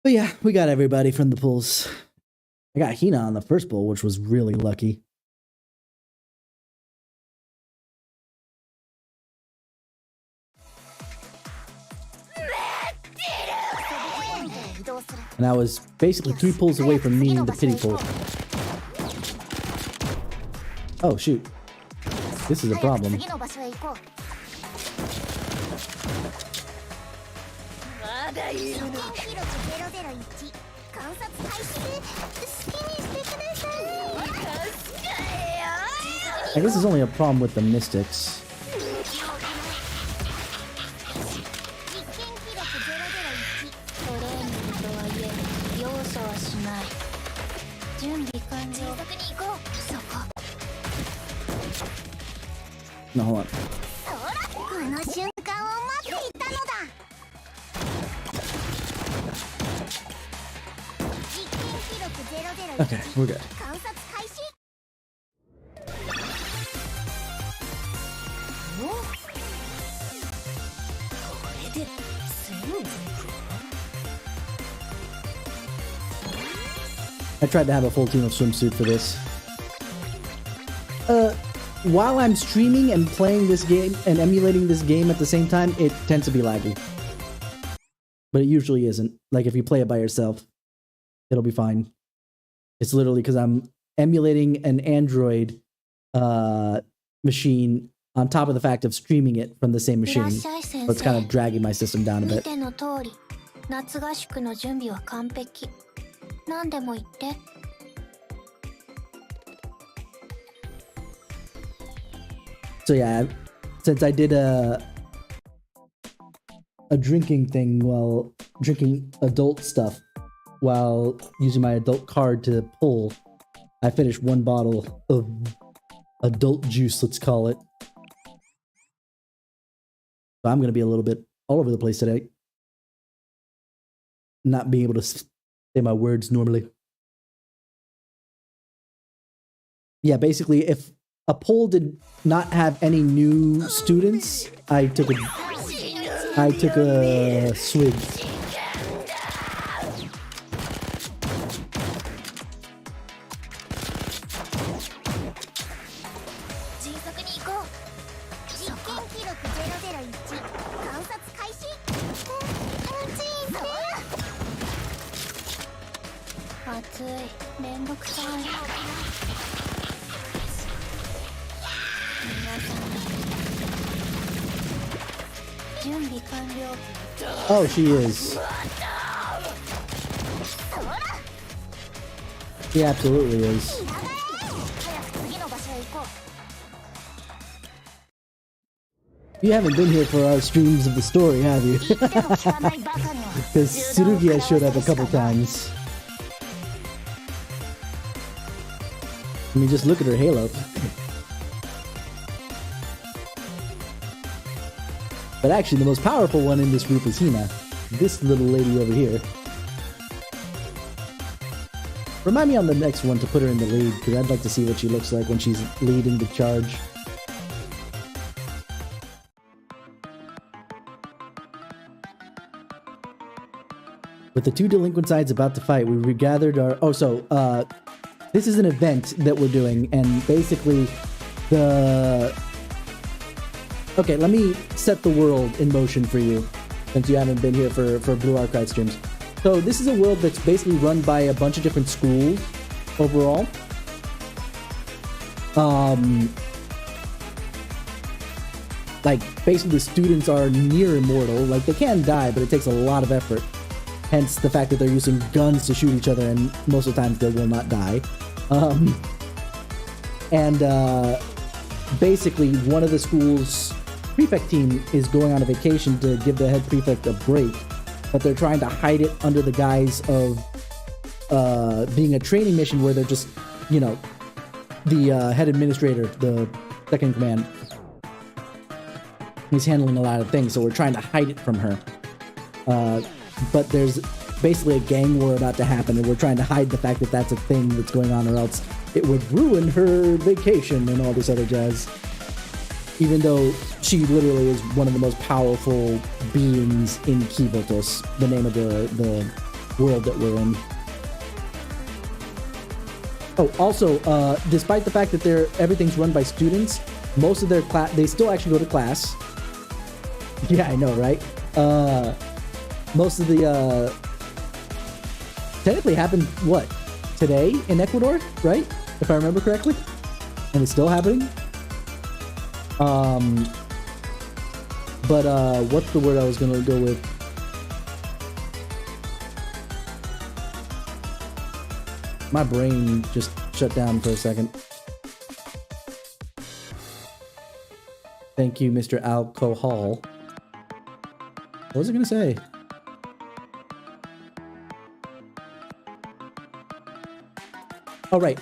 But yeah, we got everybody from the pulls. I got Hina on the first pull, which was really lucky. And I was basically 3 pulls away from meeting the pity pull. Oh shoot. This is a problem. I guess it's only a problem with the mystics. No, hold on. Okay, we're good. I tried to have a full team of swimsuit for this. While I'm streaming and playing this game and emulating this game at the same time, it tends to be laggy. But it usually isn't. Like if you play it by yourself, it'll be fine. It's literally because I'm emulating an Android machine on top of the fact of streaming it from the same machine. So it's kind of dragging my system down a bit. So yeah, since I did a drinking thing while drinking adult stuff while using my adult card to pull, I finished 1 bottle of adult juice, let's call it. So I'm going to be a little bit all over the place today. Not being able to say my words normally. Yeah, basically, if a poll did not have any new students, I took a swig. Oh, she is. She absolutely is. You haven't been here for our streams of the story, have you? Because Tsurugi has showed up a couple times. I mean, just look at her halo. But actually, the most powerful one in this group is Hina. This little lady over here. Remind me on the next one to put her in the lead, because I'd like to see what she looks like when she's leading the charge. With the two delinquent sides about to fight, we regathered our... this is an event that we're doing, and basically Okay, let me set the world in motion for you, since you haven't been here for Blue Archive streams. So this is a world that's basically run by a bunch of different schools overall. Like, basically the students are near immortal. Like, they can die, but it takes a lot of effort. Hence the fact that they're using guns to shoot each other, and most of the times they will not die. Basically, one of the school's prefect team is going on a vacation to give the head prefect a break, but they're trying to hide it under the guise of being a training mission where they're just, you know, the head administrator, the second in command, he's handling a lot of things, so we're trying to hide it from her. But there's basically a gang war about to happen, and we're trying to hide the fact that that's a thing that's going on, or else it would ruin her vacation and all this other jazz. Even though she literally is one of the most powerful beings in Kivotos, the name of the world that we're in. Oh, also, despite the fact that everything's run by students, most of their class, they still actually go to class. Yeah, I know, right? Most of the, technically happened, what, today in Ecuador, right? If I remember correctly? And it's still happening? What's the word I was gonna go with? My brain just shut down for a second. Thank you, Mr. Alcohol. What was I gonna say? All right,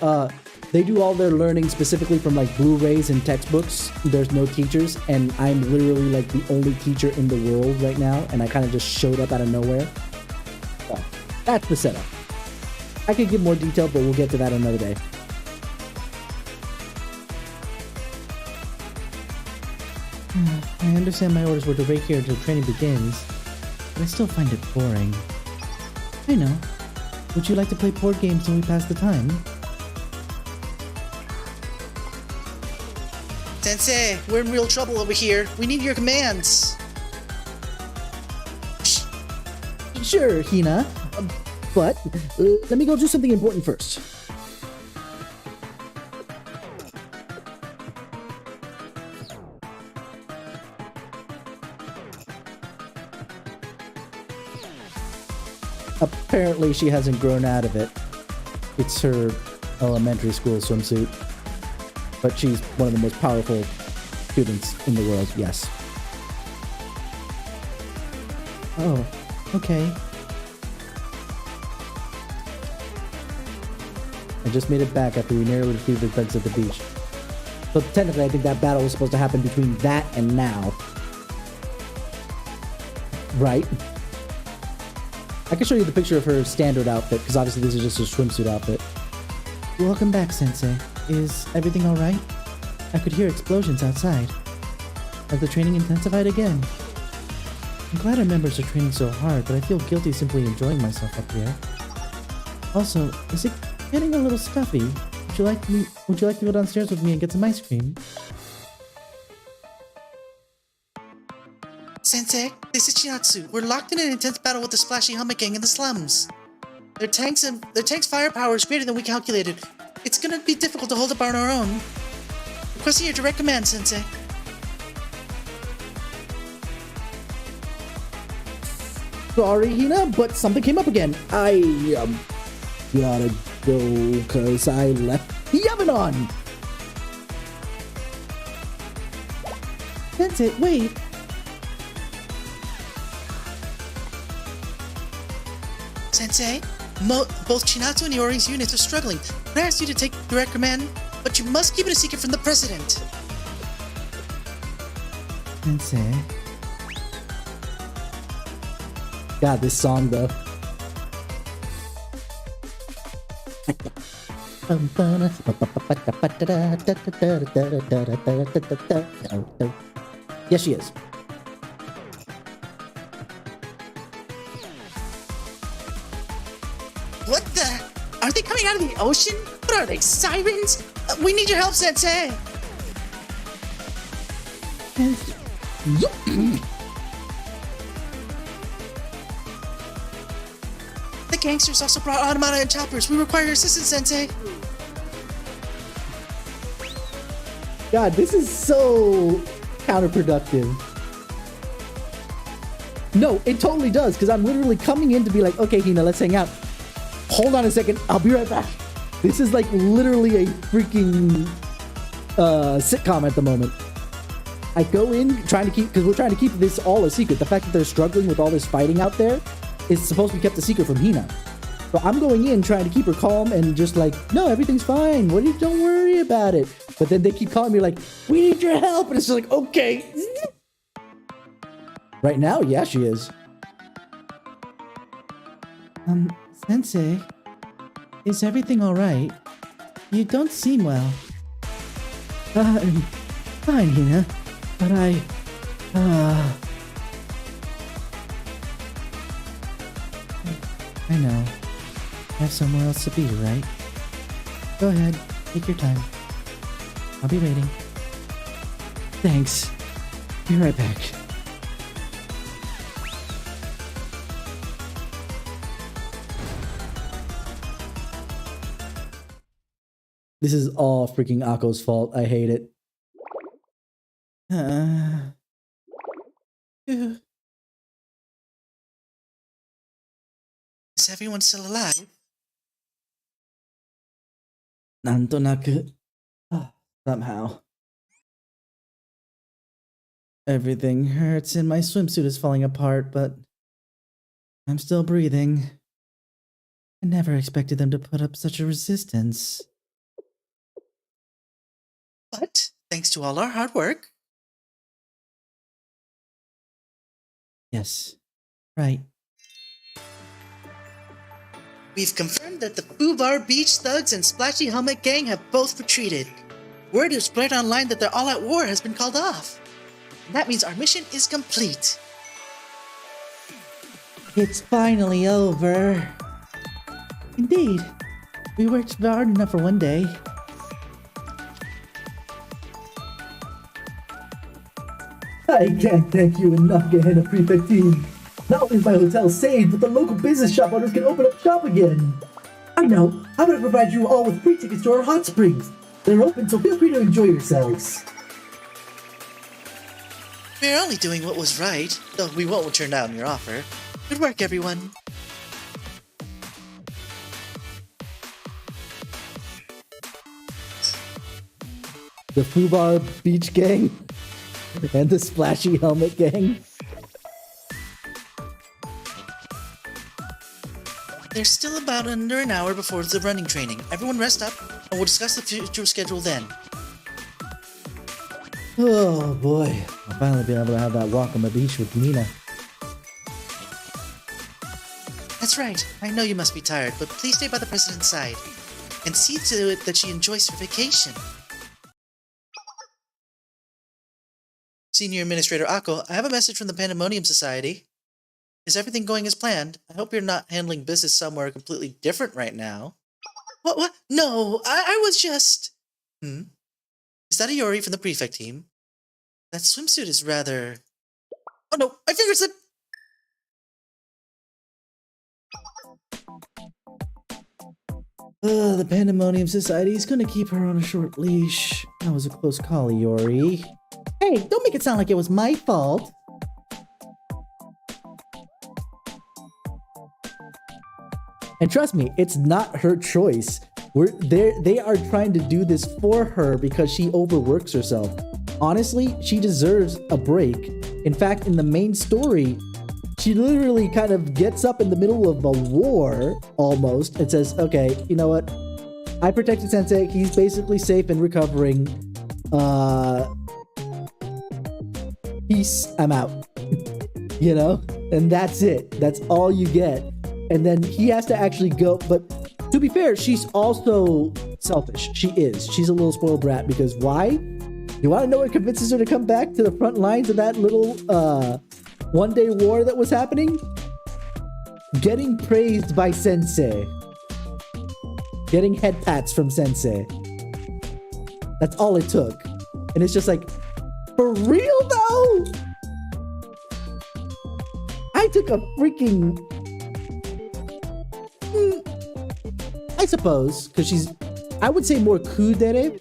they do all their learning specifically from like Blu-rays and textbooks. There's no teachers, and I'm literally like the only teacher in the world right now, and I kind of just showed up out of nowhere. So, that's the setup. I could give more detail, but we'll get to that another day. I understand my orders were to wait here until training begins, but I still find it boring. I know. Would you like to play board games till we pass the time? Sensei, we're in real trouble over here. We need your commands. Sure, Hina. But let me go do something important first. Apparently she hasn't grown out of it. It's her elementary school swimsuit. But she's one of the most powerful students in the world, yes. Oh, okay. I just made it back after we narrowly defeated the thugs at the beach. So technically I think that battle was supposed to happen between that and now. Right? I can show you the picture of her standard outfit, because obviously this is just her swimsuit outfit. Welcome back, Sensei. Is everything alright? I could hear explosions outside. Have the training intensified again? I'm glad our members are training so hard, but I feel guilty simply enjoying myself up here. Also, is it getting a little stuffy? Would you like to go downstairs with me and get some ice cream? Sensei, this is Chinatsu. We're locked in an intense battle with the Splashy Helmet Gang in the slums. Their tank's firepower is greater than we calculated. It's gonna be difficult to hold up on our own. Requesting your direct command, Sensei. Sorry, Hina, but something came up again. I gotta go because I left the oven on. Sensei, wait. Sensei, both Chinatsu and Iori's units are struggling. Can I ask you to take direct command? But you must keep it a secret from the president. Sensei. God, this song though. Yes, she is. What the? Are they coming out of the ocean? What are they, sirens? We need your help, Sensei! The gangsters also brought automata and choppers. We require your assistance, Sensei. God, this is so counterproductive. No, it totally does, because I'm literally coming in to be like, okay, Hina, let's hang out. Hold on a second, I'll be right back. This is like literally a freaking sitcom at the moment. I go in trying to keep, because we're trying to keep this all a secret. The fact that they're struggling with all this fighting out there is supposed to be kept a secret from Hina. So I'm going in trying to keep her calm and just like, no, everything's fine. Don't worry about it. But then they keep calling me like, we need your help. And it's just like, okay. Right now, yeah, she is. Sensei, is everything all right? You don't seem well. I'm fine, Hina, but I know. I have somewhere else to be, right? Go ahead, take your time. I'll be waiting. Thanks. Be right back. This is all freaking Akko's fault. I hate it. Is everyone still alive? Nantonaku. Somehow. Everything hurts and my swimsuit is falling apart, but I'm still breathing. I never expected them to put up such a resistance. But, thanks to all our hard work, Yes. Right. we've confirmed that the Fubar Beach Thugs and Splashy Helmet Gang have both retreated. Word is spread online that their all-out war has been called off. And that means our mission is complete. It's finally over. Indeed. We worked hard enough for one day. I can't thank you enough, Gehenna Prefect team. Not only is my hotel saved, but the local business shop owners can open up shop again. I know. I'm going to provide you all with free tickets to our hot springs. They're open, so feel free to enjoy yourselves. We're only doing what was right, though we won't turn down your offer. Good work, everyone. The Fubar Beach Gang and the Splashy Helmet Gang. There's still about under an hour before the running training. Everyone rest up, and we'll discuss the future schedule then. Oh boy, I'll finally be able to have that walk on the beach with Nina. That's right. I know you must be tired, but please stay by the president's side. And see to it that she enjoys her vacation. Senior Administrator Akko, I have a message from the Pandemonium Society. Is everything going as planned? I hope you're not handling business somewhere completely different right now. What? No, I was just... Is that Iori from the Prefect team? That swimsuit is rather... Oh no, my finger slipped! The Pandemonium Society is gonna keep her on a short leash. That was a close call, Iori. Hey, don't make it sound like it was my fault. And trust me, it's not her choice. They are trying to do this for her because she overworks herself. Honestly, she deserves a break. In fact, in the main story, she literally kind of gets up in the middle of a war, almost, and says, okay, you know what? I protected Sensei. He's basically safe and recovering. Peace. I'm out. You know? And that's it. That's all you get. And then he has to actually go. But to be fair, she's also selfish. She is. She's a little spoiled brat because why? You want to know what convinces her to come back to the front lines of that little one-day war that was happening? Getting praised by Sensei. Getting head pats from Sensei. That's all it took. And it's just like, for real though? I took a freaking... I suppose, because she's... I would say more kudere.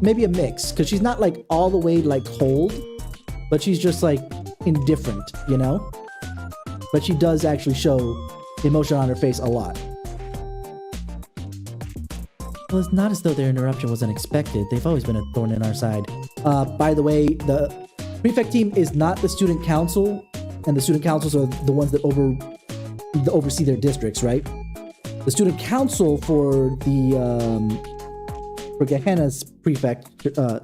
Maybe a mix, because she's not like all the way like cold, but she's just like indifferent, you know? But she does actually show emotion on her face a lot. Well, it's not as though their interruption was unexpected. They've always been a thorn in our side. By the way, the prefect team is not the student council, and the student councils are the ones that oversee their districts, right? The student council for the for Gehenna's prefect, for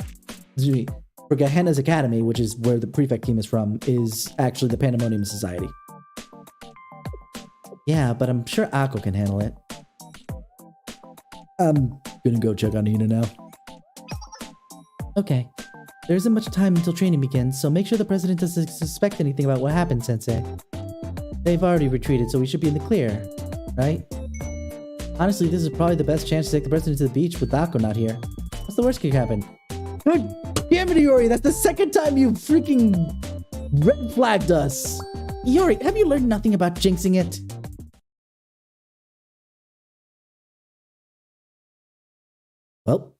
Gehenna's academy, which is where the prefect team is from, is actually the Pandemonium Society. Yeah, but I'm sure Akko can handle it. I'm gonna go check on Hina now. Okay. There isn't much time until training begins, so make sure the president doesn't suspect anything about what happened, Sensei. They've already retreated, so we should be in the clear, right? Honestly, this is probably the best chance to take the president to the beach with Akko not here. What's the worst that could happen? God damn it, Iori! That's the second time you freaking red flagged us! Iori, have you learned nothing about jinxing it? Well.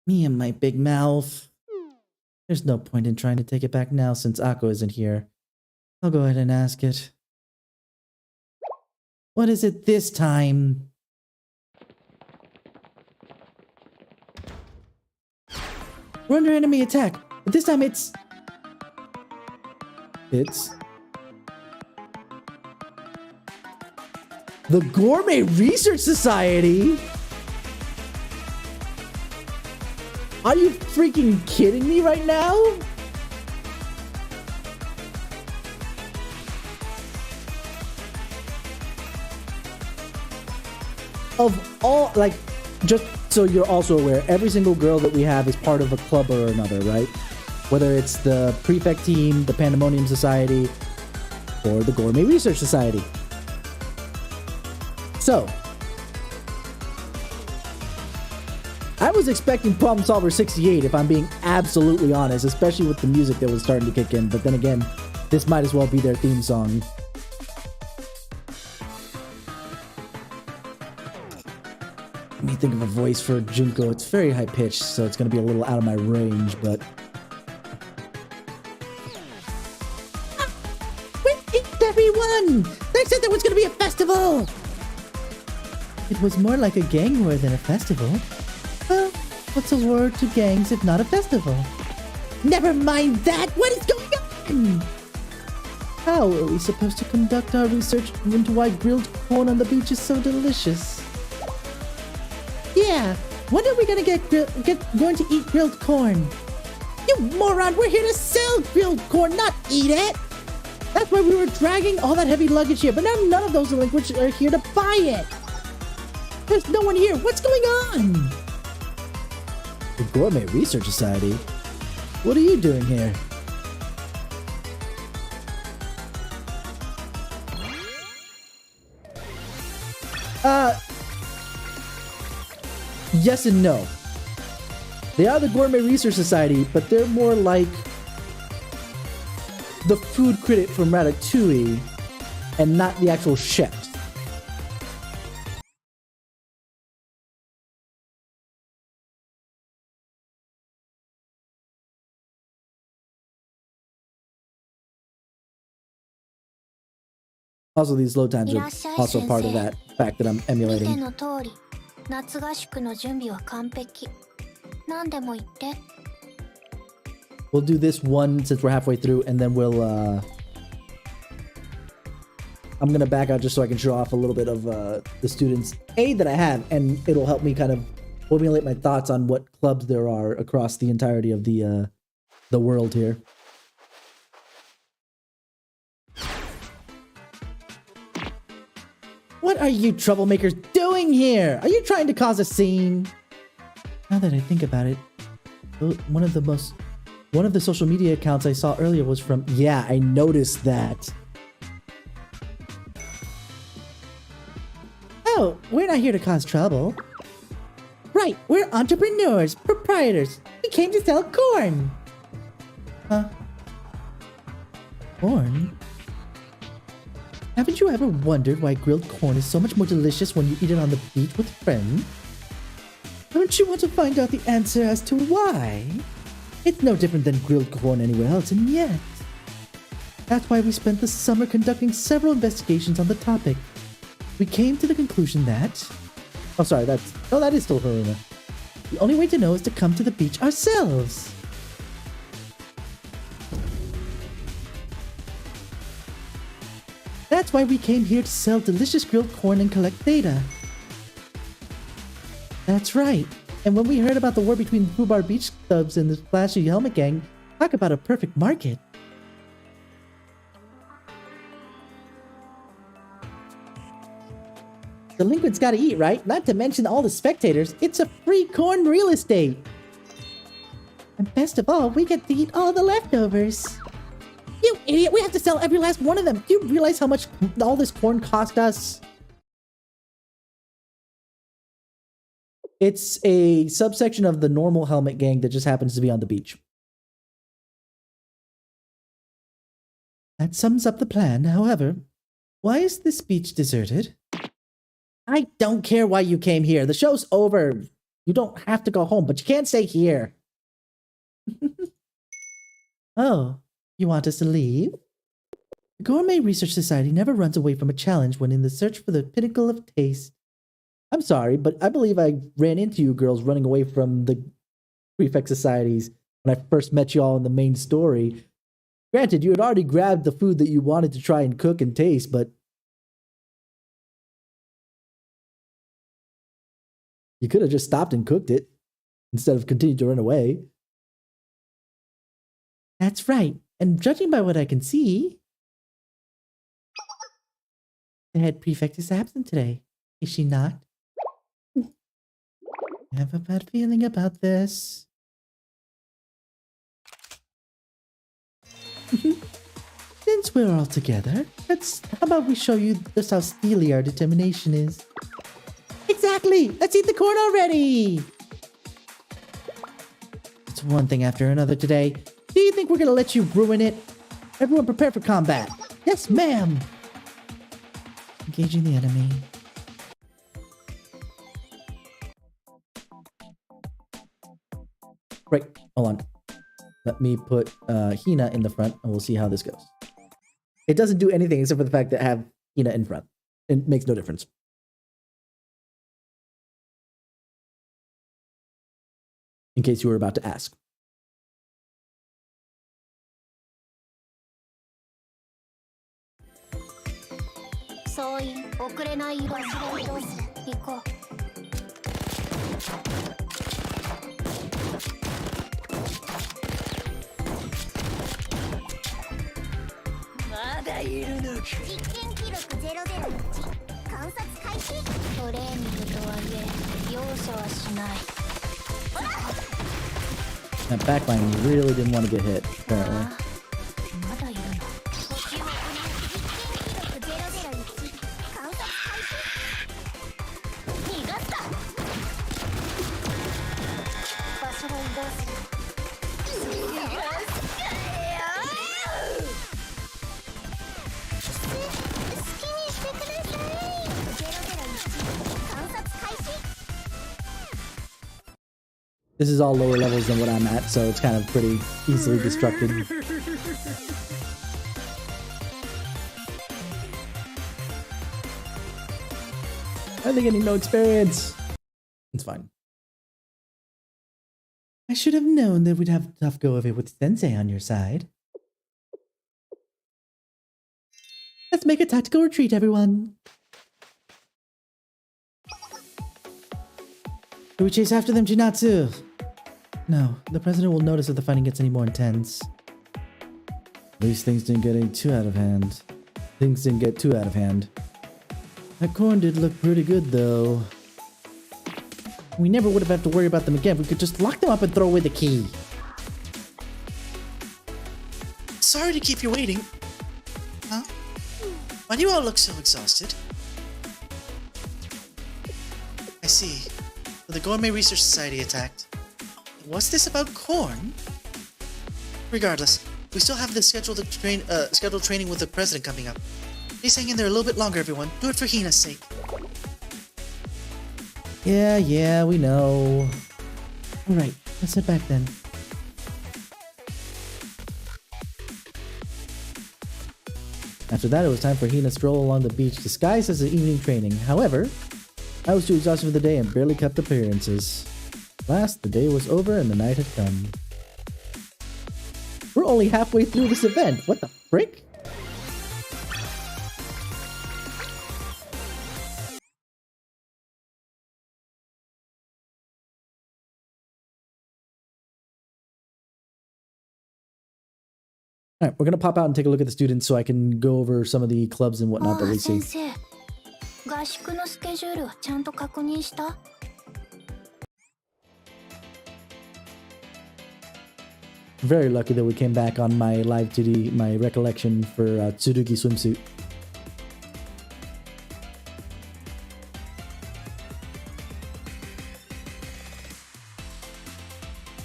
Me and my big mouth. There's no point in trying to take it back now since Akko isn't here. I'll go ahead and ask it. What is it this time? We're under enemy attack, but this time it's... the Gourmet Research Society? Are you freaking kidding me right now? Of all, like, just so you're also aware, every single girl that we have is part of a club or another, right? Whether it's the prefect team, the Pandemonium Society, or the Gourmet Research Society. So, I was expecting Problem Solver 68 if I'm being absolutely honest, especially with the music that was starting to kick in, but then again, this might as well be their theme song. Let me think of a voice for Junko. It's very high pitched, so it's going to be a little out of my range, but... Where is everyone? They said there was going to be a festival! It was more like a gang war than a festival. Well, what's a war to gangs if not a festival? Never mind that! What is going on? How are we supposed to conduct our research into why grilled corn on the beach is so delicious? Yeah, when are we gonna going to eat grilled corn? You moron, we're here to sell grilled corn, not eat it! That's why we were dragging all that heavy luggage here, but now none of those delinquents are here to buy it! There's no one here, what's going on? The Gourmet Research Society? What are you doing here? Yes and no. They are the Gourmet Research Society, but they're more like the food critic from Ratatouille and not the actual chefs. Also, these load times are also part of that fact that I'm emulating. 夏合宿の準備は完璧。何でも言って。We'll do this one since we're halfway through, and then we'll I'm gonna back out just so I can show off a little bit of the students' aid that I have, and it'll help me kind of formulate my thoughts on what clubs there are across the entirety of the world here. What are you troublemakers doing here? Are you trying to cause a scene? Now that I think about it, one of the social media accounts I saw earlier was from, yeah, I noticed that. Oh, we're not here to cause trouble. Right, we're entrepreneurs, proprietors. We came to sell corn. Huh? Corn? Haven't you ever wondered why grilled corn is so much more delicious when you eat it on the beach with friends? Don't you want to find out the answer as to why? It's no different than grilled corn anywhere else, and yet. That's why we spent the summer conducting several investigations on the topic. We came to the conclusion that... Oh, sorry, that is still Haruna. The only way to know is to come to the beach ourselves. That's why we came here to sell delicious grilled corn and collect data. That's right. And when we heard about the war between Fubar Beach Clubs and the Flashy Helmet Gang, talk about a perfect market. Delinquents gotta eat, right? Not to mention all the spectators. It's a free corn real estate. And best of all, we get to eat all the leftovers. You idiot, we have to sell every last one of them. Do you realize how much all this corn cost us? It's a subsection of the normal helmet gang that just happens to be on the beach. That sums up the plan. However, why is this beach deserted? I don't care why you came here. The show's over. You don't have to go home, but you can't stay here. Oh, you want us to leave? The Gourmet Research Society never runs away from a challenge when in the search for the pinnacle of taste. I'm sorry, but I believe I ran into you girls running away from the Prefect Societies when I first met you all in the main story. Granted, you had already grabbed the food that you wanted to try and cook and taste, but you could have just stopped and cooked it instead of continuing to run away. That's right. And judging by what I can see, the head prefect is absent today. Is she not? I have a bad feeling about this. Since we're all together, how about we show you just how steely our determination is? Exactly! Let's eat the corn already! It's one thing after another today. Do you think we're gonna let you ruin it? Everyone prepare for combat. Yes, ma'am! Engaging the enemy. Right, hold on. Let me put Hina in the front and we'll see how this goes. It doesn't do anything except for the fact that I have Hina in front. It makes no difference. In case you were about to ask. That backline really didn't want to get hit, apparently. This is all lower levels than what I'm at, so it's kind of pretty easily destructed. Why are they getting no experience? It's fine. I should have known that we'd have a tough go of it with Sensei on your side. Let's make a tactical retreat, everyone. Do we chase after them, Jinatsu? No, the president will notice if the fighting gets any more intense. At least things didn't get too out of hand. That corn did look pretty good, though. We never would have had to worry about them again. We could just lock them up and throw away the key. Sorry to keep you waiting. Huh? Why do you all look so exhausted? I see. So the Gourmet Research Society attacked. What's this about corn? Regardless, we still have the scheduled training with the president coming up. Please hang in there a little bit longer, everyone. Do it for Hina's sake. Yeah, we know. Alright, let's head back then. After that, it was time for Hina to stroll along the beach disguised as an evening training. However, I was too exhausted for the day and barely kept appearances. Last, the day was over and the night had come. We're only halfway through this event. What the frick? All right, we're gonna pop out and take a look at the students so I can go over some of the clubs and whatnot that we see. 合宿のスケジュールはちゃんと確認した？ Very lucky that we came back on my live 2D, my recollection for Tsurugi swimsuit.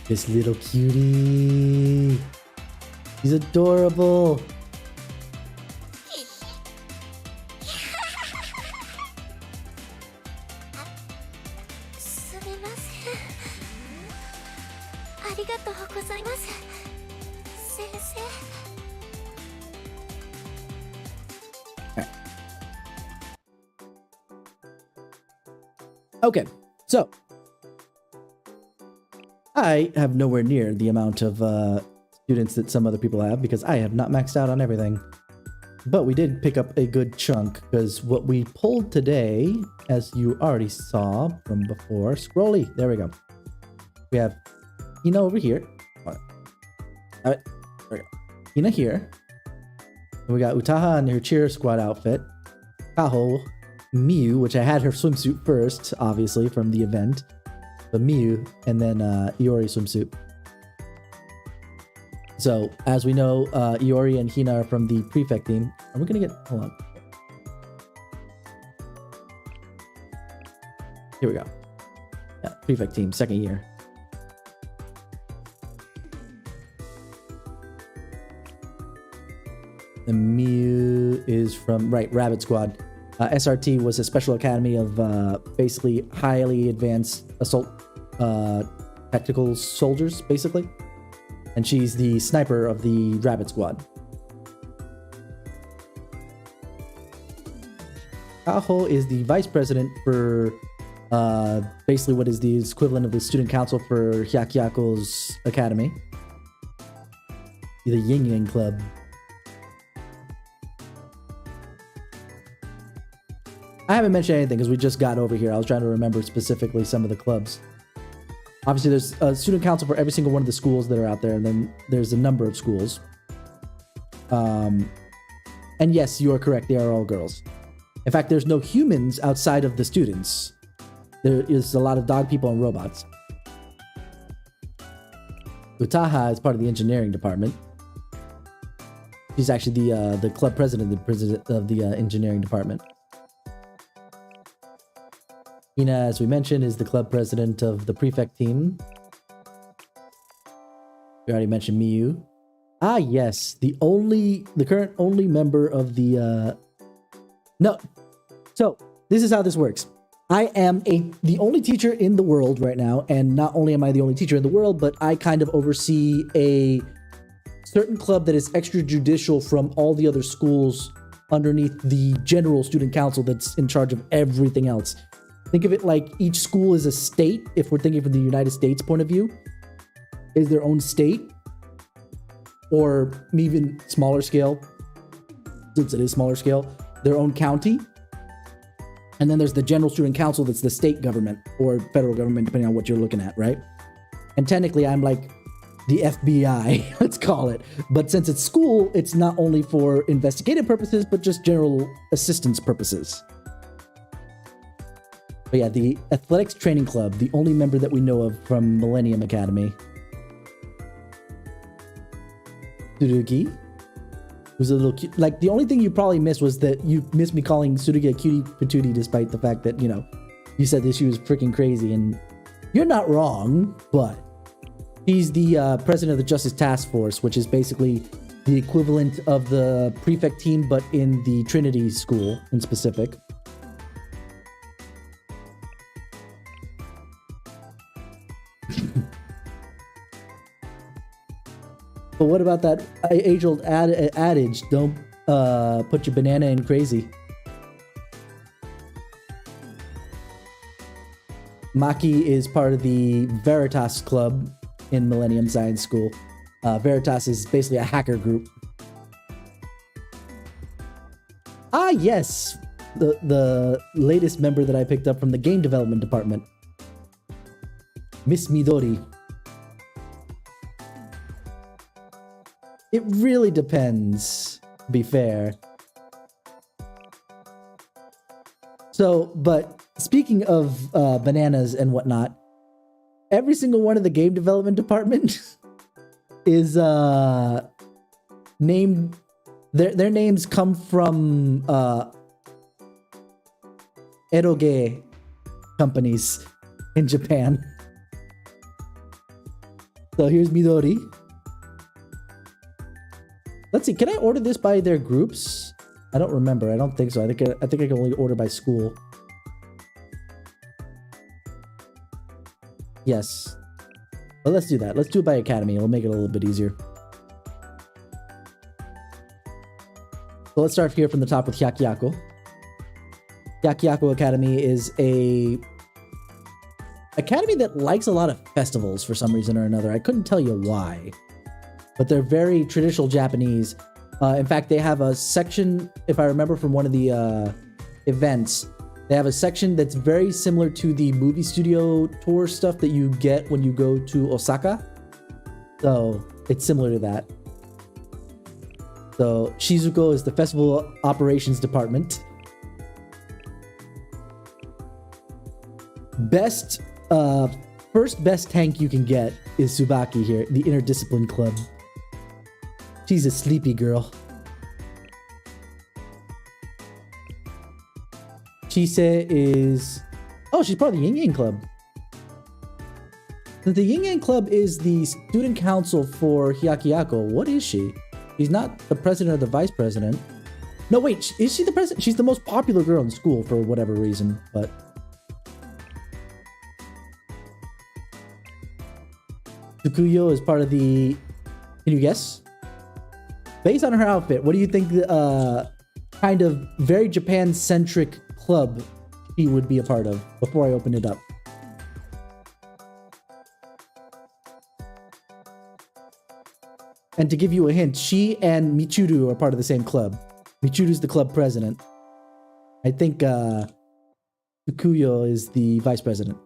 This little cutie. He's adorable. Okay, so I have nowhere near the amount of students that some other people have because I have not maxed out on everything. But we did pick up a good chunk because what we pulled today, as you already saw from before, Scrolly, there we go. We have Hina over here. There we go. Hina here. And we got Utaha in her cheer squad outfit. Kaho, Miyu, which I had her swimsuit first, obviously, from the event. But Miyu, and then Iori swimsuit. So, as we know, Iori and Hina are from the prefect team. Are we gonna get... Hold on. Here we go. Yeah, prefect team, second year. And Miyu is from, right, Rabbit Squad. SRT was a special academy of basically highly advanced assault tactical soldiers, basically. And she's the sniper of the Rabbit Squad. Kaho is the vice president for basically what is the equivalent of the student council for Hyakyako's academy. The Yin Yang Club. I haven't mentioned anything because we just got over here. I was trying to remember specifically some of the clubs. Obviously, there's a student council for every single one of the schools that are out there, and then there's a number of schools. And yes, you are correct. They are all girls. In fact, there's no humans outside of the students. There is a lot of dog people and robots. Utaha is part of the engineering department. She's actually the club president of the engineering department. Hina, as we mentioned, is the club president of the prefect team. We already mentioned Miyu. Ah, yes, the current only member of the no. So this is how this works. I am the only teacher in the world right now, and not only am I the only teacher in the world, but I kind of oversee a certain club that is extrajudicial from all the other schools underneath the general student council that's in charge of everything else. Think of it like each school is a state, if we're thinking from the United States point of view, is their own state, or even smaller scale. since it is smaller scale, their own county. And then there's the General Student Council, that's the state government or federal government, depending on what you're looking at, right? And technically, I'm like the FBI, let's call it. But since it's school, it's not only for investigative purposes, but just general assistance purposes. But yeah, the Athletics Training Club, the only member that we know of from Millennium Academy. Tsurugi, who's a little cute. Like, the only thing you probably missed was that you missed me calling Tsurugi a cutie patootie, despite the fact that, you know, you said that she was freaking crazy, and you're not wrong, but she's the president of the Justice Task Force, which is basically the equivalent of the prefect team, but in the Trinity School in specific. But what about that age-old adage, don't put your banana in crazy? Maki is part of the Veritas Club in Millennium Science School. Veritas is basically a hacker group. Ah, yes! The latest member that I picked up from the game development department. Miss Midori. It really depends, to be fair. So, but speaking of bananas and whatnot, every single one of the game development department is named. Their names come from eroge companies in Japan. So here's Midori. Let's see. Can I order this by their groups? I don't remember. I don't think so. I think I can only order by school. Yes. But let's do that. Let's do it by academy. It'll make it a little bit easier. So let's start here from the top with Hyakyako. Hyakyako Academy is a academy that likes a lot of festivals for some reason or another. I couldn't tell you why. But they're very traditional Japanese. In fact, they have a section, if I remember from one of the events, they have a section that's very similar to the movie studio tour stuff that you get when you go to Osaka. So it's similar to that. So Shizuko is the festival operations department. First best tank you can get is Tsubaki here, the interdiscipline club. She's a sleepy girl. Chise is... Oh, she's part of the Yin Yang Club. The Yin Yang Club is the student council for Hyakyako. What is she? She's not the president or the vice president. No, wait, is she the president? She's the most popular girl in school for whatever reason, but... Tsukuyo is part of the... Can you guess? Based on her outfit, what do you think the kind of very Japan-centric club she would be a part of before I open it up? And to give you a hint, she and Michiru are part of the same club. Michiru's the club president. I think Tsukuyo is the vice president.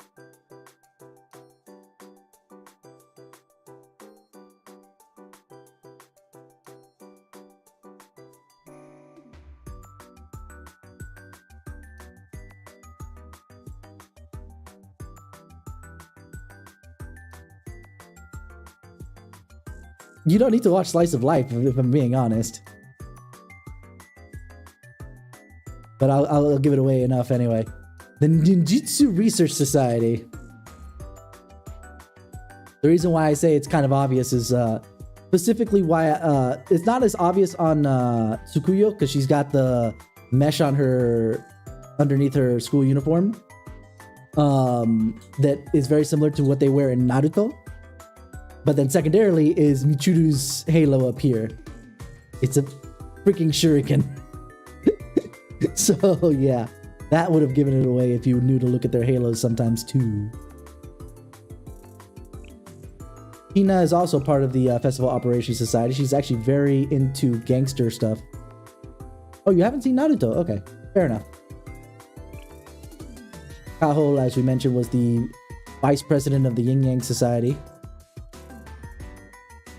You don't need to watch Slice of Life, if I'm being honest. But I'll give it away enough anyway. The Ninjutsu Research Society. The reason why I say it's kind of obvious is specifically why it's not as obvious on Tsukuyo, because she's got the mesh on her underneath her school uniform. That is very similar to what they wear in Naruto. But then secondarily is Michiru's halo up here. It's a freaking shuriken. So yeah, that would have given it away if you knew to look at their halos sometimes too. Hina is also part of the Festival Operations Society. She's actually very into gangster stuff. Oh, you haven't seen Naruto? Okay, fair enough. Kaho, as we mentioned, was the vice president of the Yin Yang Society.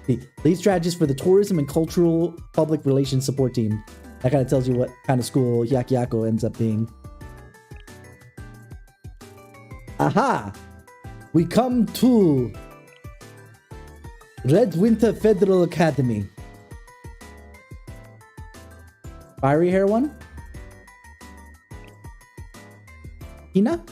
The lead strategist for the tourism and cultural public relations support team. That kind of tells you what kind of school Yakiako ends up being. Aha! We come to Red Winter Federal Academy. Fiery hair one? Hina?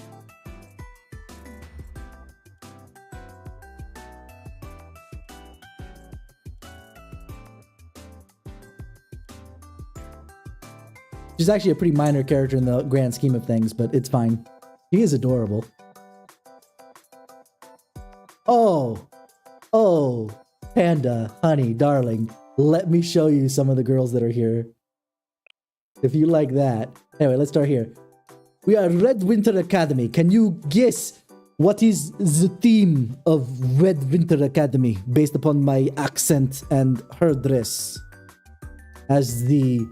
She's actually a pretty minor character in the grand scheme of things, but it's fine. She is adorable. Oh, Panda, honey, darling, let me show you some of the girls that are here. If you like that. Anyway, let's start here. We are Red Winter Academy. Can you guess what is the theme of Red Winter Academy based upon my accent and her dress? As the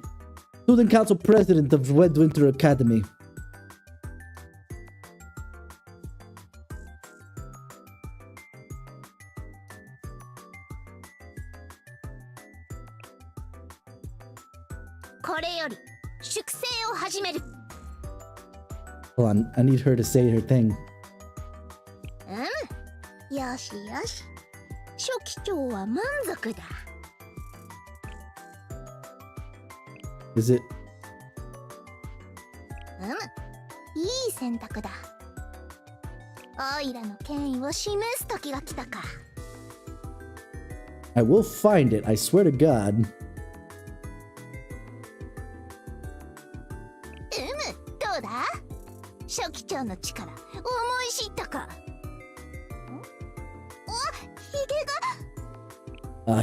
Student Council President of Red Winter Academy. Hold on, I need her to say her thing. Is it? I will find it, I swear to God.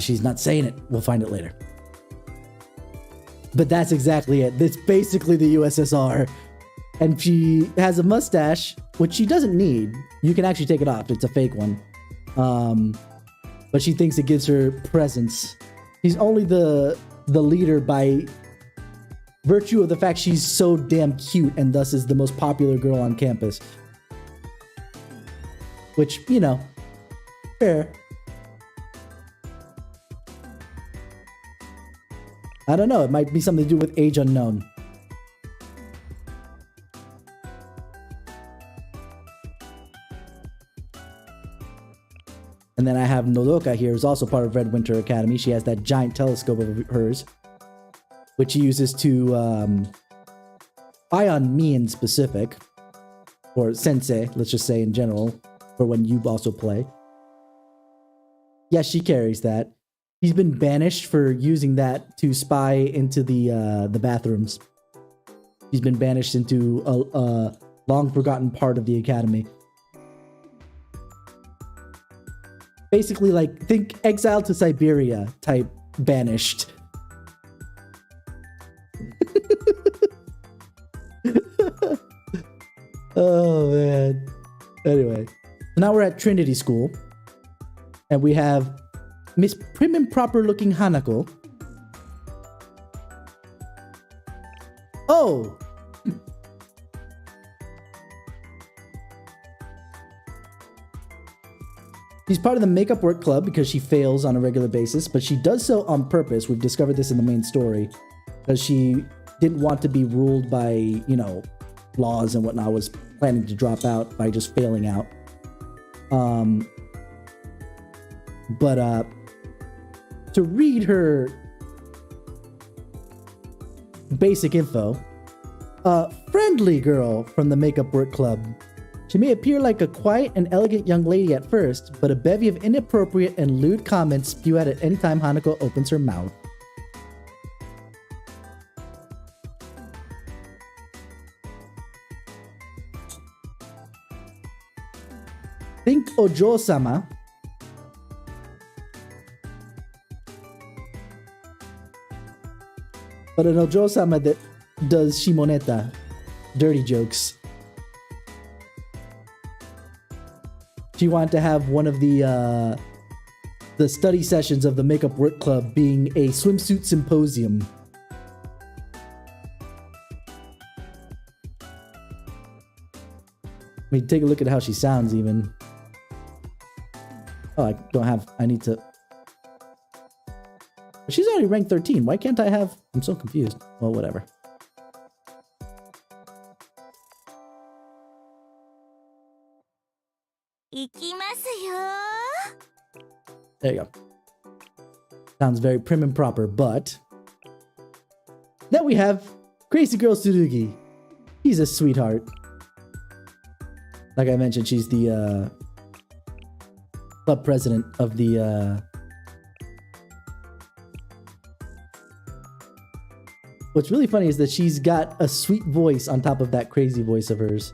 She's not saying it. We'll find it later. But that's exactly it. It's basically the USSR. And she has a mustache, which she doesn't need. You can actually take it off. It's a fake one. But she thinks it gives her presence. She's only the leader by virtue of the fact she's so damn cute and thus is the most popular girl on campus. Which, you know, fair. I don't know, it might be something to do with age unknown. And then I have Nodoka here, who's also part of Red Winter Academy. She has that giant telescope of hers, which she uses to spy on me in specific, or Sensei, let's just say in general, for when you also play. Yeah, she carries that. He's been banished for using that to spy into the bathrooms. He's been banished into a long forgotten part of the academy. Basically, like, think exile to Siberia type banished. Oh man. Anyway, so now we're at Trinity School, and we have Miss Prim and Proper looking Hanako. Oh! She's part of the makeup work club because she fails on a regular basis, but she does so on purpose. We've discovered this in the main story, because she didn't want to be ruled by, you know, laws and whatnot, was planning to drop out by just failing out. But to read her basic info, a friendly girl from the makeup work club. She may appear like a quiet and elegant young lady at first, but a bevy of inappropriate and lewd comments spew out at any time Hanako opens her mouth. Think Ojo-sama. But an Ojo-sama that does shimoneta, dirty jokes. She wanted to have one of the study sessions of the makeup work club being a swimsuit symposium. mean, take a look at how she sounds even. Oh, I need to... She's already ranked 13. Why can't I have... I'm so confused. Well, whatever. There you go. Sounds very prim and proper, but... Then we have Crazy Girl Tsurugi. She's a sweetheart. Like I mentioned, she's the club president of the... What's really funny is that she's got a sweet voice on top of that crazy voice of hers.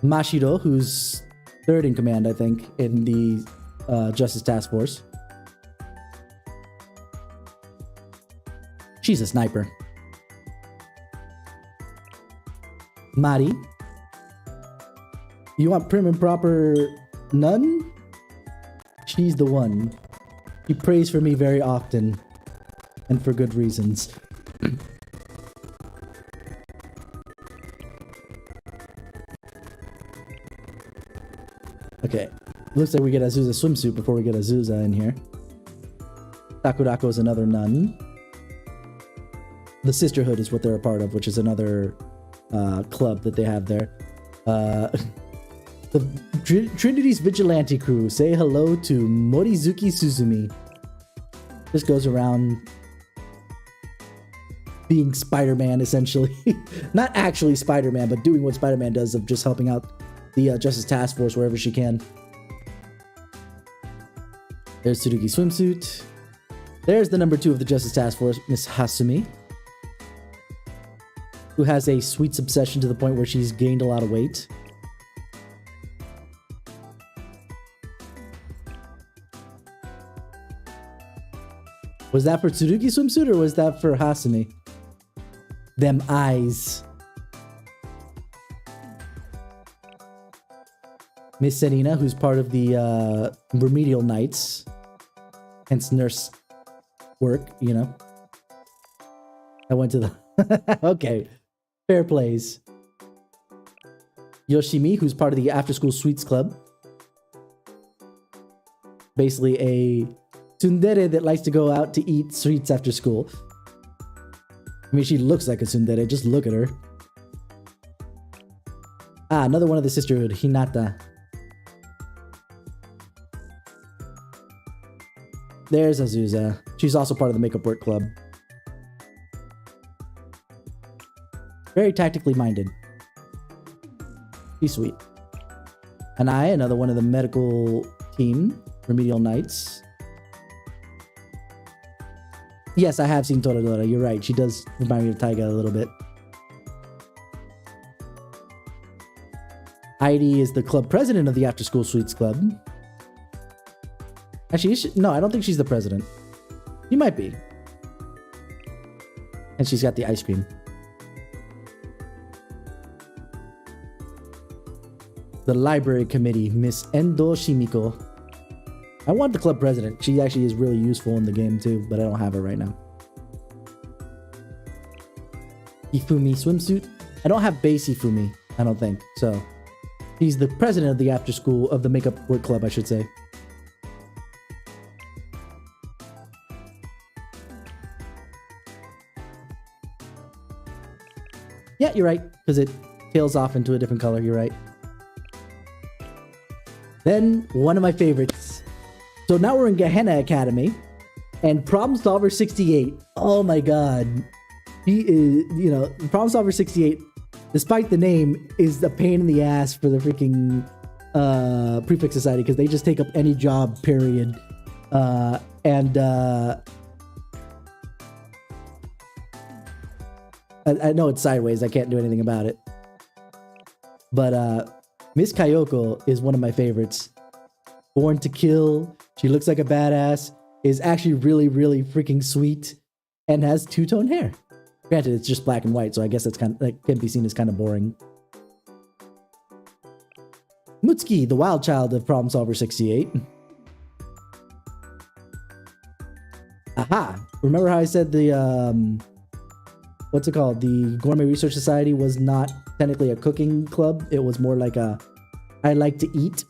Mashiro, who's third in command, I think, in the Justice Task Force. She's a sniper. Mari. You want prim and proper nun? She's the one. She prays for me very often. And for good reasons. Okay. Looks like we get Azusa's swimsuit before we get Azusa in here. Sakurako is another nun. The Sisterhood is what they're a part of, which is another club that they have there. The Trinity's Vigilante Crew. Say hello to Morizuki Suzumi. This goes around being Spider-Man, essentially. Not actually Spider-Man, but doing what Spider-Man does of just helping out the Justice Task Force wherever she can. There's Tsurugi swimsuit. There's the number 2 of the Justice Task Force, Miss Hasumi, who has a sweets obsession to the point where she's gained a lot of weight. Was that for Tsurugi swimsuit or was that for Hasumi? Them eyes. Miss Serena, who's part of the remedial knights. Hence nurse work, you know. I went to the... Okay. Fair plays. Yoshimi, who's part of the after-school sweets club. Basically a tsundere that likes to go out to eat sweets after school. I mean, she looks like a tsundere. Just look at her. Ah, another one of the Sisterhood, Hinata. There's Azusa. She's also part of the makeup work club. Very tactically minded. She's sweet. Anai, another one of the medical team, remedial knights. Yes, I have seen Toradora. You're right. She does remind me of Taiga a little bit. Heidi is the club president of the After School Sweets Club. Actually, no, I don't think she's the president. She might be. And she's got the ice cream. The library committee, Miss Endo Shimiko. I want the club president. She actually is really useful in the game too, but I don't have her right now. Ifumi swimsuit. I don't have base Ifumi, I don't think. So he's the president of the after school of the makeup work club, I should say. Yeah, you're right, because it tails off into a different color. You're right. Then one of my favorites. So now we're in Gehenna Academy, and Problem Solver 68. Oh my god. He is, you know, Problem Solver 68, despite the name, is a pain in the ass for the freaking Prefix Society, because they just take up any job, period. I know it's sideways, I can't do anything about it. But Miss Kayoko is one of my favorites. Born to Kill. She looks like a badass. Is actually really, really freaking sweet. And has two-tone hair. Granted, it's just black and white, so I guess that's kind of, that can be seen as kind of boring. Mutsuki, the wild child of Problem Solver 68. Aha! Remember how I said the what's it called? The Gourmet Research Society was not technically a cooking club. It was more like a, I like to eat.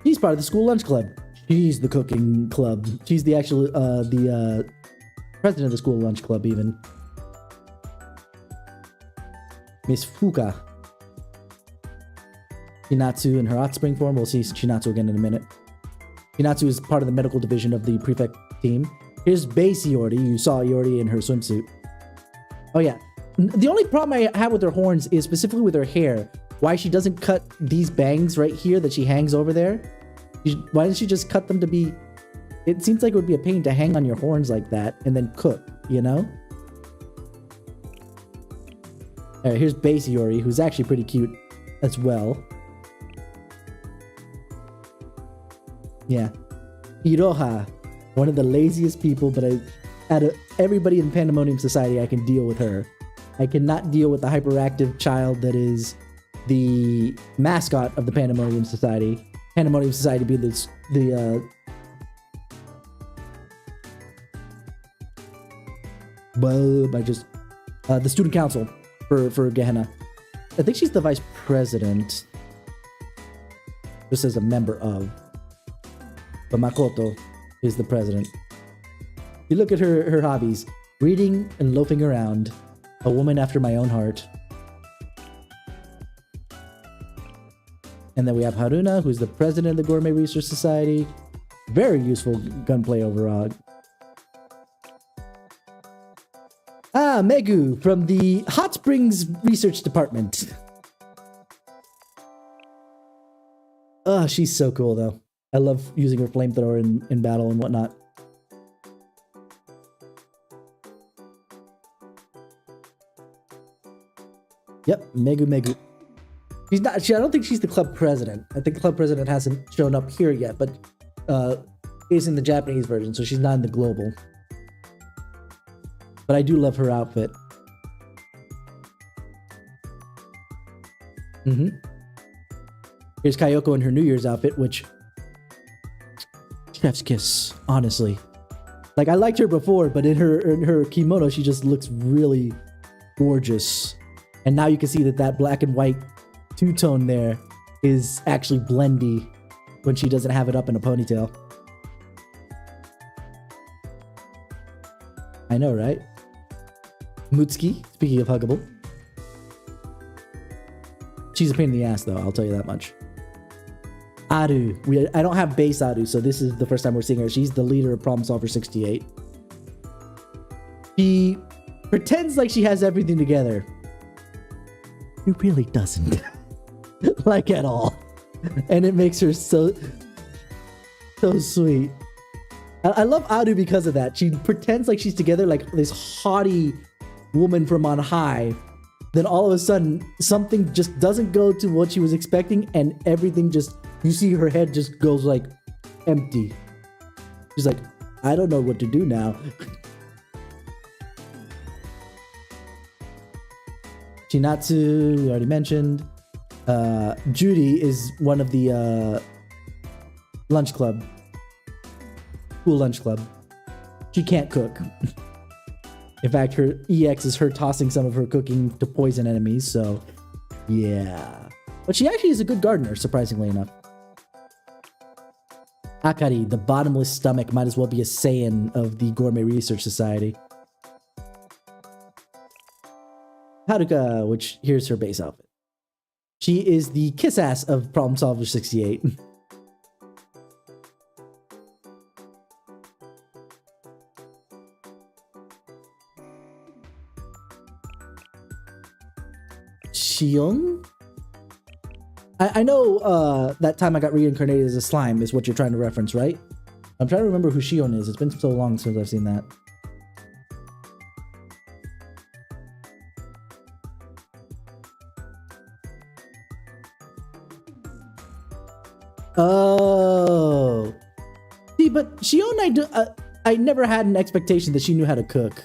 She's part of the school lunch club. She's the cooking club. She's the actual, the president of the school lunch club even. Miss Fuka. Hinatsu in her hot spring form. We'll see Hinatsu again in a minute. Hinatsu is part of the medical division of the prefect team. Here's base Iori. You saw Iori in her swimsuit. Oh yeah. The only problem I have with her horns is specifically with her hair. Why she doesn't cut these bangs right here that she hangs over there. Why doesn't she just cut them to be... It seems like it would be a pain to hang on your horns like that and then cook, you know? Alright, here's base Iori, who's actually pretty cute as well. Yeah. Iroha, one of the laziest people, but out of everybody in Pandemonium Society, I can deal with her. I cannot deal with the hyperactive child that is the mascot of the Pandemonium Society. Pandemonium Society being the student council for Gehenna. I think she's the vice president. Just as a member of. But Makoto is the president. You look at her hobbies. Reading and loafing around. A woman after my own heart. And then we have Haruna, who's the president of the Gourmet Research Society. Very useful gunplay overall. Ah, Megu from the Hot Springs Research Department. Oh, she's so cool though. I love using her flamethrower in battle and whatnot. Yep, Megu. She's not. I don't think she's the club president. I think the club president hasn't shown up here yet, but is in the Japanese version, so she's not in the global. But I do love her outfit. Here's Kayoko in her New Year's outfit, which chef's kiss, honestly. Like, I liked her before, but in her kimono, she just looks really gorgeous. And now you can see that black and white two-tone there is actually blendy when she doesn't have it up in a ponytail. I know, right? Mutsuki, speaking of huggable. She's a pain in the ass, though, I'll tell you that much. Aru. I don't have base Aru, so this is the first time we're seeing her. She's the leader of Problem Solver 68. She pretends like she has everything together. She really doesn't. Like, at all. And it makes her so sweet. I love Aru because of that. She pretends like she's together, like this haughty woman from on high. Then all of a sudden, something just doesn't go to what she was expecting, and everything just... You see her head just goes like empty. She's like, I don't know what to do now. Chinatsu, we already mentioned. Judy is one of the lunch club. School lunch club. She can't cook. In fact, her EX is her tossing some of her cooking to poison enemies, so yeah. But she actually is a good gardener, surprisingly enough. Akari, the bottomless stomach, might as well be a Saiyan of the Gourmet Research Society. Haruka, which here's her base outfit. She is the kiss ass of Problem Solver 68. Shion? I know that time I got reincarnated as a slime is what you're trying to reference, right? I'm trying to remember who Shion is. It's been so long since I've seen that. Oh. See, but Shion, I never had an expectation that she knew how to cook.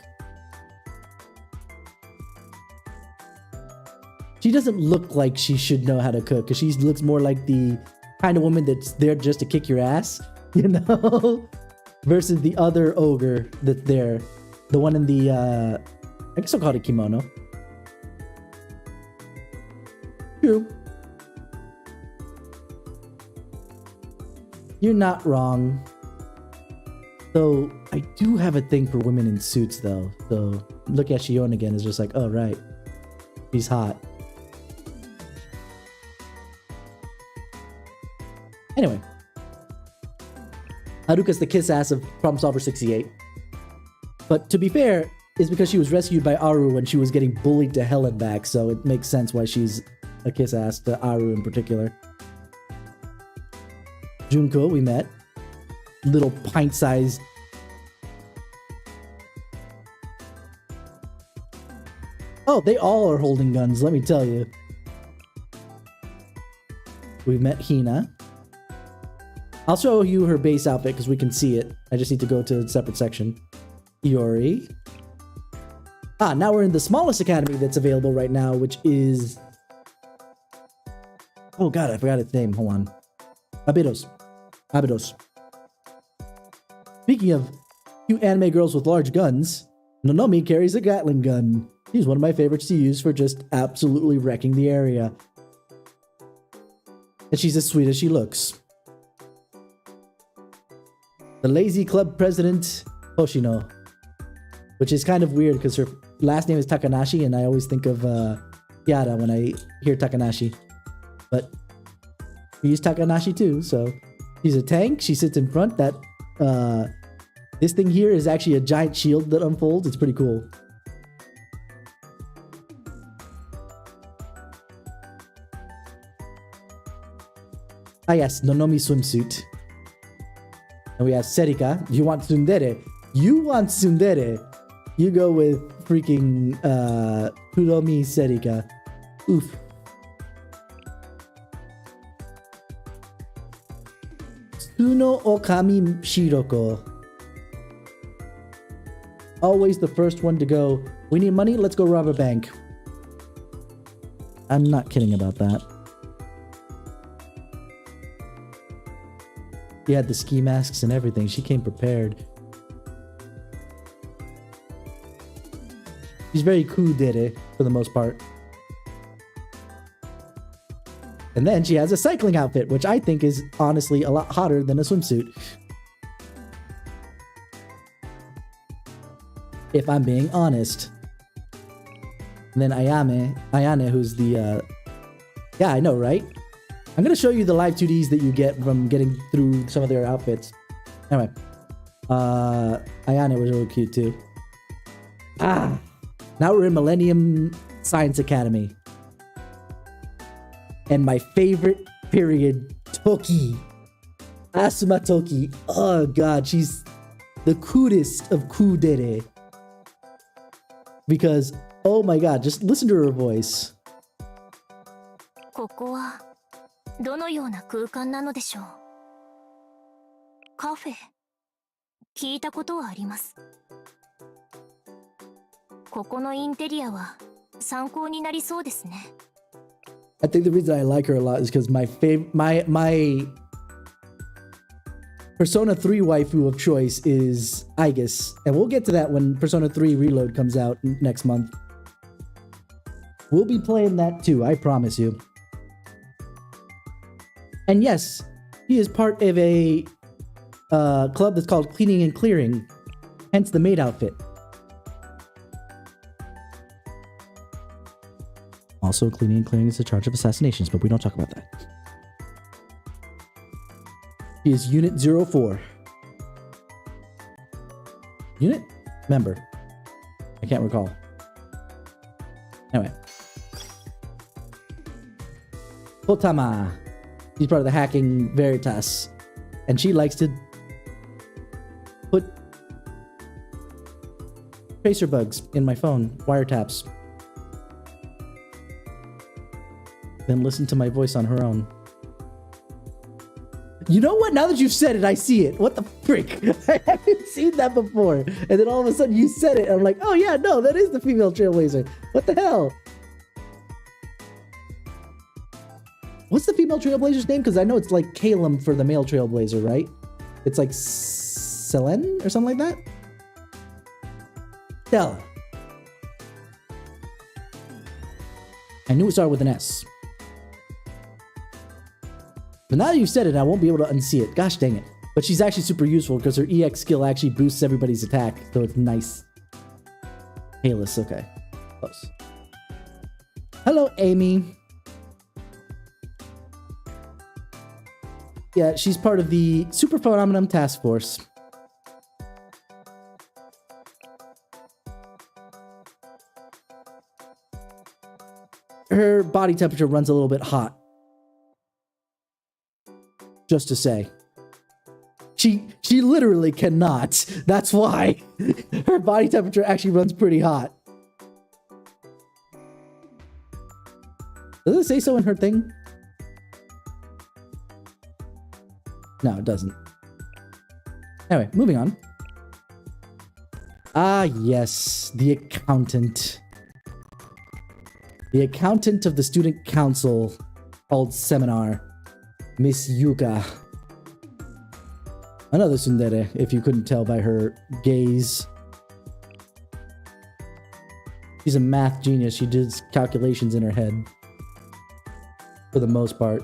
She doesn't look like she should know how to cook, because she looks more like the kind of woman that's there just to kick your ass, you know? Versus the other ogre that's there. The one in the I guess I'll call it a kimono. True. You're not wrong. Though I do have a thing for women in suits, though. So look at Shion again. It's just like, oh right, she's hot. Anyway, Haruka's the kiss ass of Problem Solver 68. But to be fair, it's because she was rescued by Aru when she was getting bullied to hell and back. So it makes sense why she's a kiss ass to Aru in particular. Junko, we met. Little pint-sized. Oh, they all are holding guns, let me tell you. We've met Hina. I'll show you her base outfit because we can see it. I just need to go to a separate section. Iori. Ah, now we're in the smallest academy that's available right now, which is... Oh god, I forgot its name. Hold on. Abydos. Speaking of cute anime girls with large guns, Nonomi carries a Gatling gun. She's one of my favorites to use for just absolutely wrecking the area. And she's as sweet as she looks. The lazy club president, Hoshino. Which is kind of weird because her last name is Takanashi and I always think of Yara when I hear Takanashi. But we use Takanashi too, so she's a tank. She sits in front. That this thing here is actually a giant shield that unfolds. It's pretty cool. Ah yes, Nonomi swimsuit. And we have Serika. You want tsundere? You go with freaking Kuromi Serika. Oof. Tsuno Okami Shiroko. Always the first one to go. We need money? Let's go rob a bank. I'm not kidding about that. She had the ski masks and everything. She came prepared. She's very kudere for the most part. And then she has a cycling outfit, which I think is honestly a lot hotter than a swimsuit. If I'm being honest. And then Ayane, who's the... yeah, I know, right? I'm going to show you the live 2Ds that you get from getting through some of their outfits. Anyway. Ayane was really cute too. Ah! Now we're in Millennium Science Academy. And my favorite period, Toki. Asuma Toki. Oh god, she's the cutest of kudere. Because, oh my god, just listen to her voice. ここはどのような空間なのでしょう。カフェ、聞いたことはあります。ここのインテリアは参考になりそうですね。I think the reason I like her a lot is because my Persona 3 waifu of choice is Aegis, and we'll get to that when Persona 3 Reload comes out next month. We'll be playing that too, I promise you. And yes, he is part of a club that's called Cleaning and Clearing, hence the maid outfit. Also, Cleaning and Clearing is in charge of assassinations, but we don't talk about that. He is Unit 04. Unit? Member. I can't recall. Anyway. Hotama. She's part of the Hacking Veritas. And she likes to put tracer bugs in my phone, wiretaps. Then listen to my voice on her own. You know what? Now that you've said it, I see it. What the frick? I haven't seen that before. And then all of a sudden you said it. And I'm like, oh yeah, no, that is the female trailblazer. What the hell? What's the female trailblazer's name? Because I know it's like Calum for the male trailblazer, right? It's like Selene or something like that? Stella. I knew it started with an S. But now that you've said it, I won't be able to unsee it. Gosh dang it. But she's actually super useful because her EX skill actually boosts everybody's attack. So it's nice. Payless, okay. Close. Hello, Amy. Yeah, she's part of the Super Phenomenon Task Force. Her body temperature runs a little bit hot. Just to say. She literally cannot. That's why. Her body temperature actually runs pretty hot. Does it say so in her thing? No, it doesn't. Anyway, moving on. Ah, yes. The accountant. The accountant of the student council called Seminar. Miss Yuka. Another tsundere, if you couldn't tell by her gaze. She's a math genius. She does calculations in her head. For the most part.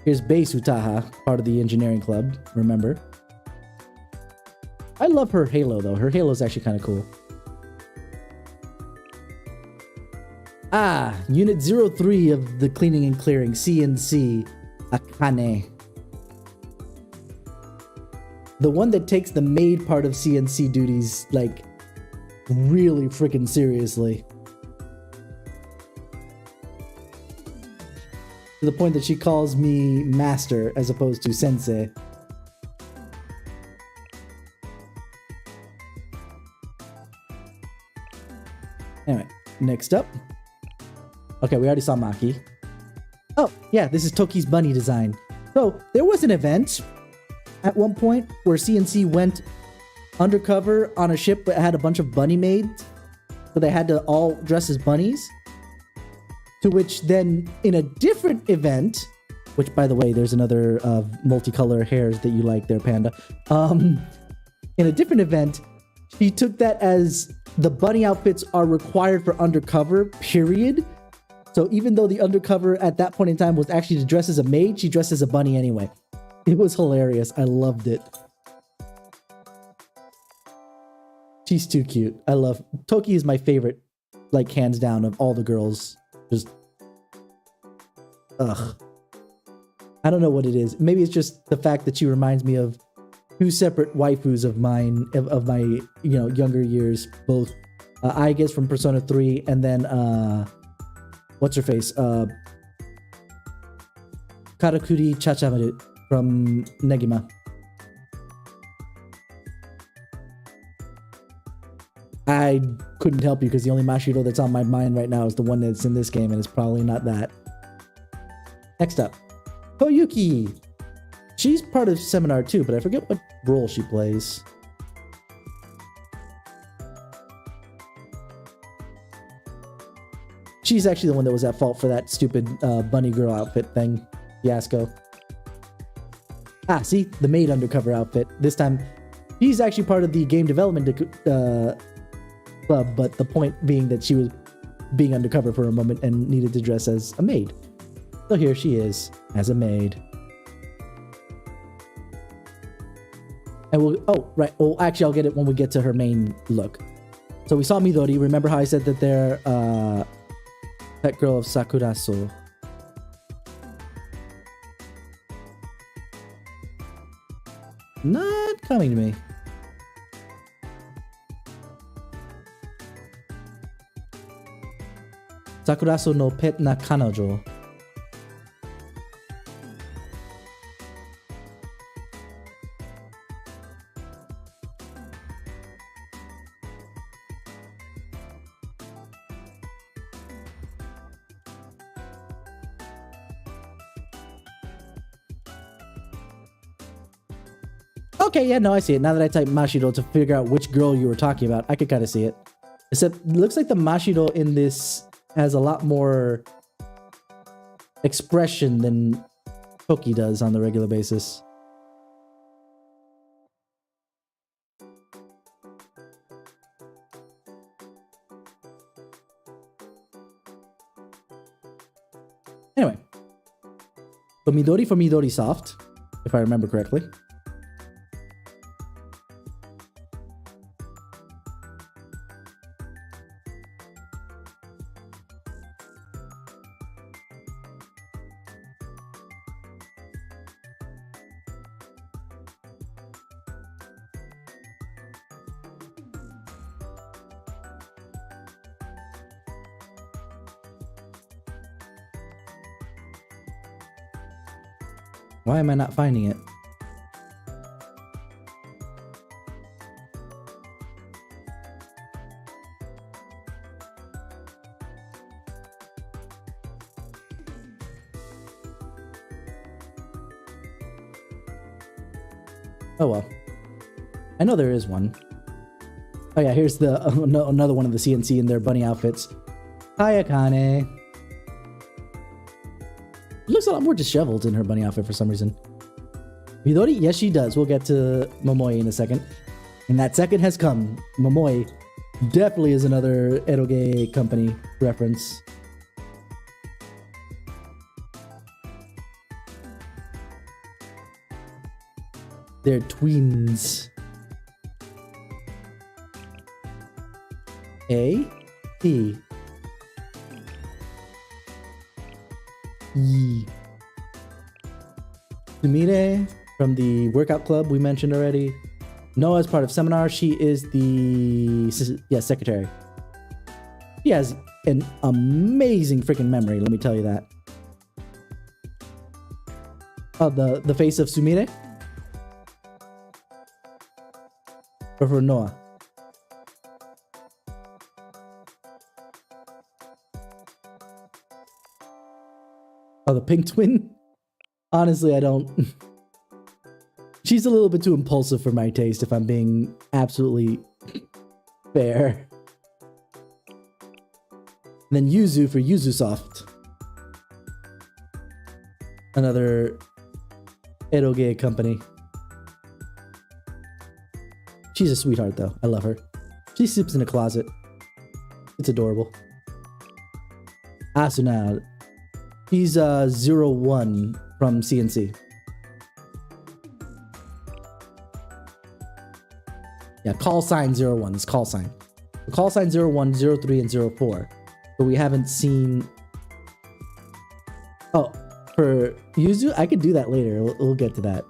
Here's Beisu Taha, part of the engineering club, remember? I love her halo, though. Her halo is actually kind of cool. Ah, Unit 03 of the Cleaning and Clearing, CNC, Akane. The one that takes the maid part of CNC duties, like, really freaking seriously. To the point that she calls me master as opposed to sensei. Anyway, next up. Okay, we already saw Maki. Oh, yeah, this is Toki's bunny design. So, there was an event at one point where CNC went undercover on a ship that had a bunch of bunny maids. So they had to all dress as bunnies. To which then, in a different event, which, by the way, there's another multicolor hairs that you like there, Panda. In a different event, she took that as the bunny outfits are required for undercover, period. So even though the undercover at that point in time was actually to dress as a maid, she dressed as a bunny anyway. It was hilarious. I loved it. She's too cute. I love... Toki is my favorite, like, hands down, of all the girls. Just... Ugh. I don't know what it is. Maybe it's just the fact that she reminds me of two separate waifus of mine, of my, you know, younger years. Both, I guess, from Persona 3, and then, what's her face? Karakuri Chachamaru from Negima. I couldn't help you because the only Mashiro that's on my mind right now is the one that's in this game, and it's probably not that. Next up, Koyuki. She's part of Seminar too, but I forget what role she plays. She's actually the one that was at fault for that stupid bunny girl outfit thing, fiasco. Ah, see? The maid undercover outfit. This time, she's actually part of the game development club, but the point being that she was being undercover for a moment and needed to dress as a maid. So here she is, as a maid. And we'll... Oh, right. Well, actually, I'll get it when we get to her main look. So we saw Midori. Remember how I said that they're... pet girl of Sakuraso. Not coming to me. Sakuraso no pet na kanojo. Okay, yeah, no, I see it. Now that I type Mashiro to figure out which girl you were talking about, I could kind of see it. Except, it looks like the Mashiro in this has a lot more expression than Toki does on the regular basis. Anyway. So Midori for Midori Soft, if I remember correctly. Why am I not finding it? Oh well. I know there is one. Oh yeah, here's the another one of the CNC in their bunny outfits. Hiya, Kane. Looks a lot more disheveled in her bunny outfit for some reason. Midori? Yes, she does. We'll get to Momoi in a second. And that second has come. Momoi definitely is another eroge company reference. They're twins. A, E. E. Sumire from the workout club we mentioned already. Noah is part of seminar. She is the secretary. She has an amazing freaking memory, let me tell you that. Oh, the face of Sumire? Or for Noah? Oh, the pink twin? Honestly, I don't... She's a little bit too impulsive for my taste, if I'm being absolutely fair. And then Yuzu for Yuzu Soft. Another eroge company. She's a sweetheart, though. I love her. She sleeps in a closet. It's adorable. Asuna. He's 01 from CNC. Yeah, call sign 01. It's call sign. The call sign 01, 03, and 04. But we haven't seen... Oh, for Yuzu? I could do that later. We'll get to that.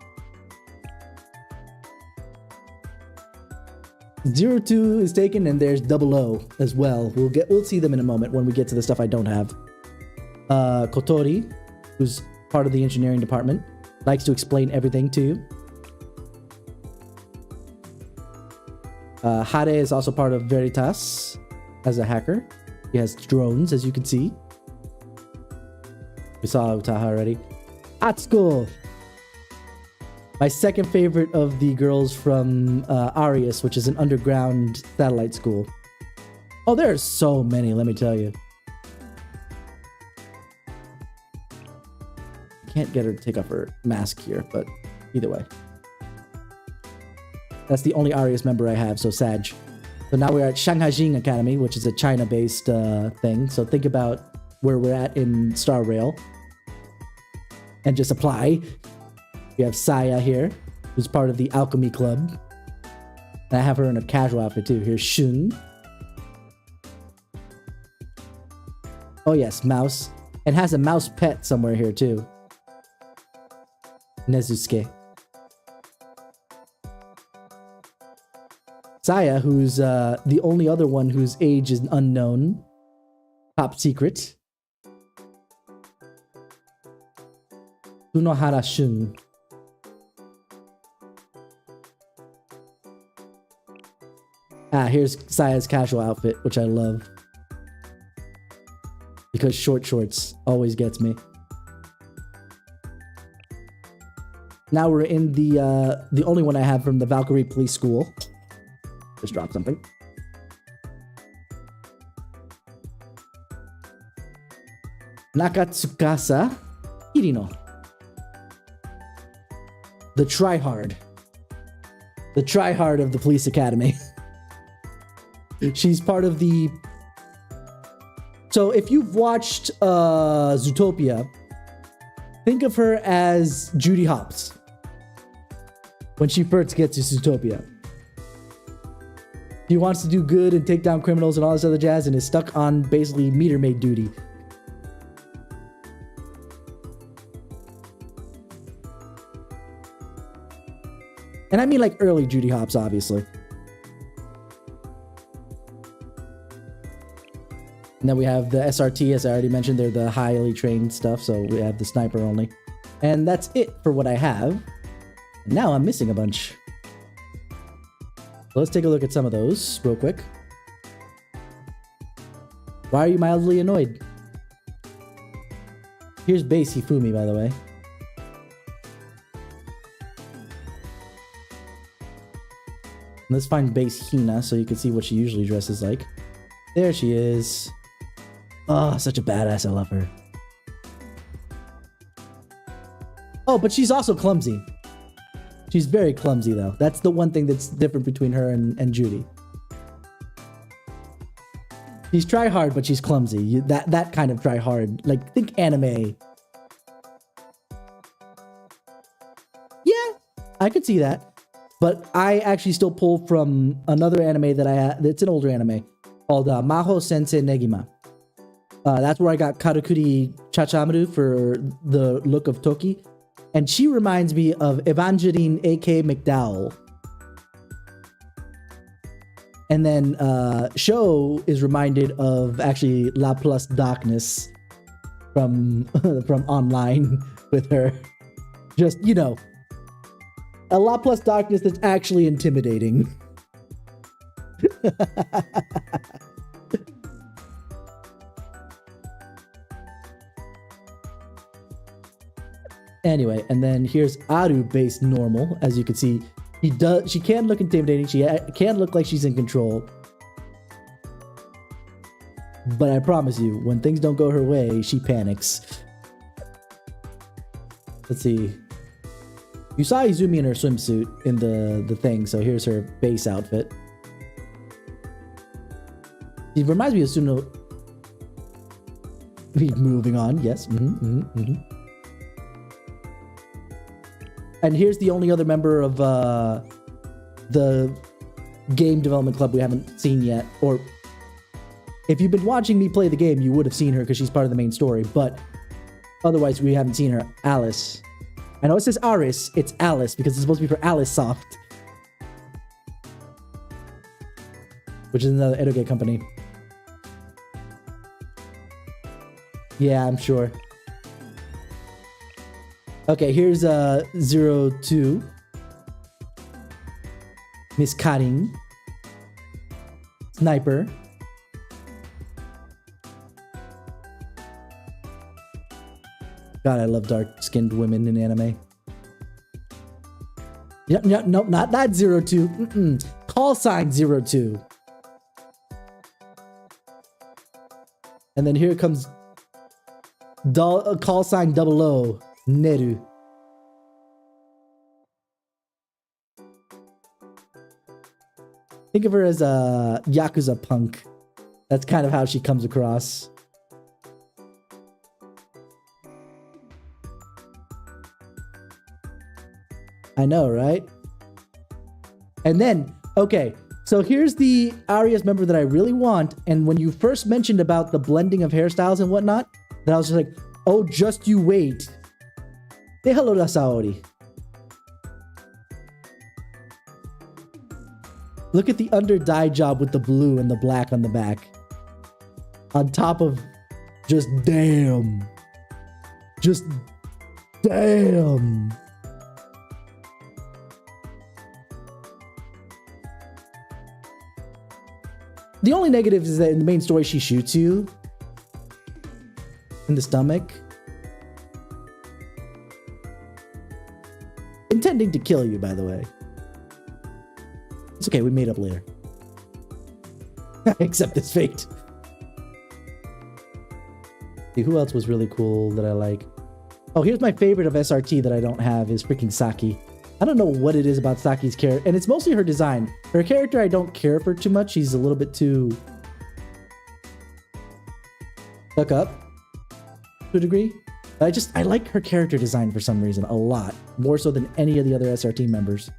02 is taken, and there's 00 as well. We'll see them in a moment when we get to the stuff I don't have. Kotori, who's part of the engineering department, likes to explain everything to you. Hare is also part of Veritas as a hacker. He has drones, as you can see. We saw Utaha already. Atsuko! My second favorite of the girls from Arius, which is an underground satellite school. Oh, there are so many, let me tell you. Can't get her to take off her mask here, but either way. That's the only Arius member I have, so Sag. So now we're at Shanghai Jing Academy, which is a China-based thing. So think about where we're at in Star Rail. And just apply. We have Saya here, who's part of the Alchemy Club. And I have her in a casual outfit too. Here's Shun. Oh yes, Mouse. And has a mouse pet somewhere here too. Nezusuke. Saya, who's the only other one whose age is unknown. Top secret. Tsunohara Shun. Ah, here's Saya's casual outfit, which I love. Because short shorts always gets me. Now we're in the only one I have from the Valkyrie Police School. Just dropped something. Nakatsukasa Hirino. The tryhard. The tryhard of the police academy. She's part of the So if you've watched Zootopia, think of her as Judy Hopps when she first gets to Zootopia. He wants to do good and take down criminals and all this other jazz and is stuck on basically meter maid duty. And I mean like early Judy Hopps, obviously. And then we have the SRT, as I already mentioned, they're the highly trained stuff, so we have the sniper only. And that's it for what I have. Now I'm missing a bunch. Let's take a look at some of those real quick. Why are you mildly annoyed? Here's base Hifumi, by the way. Let's find base Hina so you can see what she usually dresses like. There she is. Oh, such a badass. I love her. Oh, but she's also clumsy. She's very clumsy, though. That's the one thing that's different between her and Judy. She's try hard, but she's clumsy. That kind of try hard. Like, think anime. Yeah, I could see that. But I actually still pull from another anime that's an older anime called Maho Sensei Negima. That's where I got Karakuri Chachamaru for the look of Toki. And she reminds me of Evangeline A.K. McDowell. And then Sho is reminded of actually La Plus Darkness from online with her. Just, you know, a La Plus Darkness that's actually intimidating. Anyway, and then here's Aru based normal. As you can see, she can look intimidating. She can look like she's in control. But I promise you, when things don't go her way, she panics. Let's see. You saw Izumi in her swimsuit in the thing, so here's her base outfit. She reminds me of Suno. Moving on, yes. And here's the only other member of the game development club we haven't seen yet. Or if you've been watching me play the game, you would have seen her because she's part of the main story. But otherwise, we haven't seen her. Alice. I know it says Aris. It's Alice because it's supposed to be for Alice Soft, which is another edoge company. Yeah, I'm sure. Okay, here's 02. Miss Karin. Sniper. God, I love dark-skinned women in anime. Yep, nope, not that 02. Call sign 02. And then here comes call sign 00. Neru. Think of her as a Yakuza punk. That's kind of how she comes across. I know, right? And then, okay, so here's the Arias member that I really want. And when you first mentioned about the blending of hairstyles and whatnot, then I was just like, oh, just you wait. Say hello to Saori. Look at the under dye job with the blue and the black on the back. On top of just damn. Just damn. The only negative is that in the main story she shoots you in the stomach. Intending to kill you, by the way. It's okay, we made up later. Accept this fate. See, who else was really cool that I like? Oh, here's my favorite of SRT that I don't have is freaking Saki. I don't know what it is about Saki's character, and it's mostly her design. Her character I don't care for too much. She's a little bit too... stuck up to a degree. I like her character design for some reason a lot, more so than any of the other SRT members.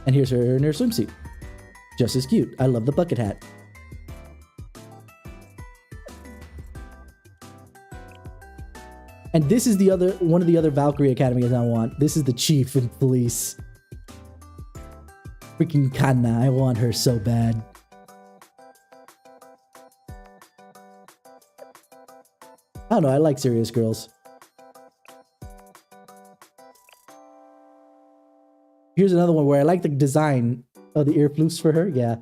And here's her in her swimsuit. Just as cute. I love the bucket hat. And this is the other one of the other Valkyrie Academies I want. This is the chief in police. Freaking Kanna. I want her so bad. I don't know. I like serious girls. Here's another one where I like the design. Oh, the ear floofs for her? Yeah.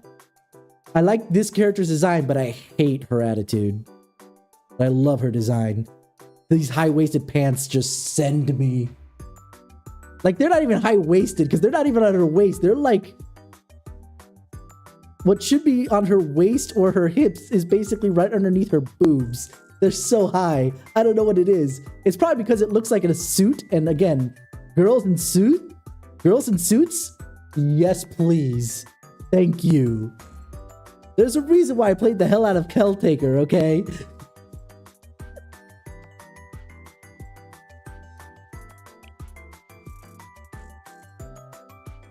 I like this character's design, but I hate her attitude. I love her design. These high-waisted pants just send me. Like, they're not even high-waisted because they're not even on her waist. They're like... What should be on her waist or her hips is basically right underneath her boobs. They're so high. I don't know what it is. It's probably because it looks like in a suit. And again, girls in suits? Yes, please. Thank you. There's a reason why I played the hell out of Keltaker, okay?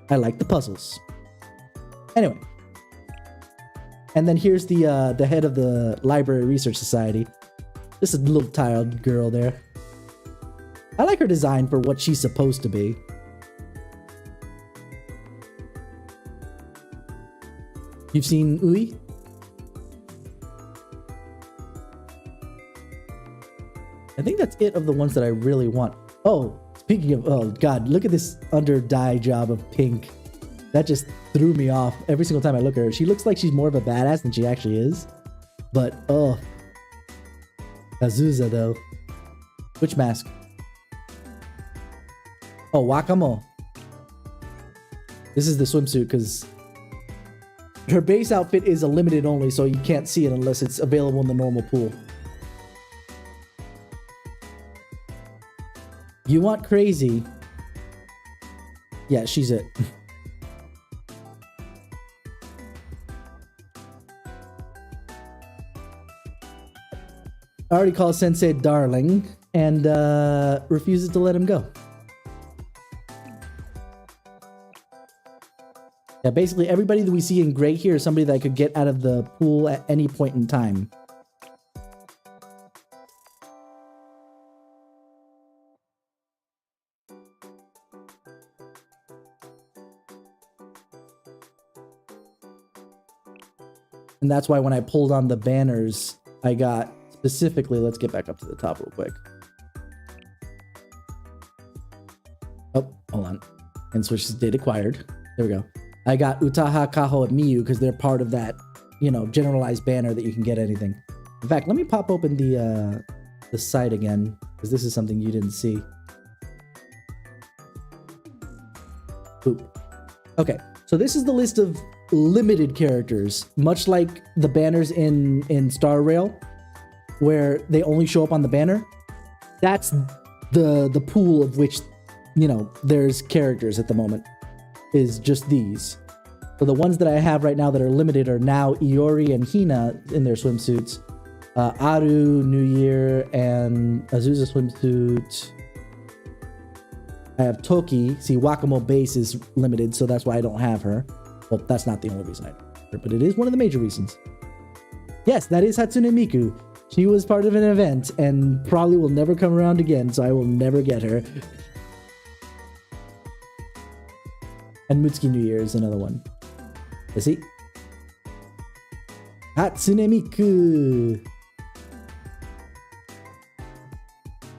I like the puzzles. Anyway. And then here's the head of the Library Research Society. This is a little tired girl there. I like her design for what she's supposed to be. You've seen Ui? I think that's it of the ones that I really want. Oh, speaking of, oh god, look at this under dye job of pink. That just threw me off every single time I look at her. She looks like she's more of a badass than she actually is. But, oh. Azusa, though. Which mask? Oh, Wakamo. This is the swimsuit, because her base outfit is a limited only, so you can't see it unless it's available in the normal pool. You want crazy? Yeah, she's it. I already called Sensei darling and refuses to let him go. Yeah, basically everybody that we see in gray here is somebody that I could get out of the pool at any point in time. And that's why when I pulled on the banners, I got specifically, let's get back up to the top real quick. Oh, hold on. And switch to date acquired. There we go. I got Utaha, Kaho, and Miyu because they're part of that, you know, generalized banner that you can get anything. In fact, let me pop open the site again because this is something you didn't see. Boop. Okay, so this is the list of limited characters, much like the banners in Star Rail, where they only show up on the banner. That's the pool of which, you know, there's characters at the moment. Is just these. So the ones that I have right now that are limited are now Iori and Hina in their swimsuits, Aru, New Year, and Azusa swimsuit. I have Toki. See, Wakamo base is limited, so that's why I don't have her. Well, that's not the only reason I don't have her, but it is one of the major reasons. Yes, that is Hatsune Miku. She was part of an event and probably will never come around again, so I will never get her. And Mutsuki New Year is another one. Let's see. Hatsune Miku.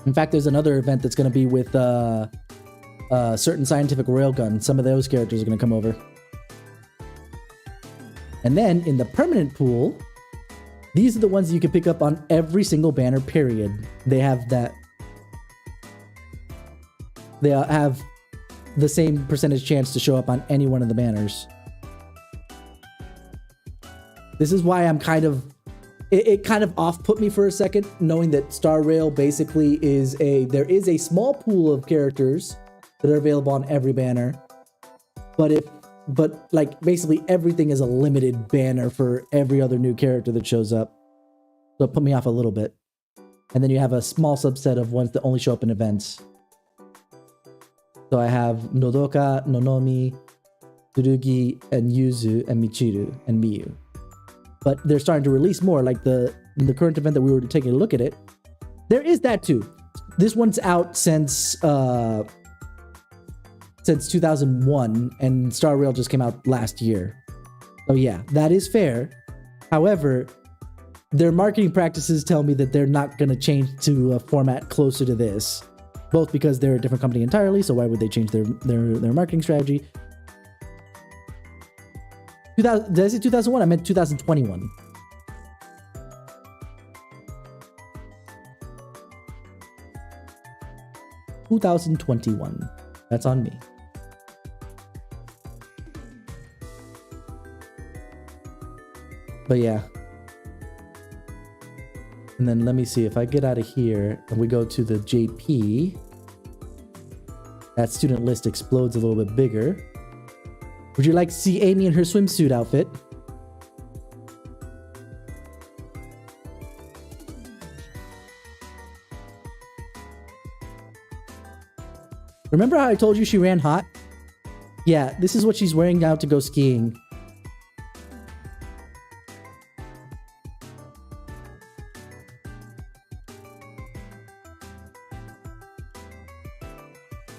In fact, there's another event that's going to be with certain scientific railgun. Some of those characters are going to come over. And then in the permanent pool, these are the ones you can pick up on every single banner, period. They have that. They have the same percentage chance to show up on any one of the banners. This is why I'm kind of... It kind of off-put me for a second, knowing that Star Rail basically is there is a small pool of characters that are available on every banner. But like basically everything is a limited banner for every other new character that shows up. So it put me off a little bit. And then you have a small subset of ones that only show up in events. So I have Nodoka, Nonomi, Tsurugi, and Yuzu, and Michiru, and Miyu. But they're starting to release more, like the current event that we were taking a look at it. There is that too. This one's out since 2001, and Star Rail just came out last year. So yeah, that is fair. However, their marketing practices tell me that they're not going to change to a format closer to this, both because they're a different company entirely. So why would they change their marketing strategy? 2000, did I say 2001? I meant 2021. That's on me. But yeah. And then let me see if I get out of here and we go to the JP. That student list explodes a little bit bigger. Would you like to see Amy in her swimsuit outfit? Remember how I told you she ran hot? Yeah, this is what she's wearing now to go skiing.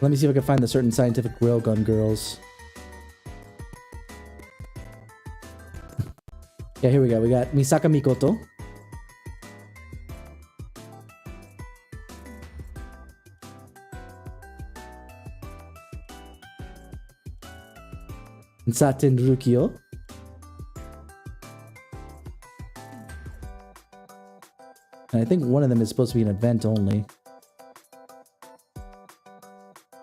Let me see if I can find the certain scientific railgun girls. Yeah, here we go. We got Misaka Mikoto. And Saten Rukio. And I think one of them is supposed to be an event only.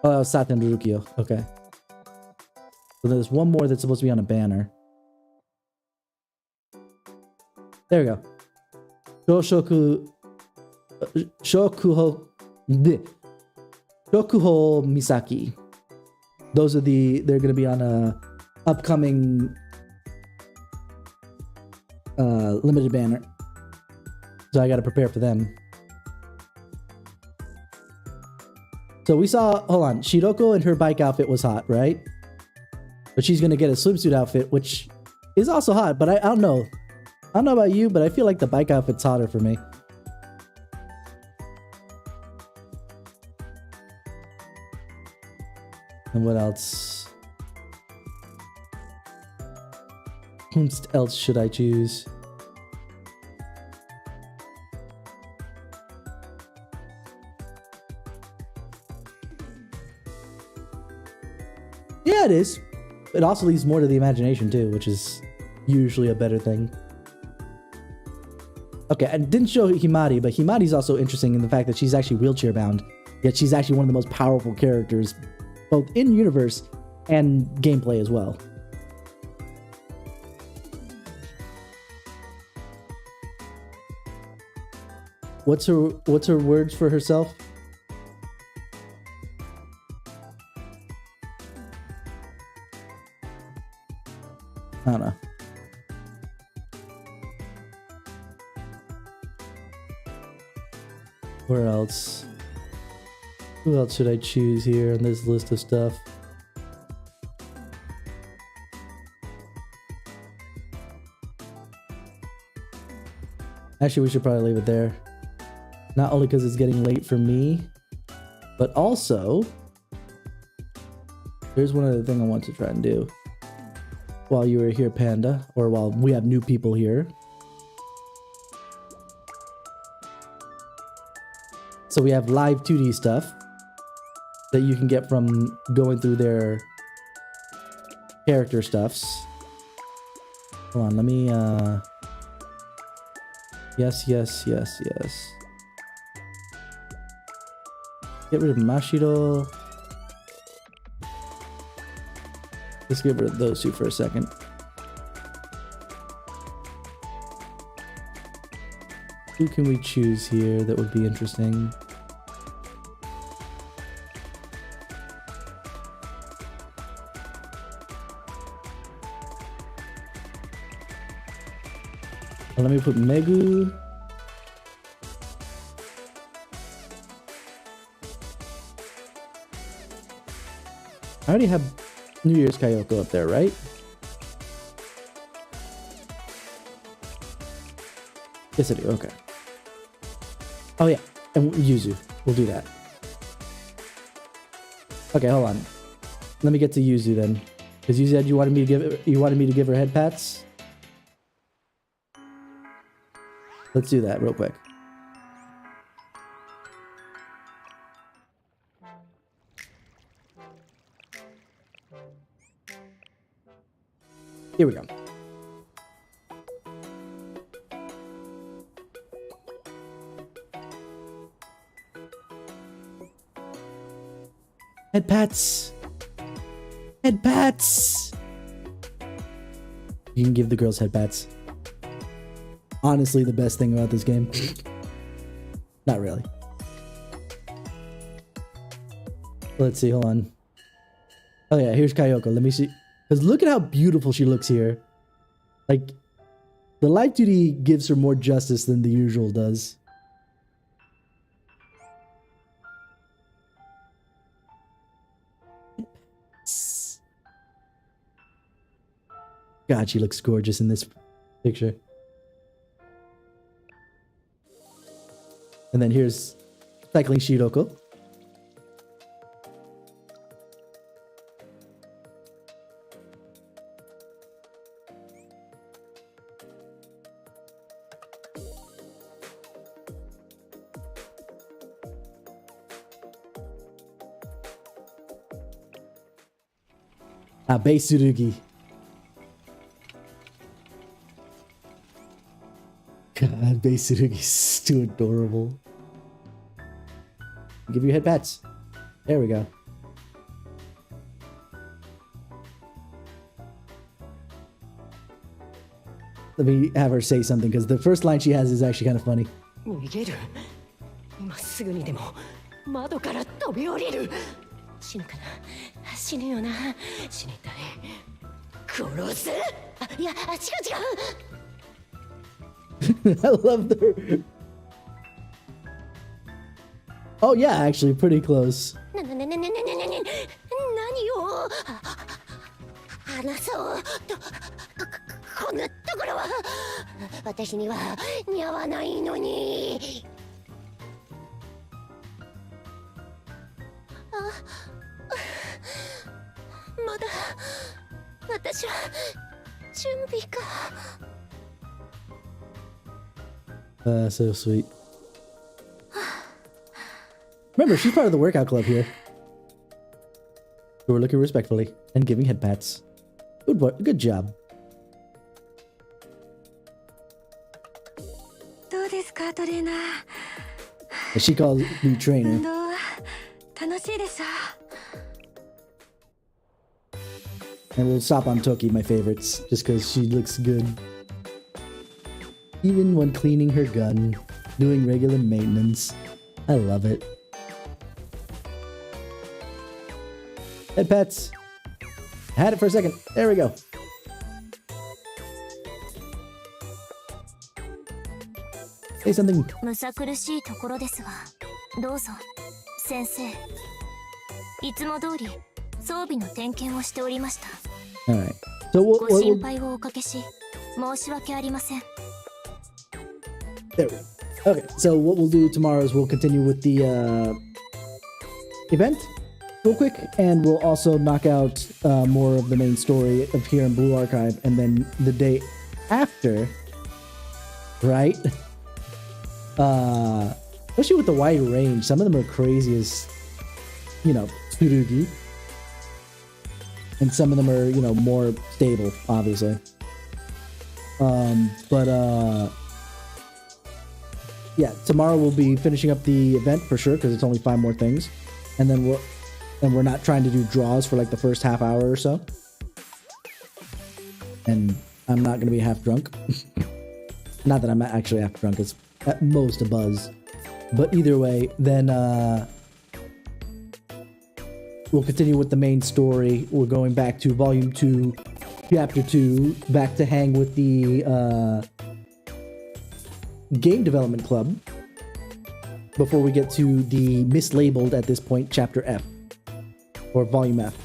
Oh, Saten Rukio. Okay. So there's one more that's supposed to be on a banner. There we go. Shokuho Misaki. Those are they're going to be on a upcoming limited banner. So I got to prepare for them. So we saw, hold on, Shiroko and her bike outfit was hot, right? But she's going to get a swimsuit outfit, which is also hot, but I don't know. I don't know about you, but I feel like the bike outfit's hotter for me. And what else? Whom else should I choose? Yeah, it is. It also leaves more to the imagination too, which is usually a better thing. Okay, I didn't show Himari, but Himari's also interesting in the fact that she's actually wheelchair bound, yet she's actually one of the most powerful characters, both in universe and gameplay as well. What's her words for herself? I don't know. Where else? Who else should I choose here on this list of stuff? Actually, we should probably leave it there. Not only because it's getting late for me, but also there's one other thing I want to try and do while you were here, Panda, or while we have new people here. So we have live 2D stuff that you can get from going through their character stuffs. Hold on, let me yes. Get rid of Mashiro. Let's get rid of those two for a second. Who can we choose here that would be interesting? Well, let me put Megu. I already have New Year's Kyoko up there, right? Yes, I do. Okay. Oh yeah, and Yuzu. We'll do that. Okay, hold on. Let me get to Yuzu then, because you said you wanted me to give her head pats. Let's do that real quick. Here we go. Head pats. Head pats. You can give the girls head pats. Honestly, the best thing about this game. Not really. Let's see, hold on. Oh yeah, here's Kyoko. Let me see. Because look at how beautiful she looks here. Like, the light duty gives her more justice than the usual does. God, she looks gorgeous in this picture. And then here's Cycling Shiroko. Abe Tsurugi. God, Abe Tsurugi's too adorable. Give you head pats. There we go. Let me have her say something, because the first line she has is actually kind of funny. 逃げる今すぐにでも窓から飛び降りる死ぬかな死ぬよな死にたい殺すあいや違う違う I love the... Oh yeah, actually pretty close. 何を話そうとこんなところは私には似合わないのにまだ私は準備か So sweet. Remember, she's part of the workout club here. So we're looking respectfully and giving head pats. Good work, good job. どうですかトレーナー She calls me trainer. 運動は楽しいでしょ And we'll stop on Toki, my favorites, just because she looks good. Even when cleaning her gun, doing regular maintenance. I love it. Head pats. I had it for a second. There we go. Say something. むさ苦しいところですが、どうぞ先生。いつも通り装備の点検をしておりました。 Alright. So ご心配をおかけし申し訳ありません。 There we go. Okay, so what we'll do tomorrow is we'll continue with the event real quick, and we'll also knock out more of the main story of here in Blue Archive, and then the day after, right? Especially with the wide range, some of them are crazy as, you know, Tsurugi. And some of them are, you know, more stable, obviously. Yeah, tomorrow we'll be finishing up the event for sure, because it's only 5 more things. And then we're not trying to do draws for like the first half hour or so. And I'm not gonna be half drunk. Not that I'm actually half drunk, it's at most a buzz. But either way, then we'll continue with the main story. We're going back to Volume 2, Chapter 2, back to hang with the Game Development Club before we get to the mislabeled at this point Chapter F or Volume F.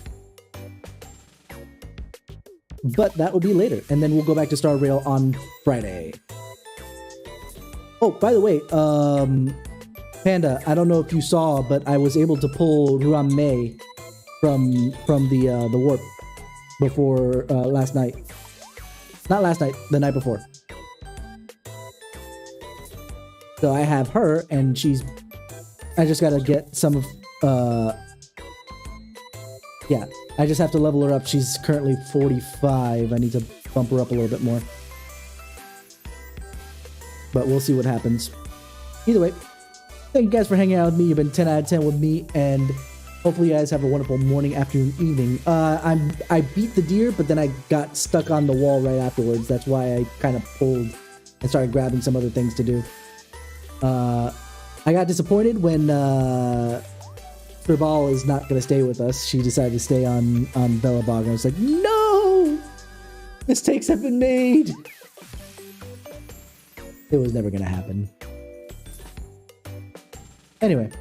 But that will be later, and then we'll go back to Star Rail on Friday. Oh, by the way, Panda, I don't know if you saw, but I was able to pull Ruan Mei from the warp before last night. Not last night, the night before. So I have her, and I just gotta get some of, yeah, I just have to level her up. She's currently 45. I need to bump her up a little bit more. But we'll see what happens. Either way, thank you guys for hanging out with me. You've been 10 out of 10 with me, and hopefully you guys have a wonderful morning, afternoon, evening. I beat the deer, but then I got stuck on the wall right afterwards. That's why I kind of pulled and started grabbing some other things to do. I got disappointed when Fribal is not going to stay with us. She decided to stay on Bellabog, and I was like, no! Mistakes have been made! It was never going to happen. Anyway,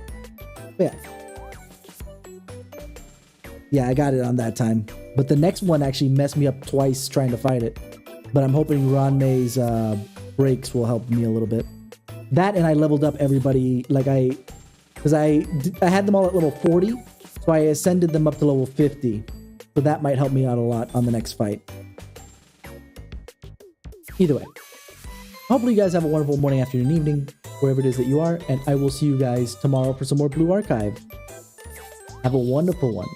yeah. Yeah, I got it on that time. But the next one actually messed me up twice trying to fight it. But I'm hoping Ruan Mei's breaks will help me a little bit. That, and I leveled up everybody, like because I had them all at level 40, so I ascended them up to level 50. So that might help me out a lot on the next fight. Either way, hopefully you guys have a wonderful morning, afternoon, evening, wherever it is that you are, and I will see you guys tomorrow for some more Blue Archive. Have a wonderful one.